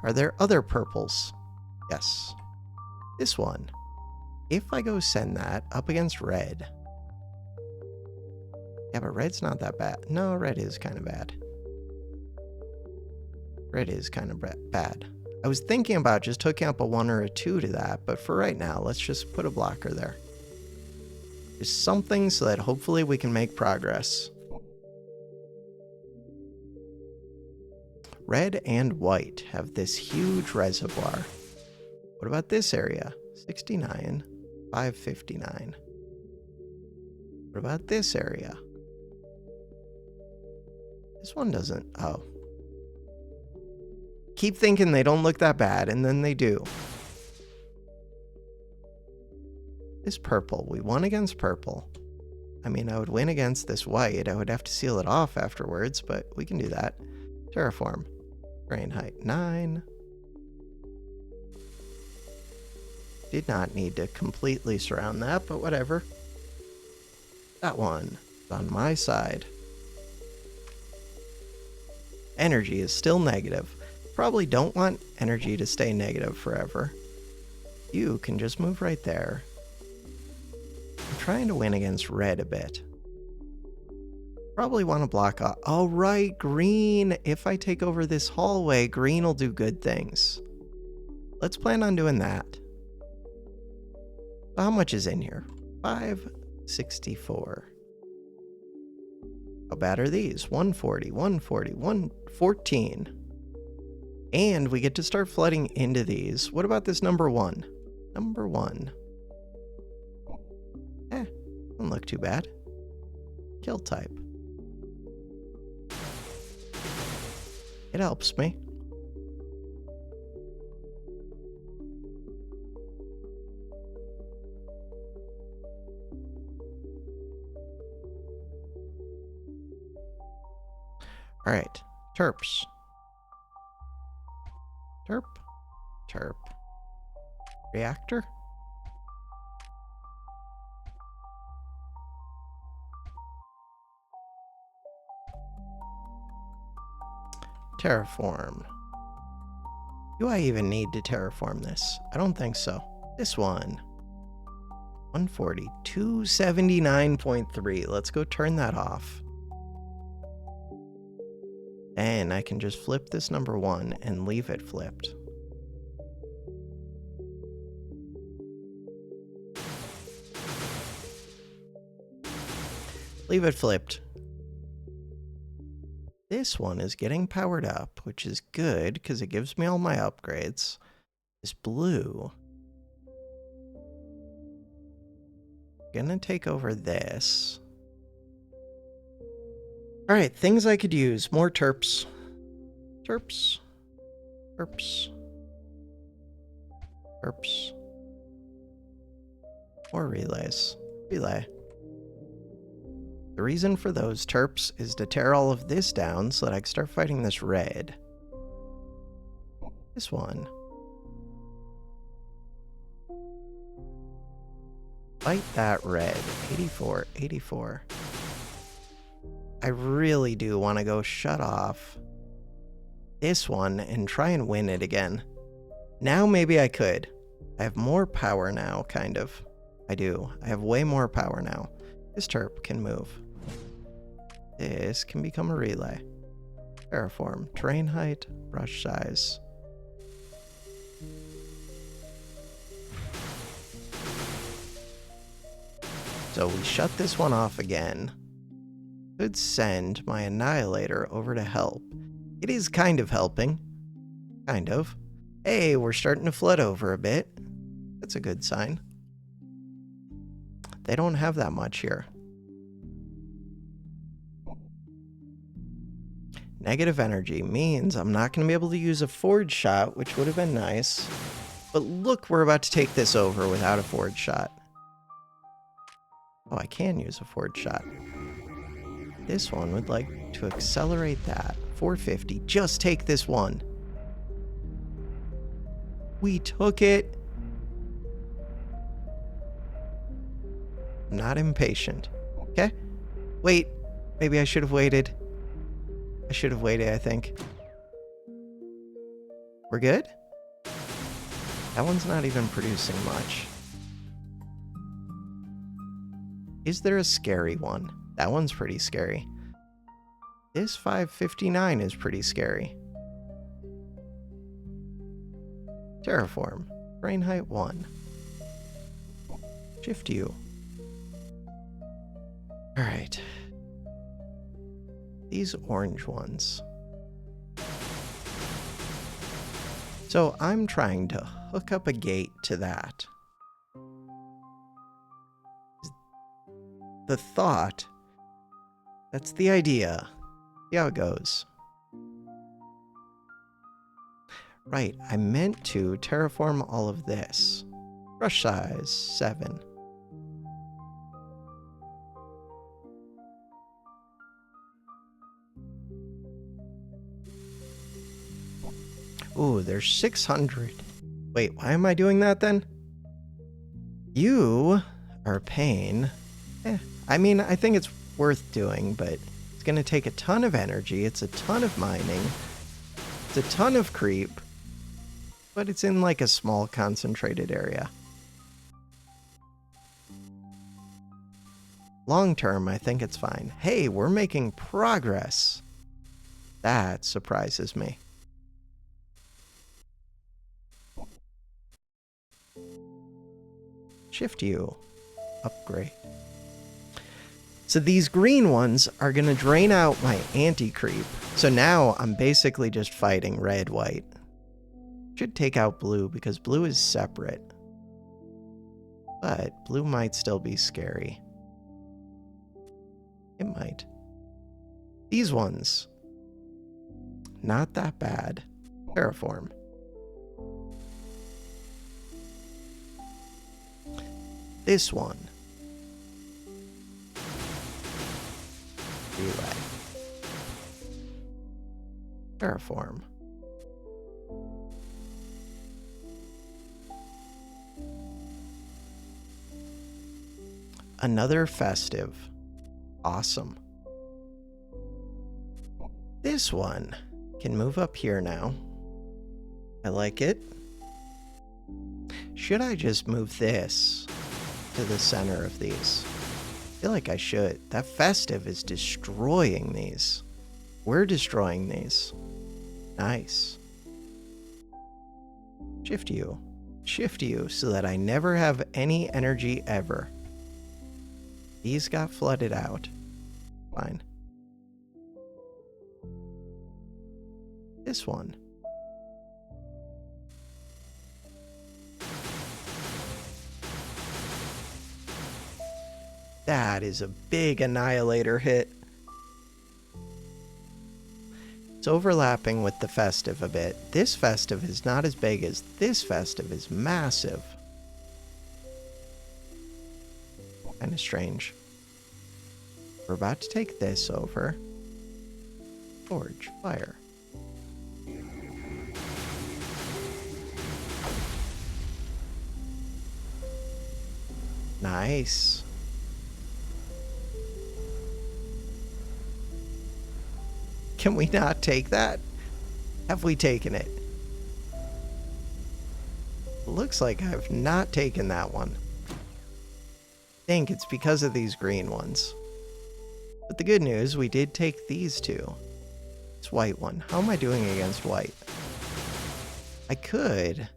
Are there other purples? Yes. This one. If I go send that up against red. Yeah, but red's not that bad. No, red is kind of bad. Red is kind of bad. I was thinking about just hooking up a 1 or a 2 to that, but for right now, let's just put a blocker there. Just something so that hopefully we can make progress. Red and white have this huge reservoir. What about this area? 69, 559. What about this area? This one doesn't. Oh. keep thinking they don't look that bad, and then they do. This purple, we won against purple. I mean, I would win against this white. I would have to seal it off afterwards, but we can do that. Terraform. Terrain height 9. Did not need to completely surround that, but whatever. That one is on my side. Energy is still negative. Probably don't want energy to stay negative forever. You can just move right there. I'm trying to win against red a bit. Probably want to block off. Oh, right, green. If I take over this hallway, green will do good things. Let's plan on doing that. So how much is in here? 564. How bad are these? 140, 140, 114. And we get to start flooding into these. What about this number 1? Number 1. Doesn't look too bad. Kill type. It helps me. All right, terps. Terp, terp. Reactor. Terraform. Do I even need to terraform this? I don't think so. This one. 140, 279.3. Let's go turn that off. And I can just flip this number 1 and leave it flipped. Leave it flipped. This one is getting powered up, which is good because it gives me all my upgrades. This blue. Gonna take over this. All right, things I could use. More terps. Terps. Terps. Terps. More relays. Relay. The reason for those terps is to tear all of this down so that I can start fighting this red. This one. Fight that red. 84, 84. I really do want to go shut off this one and try and win it again. Now maybe I could. I have more power now, kind of. I do. I have way more power now. This terp can move. This can become a relay. Terraform. Terrain height. Brush size. So we shut this one off again. Could send my Annihilator over to help. It is kind of helping. Kind of. Hey, we're starting to flood over a bit. That's a good sign. They don't have that much here. Negative energy means I'm not going to be able to use a forge shot, which would have been nice. But look, we're about to take this over without a forge shot. Oh, I can use a forge shot. This one would like to accelerate that. 450. Just take this one. We took it. I'm not impatient. Okay? Wait. Maybe I should have waited. I should have waited, I think. We're good? That one's not even producing much. Is there a scary one? That one's pretty scary. This 559 is pretty scary. Terraform. Terrain height 1. Shift U. Alright. These orange ones. So I'm trying to hook up a gate to that. The thought, that's the idea. See how it goes. right, I meant to terraform all of this. Brush size, 7. Ooh, there's 600. Wait, why am I doing that then? You are a pain. I mean, I think it's worth doing, but it's going to take a ton of energy. It's a ton of mining. It's a ton of creep. But it's in like a small concentrated area. Long term, I think it's fine. Hey, we're making progress. That surprises me. Shift U. Upgrade. So these green ones are going to drain out my anti-creep. So now I'm basically just fighting red-white. Should take out blue because blue is separate. But blue might still be scary. It might. These ones. Not that bad. Terraform. This one. Relay. Terraform. Another festive. Awesome. This one can move up here now. I like it. Should I just move this to the center of these? I feel like I should. That festive is destroying these. We're destroying these. Nice. Shift U. Shift U so that I never have any energy ever. These got flooded out. Fine. This one. That is a big annihilator hit. It's overlapping with the festive a bit. This festive is not as big as this festive is massive. Kind of strange. We're about to take this over. Forge, fire. Nice. Can we not take that? Have we taken it? Looks like I've not taken that one. I think it's because of these green ones. But the good news, we did take these two. This white one. How am I doing against white? I could,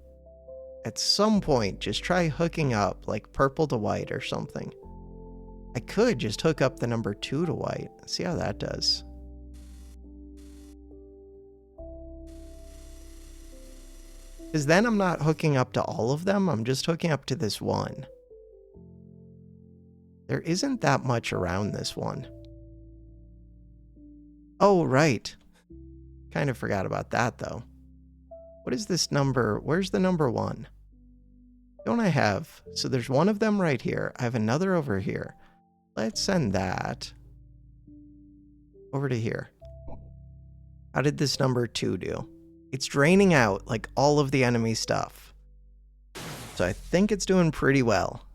at some point, just try hooking up, like purple to white or something. I could just hook up the number 2 to white. See how that does. Because then I'm not hooking up to all of them, I'm just hooking up to this one. There isn't that much around this one. Oh, right. Kind of forgot about that, though. What is this number? Where's the number 1? Don't I have? So there's one of them right here. I have another over here. Let's send that over to here. How did this number 2 do? It's draining out, like, all of the enemy stuff. So I think it's doing pretty well.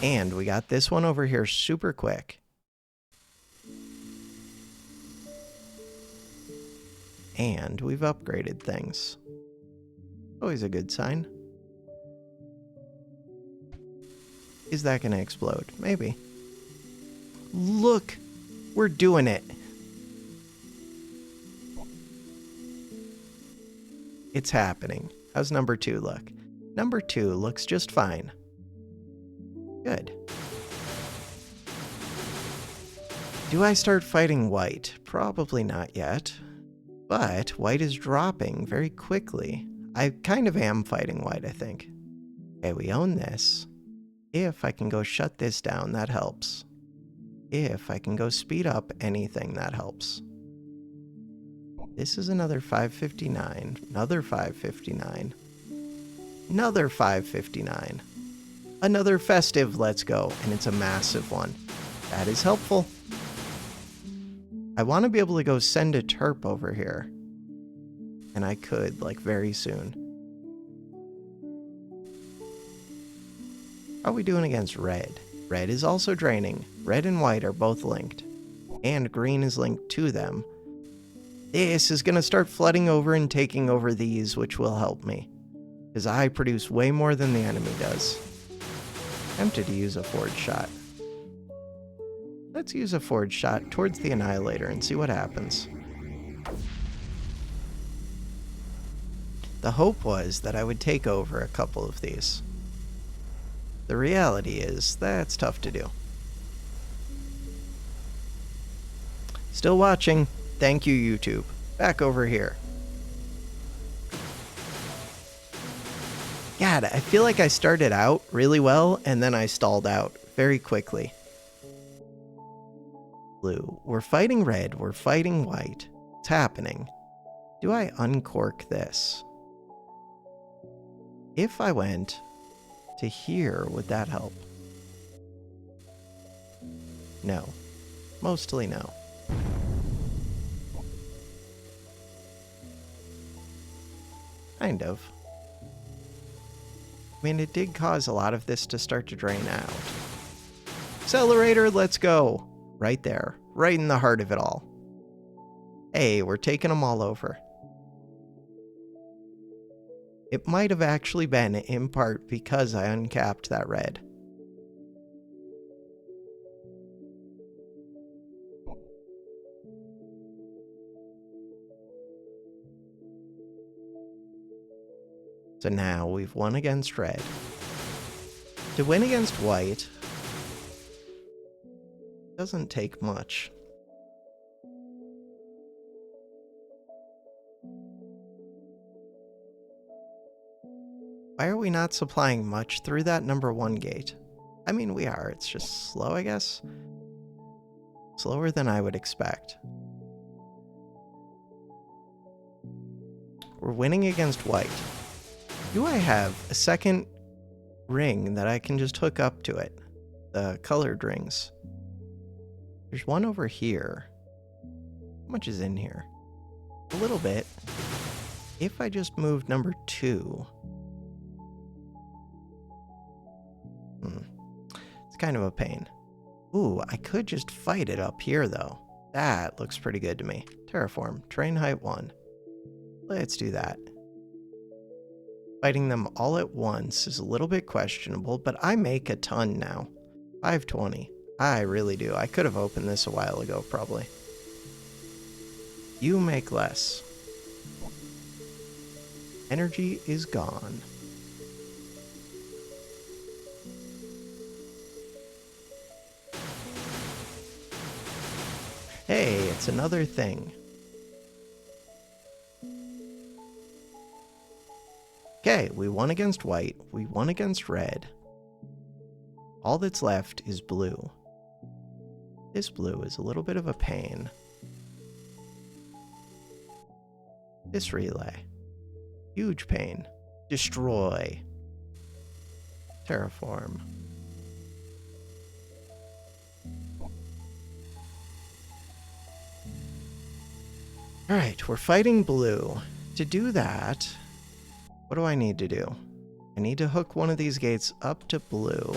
And we got this one over here super quick. And we've upgraded things. Always a good sign. Is that going to explode? Maybe. Look! We're doing it! It's happening. How's number 2 look? Number 2 looks just fine. Good. Do I start fighting white? Probably not yet. But white is dropping very quickly. I kind of am fighting white, I think. Okay, we own this. If I can go shut this down, that helps. If I can go speed up anything, that helps. This is another 559, another 559, another 559, another festive let's go, and it's a massive one. That is helpful. I want to be able to go send a terp over here. And I could, like, very soon. How are we doing against red? Red is also draining. Red and white are both linked. And green is linked to them. This is going to start flooding over and taking over these, which will help me. Because I produce way more than the enemy does. Tempted to use a forge shot. Let's use a forge shot towards the Annihilator and see what happens. The hope was that I would take over a couple of these. The reality is, that's tough to do. Still watching. Thank you, YouTube. Back over here. God, I feel like I started out really well, and then I stalled out very quickly. Blue. We're fighting red. We're fighting white. It's happening. Do I uncork this? If I went to here, would that help? No. Mostly no. Kind of. I mean, it did cause a lot of this to start to drain out. Accelerator, let's go. Right there. Right in the heart of it all. Hey, we're taking them all over. It might have actually been in part because I uncapped that red. So now we've won against red. To win against white doesn't take much. Why are we not supplying much through that number 1 gate? I mean, we are. It's just slow, I guess. Slower than I would expect. We're winning against white. Do I have a second ring that I can just hook up to it? The colored rings. There's one over here. How much is in here? A little bit. If I just moved number 2... It's kind of a pain. Ooh, I could just fight it up here, though. That looks pretty good to me. Terraform. Terrain height 1. Let's do that. Fighting them all at once is a little bit questionable, but I make a ton now. 520. I really do. I could have opened this a while ago, probably. You make less. Energy is gone. Hey, it's another thing. Okay, we won against white. We won against red. All that's left is blue. This blue is a little bit of a pain. This relay. Huge pain. Destroy. Terraform. Alright, we're fighting blue. To do that, what do I need to do? I need to hook one of these gates up to blue.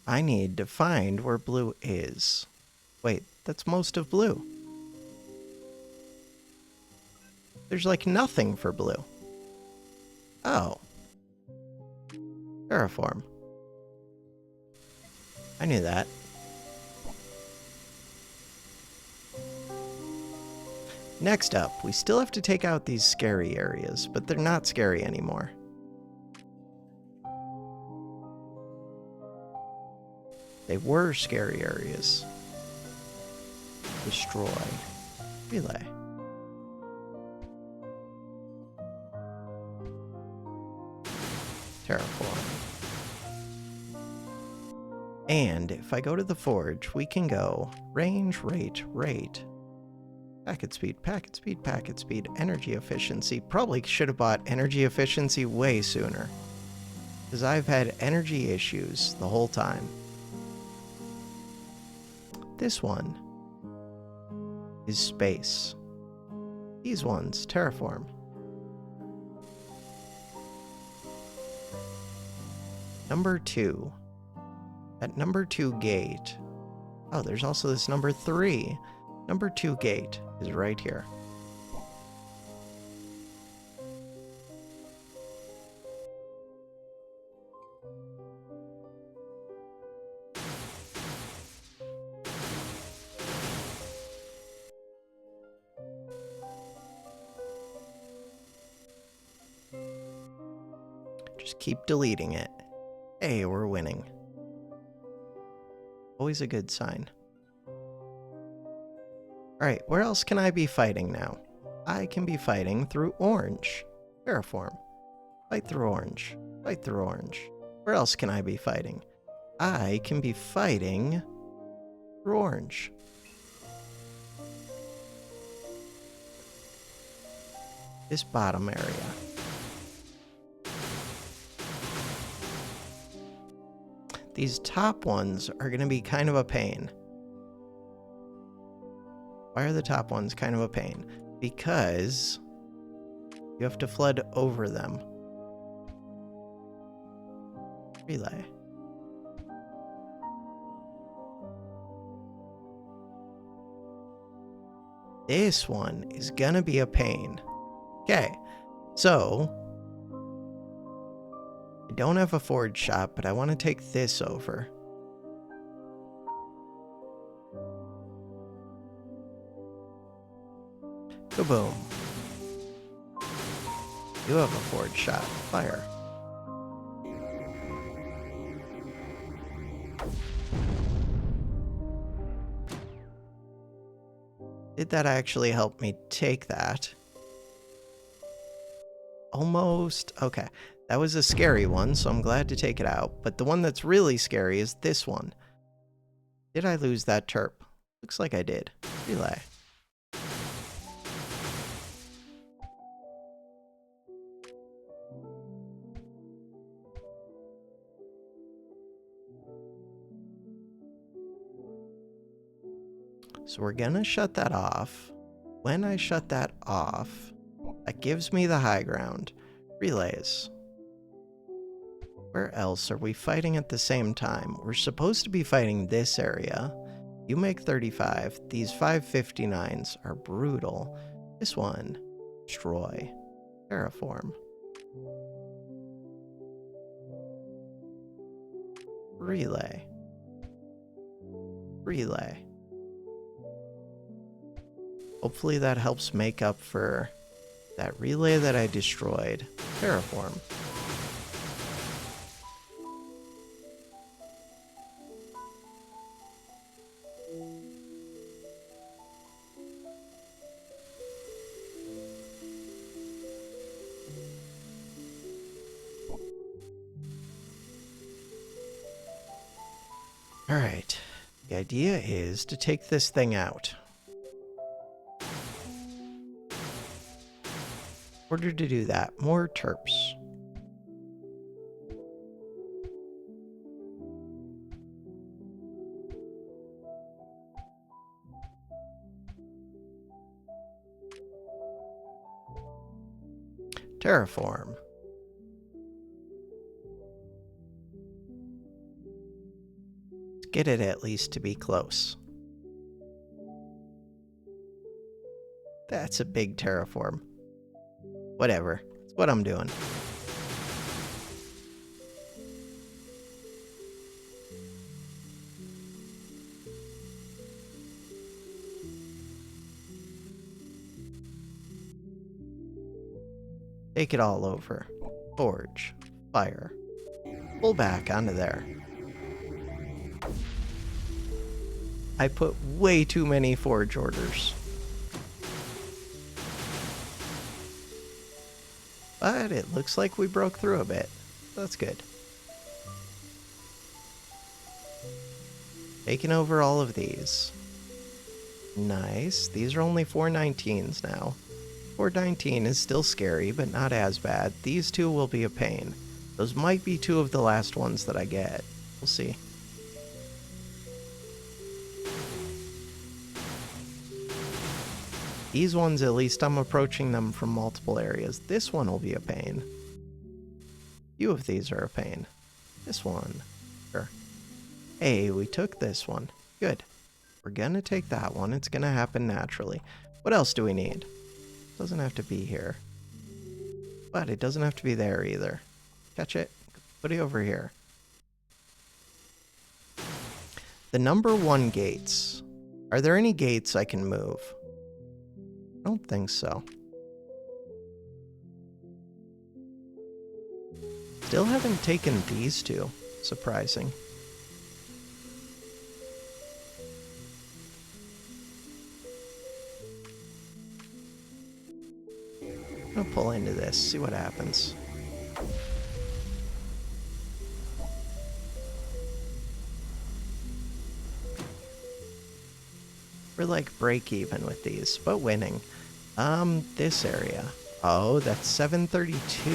I need to find where blue is. Wait, that's most of blue. There's like nothing for blue. Oh. Terraform. I knew that. Next up, we still have to take out these scary areas, but they're not scary anymore. They were scary areas. Destroy. Relay. Terraform. And if I go to the forge, we can go range, rate, packet speed, packet speed, packet speed, energy efficiency. Probably should have bought energy efficiency way sooner, because I've had energy issues the whole time. This one is space. These ones, terraform. Number 2. At number 2 gate. Oh, there's also this number 3. Number 2 gate is right here. Just keep deleting it. Hey, we're winning. Always a good sign. Alright, where else can I be fighting now? I can be fighting through orange. Terraform. Fight through orange. Fight through orange. Where else can I be fighting? I can be fighting through orange. This bottom area. These top ones are going to be kind of a pain. Why are the top ones kind of a pain? Because you have to flood over them. Relay. This one is gonna be a pain. Okay, so I don't have a forge shop, but I want to take this over. Kaboom. You have a forge shop. Fire. Did that actually help me take that? Almost. Okay. That was a scary one, so I'm glad to take it out. But the one that's really scary is this one. Did I lose that terp? Looks like I did. Relay. So we're gonna shut that off. When I shut that off, that gives me the high ground. Relays. Where else are we fighting at the same time? We're supposed to be fighting this area. You make 35. These 559s are brutal. This one, destroy. Terraform. Relay. Relay. Hopefully that helps make up for that relay that I destroyed. Terraform. Alright, the idea is to take this thing out. In order to do that, more terps. Terraform. Let's get it at least to be close. That's a big terraform. Whatever. It's what I'm doing. Take it all over. Forge. Fire. Pull back onto there. I put way too many forge orders. But it looks like we broke through a bit. That's good. Taking over all of these. Nice. These are only 419s now. 419 is still scary, but not as bad. These two will be a pain. Those might be two of the last ones that I get. We'll see. These ones, at least I'm approaching them from multiple areas. This one will be a pain. Few of these are a pain. This one. Sure. Hey, we took this one. Good. We're gonna take that one. It's gonna happen naturally. What else do we need? Doesn't have to be here. But it doesn't have to be there either. Catch it. Put it over here. The number 1 gates. Are there any gates I can move? I don't think so. Still haven't taken these two. Surprising. I'll pull into this, see what happens. We're like break even with these, but winning. This area. Oh, that's 732.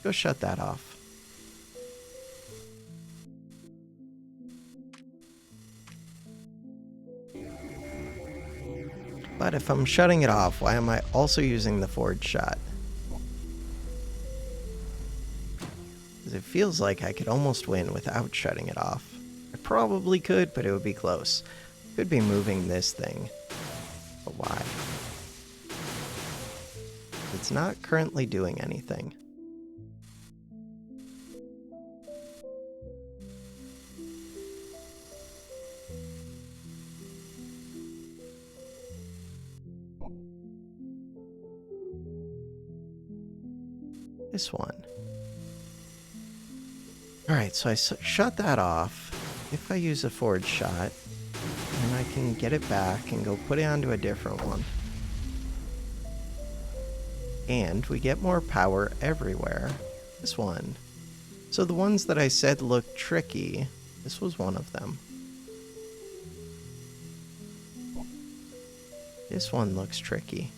Go shut that off. But if I'm shutting it off, why am I also using the forward shot? Because it feels like I could almost win without shutting it off. I probably could, but it would be close. Could be moving this thing. But why? It's not currently doing anything. This one. Alright, so I shut that off. If I use a forward shot, then I can get it back and go put it onto a different one. And we get more power everywhere. This one. So the ones that I said looked tricky, this was one of them. This one looks tricky.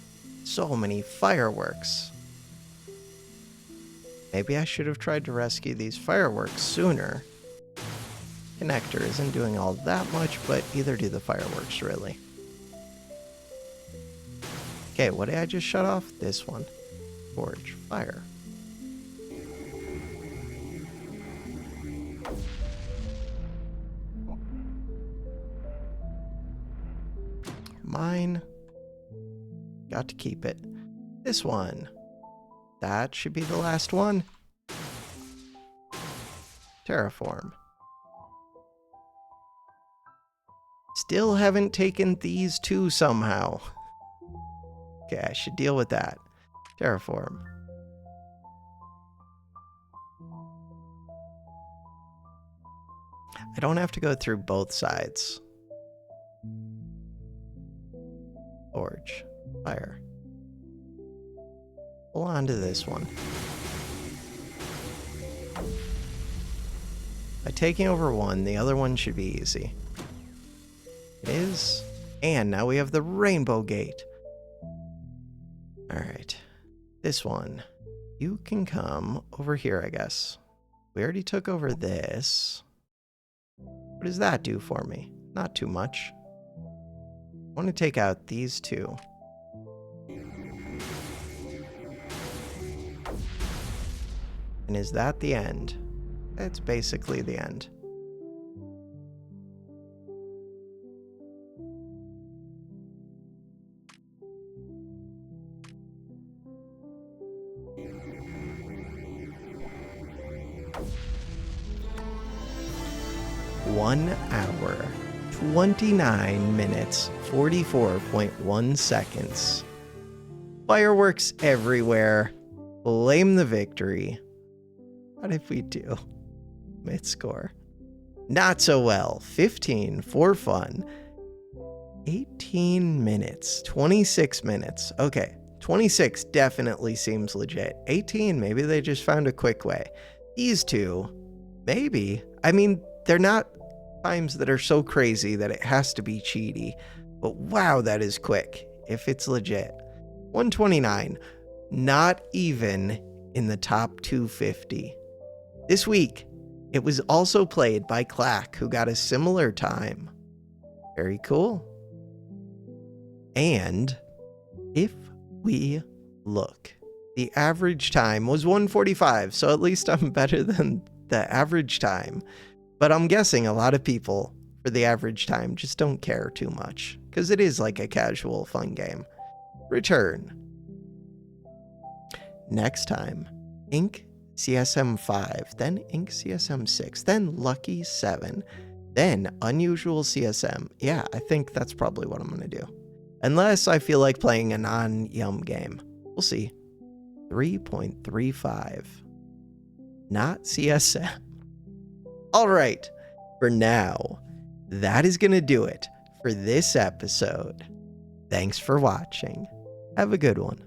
So many fireworks. Maybe I should have tried to rescue these fireworks sooner. Connector isn't doing all that much, but either do the fireworks, really. Okay, what did I just shut off? This one. Forge. Fire. Mine. Got to keep it. This one. That should be the last one. Terraform. Still haven't taken these two somehow. Okay, I should deal with that. Terraform. I don't have to go through both sides. Forge. Fire. Hold on to this one. By taking over one, the other one should be easy. It is. And now we have the rainbow gate. Alright. This one. You can come over here, I guess. We already took over this. What does that do for me? Not too much. I want to take out these two. And is that the end? It's basically the end. One hour, 29 minutes, 44.1 seconds. Fireworks everywhere. Blame the victory. How did we do? Mid-score. Not so well. 15 for fun. 18 minutes. 26 minutes. Okay. 26 definitely seems legit. 18, maybe they just found a quick way. These two, maybe. I mean, they're not times that are so crazy that it has to be cheaty. But wow, that is quick if it's legit. 129, not even in the top 250. This week, it was also played by Clack, who got a similar time. Very cool. And if we look, the average time was 145, so at least I'm better than the average time. But I'm guessing a lot of people, for the average time, just don't care too much, because it is like a casual, fun game. Return. Next time, InkCSM-5, then InkCSM-6, then Lucky 7, then Unusual CSM. Yeah, I think that's probably what I'm going to do. Unless I feel like playing a non-Yum game. We'll see. 3.35. Not CSM. All right. For now, that is going to do it for this episode. Thanks for watching. Have a good one.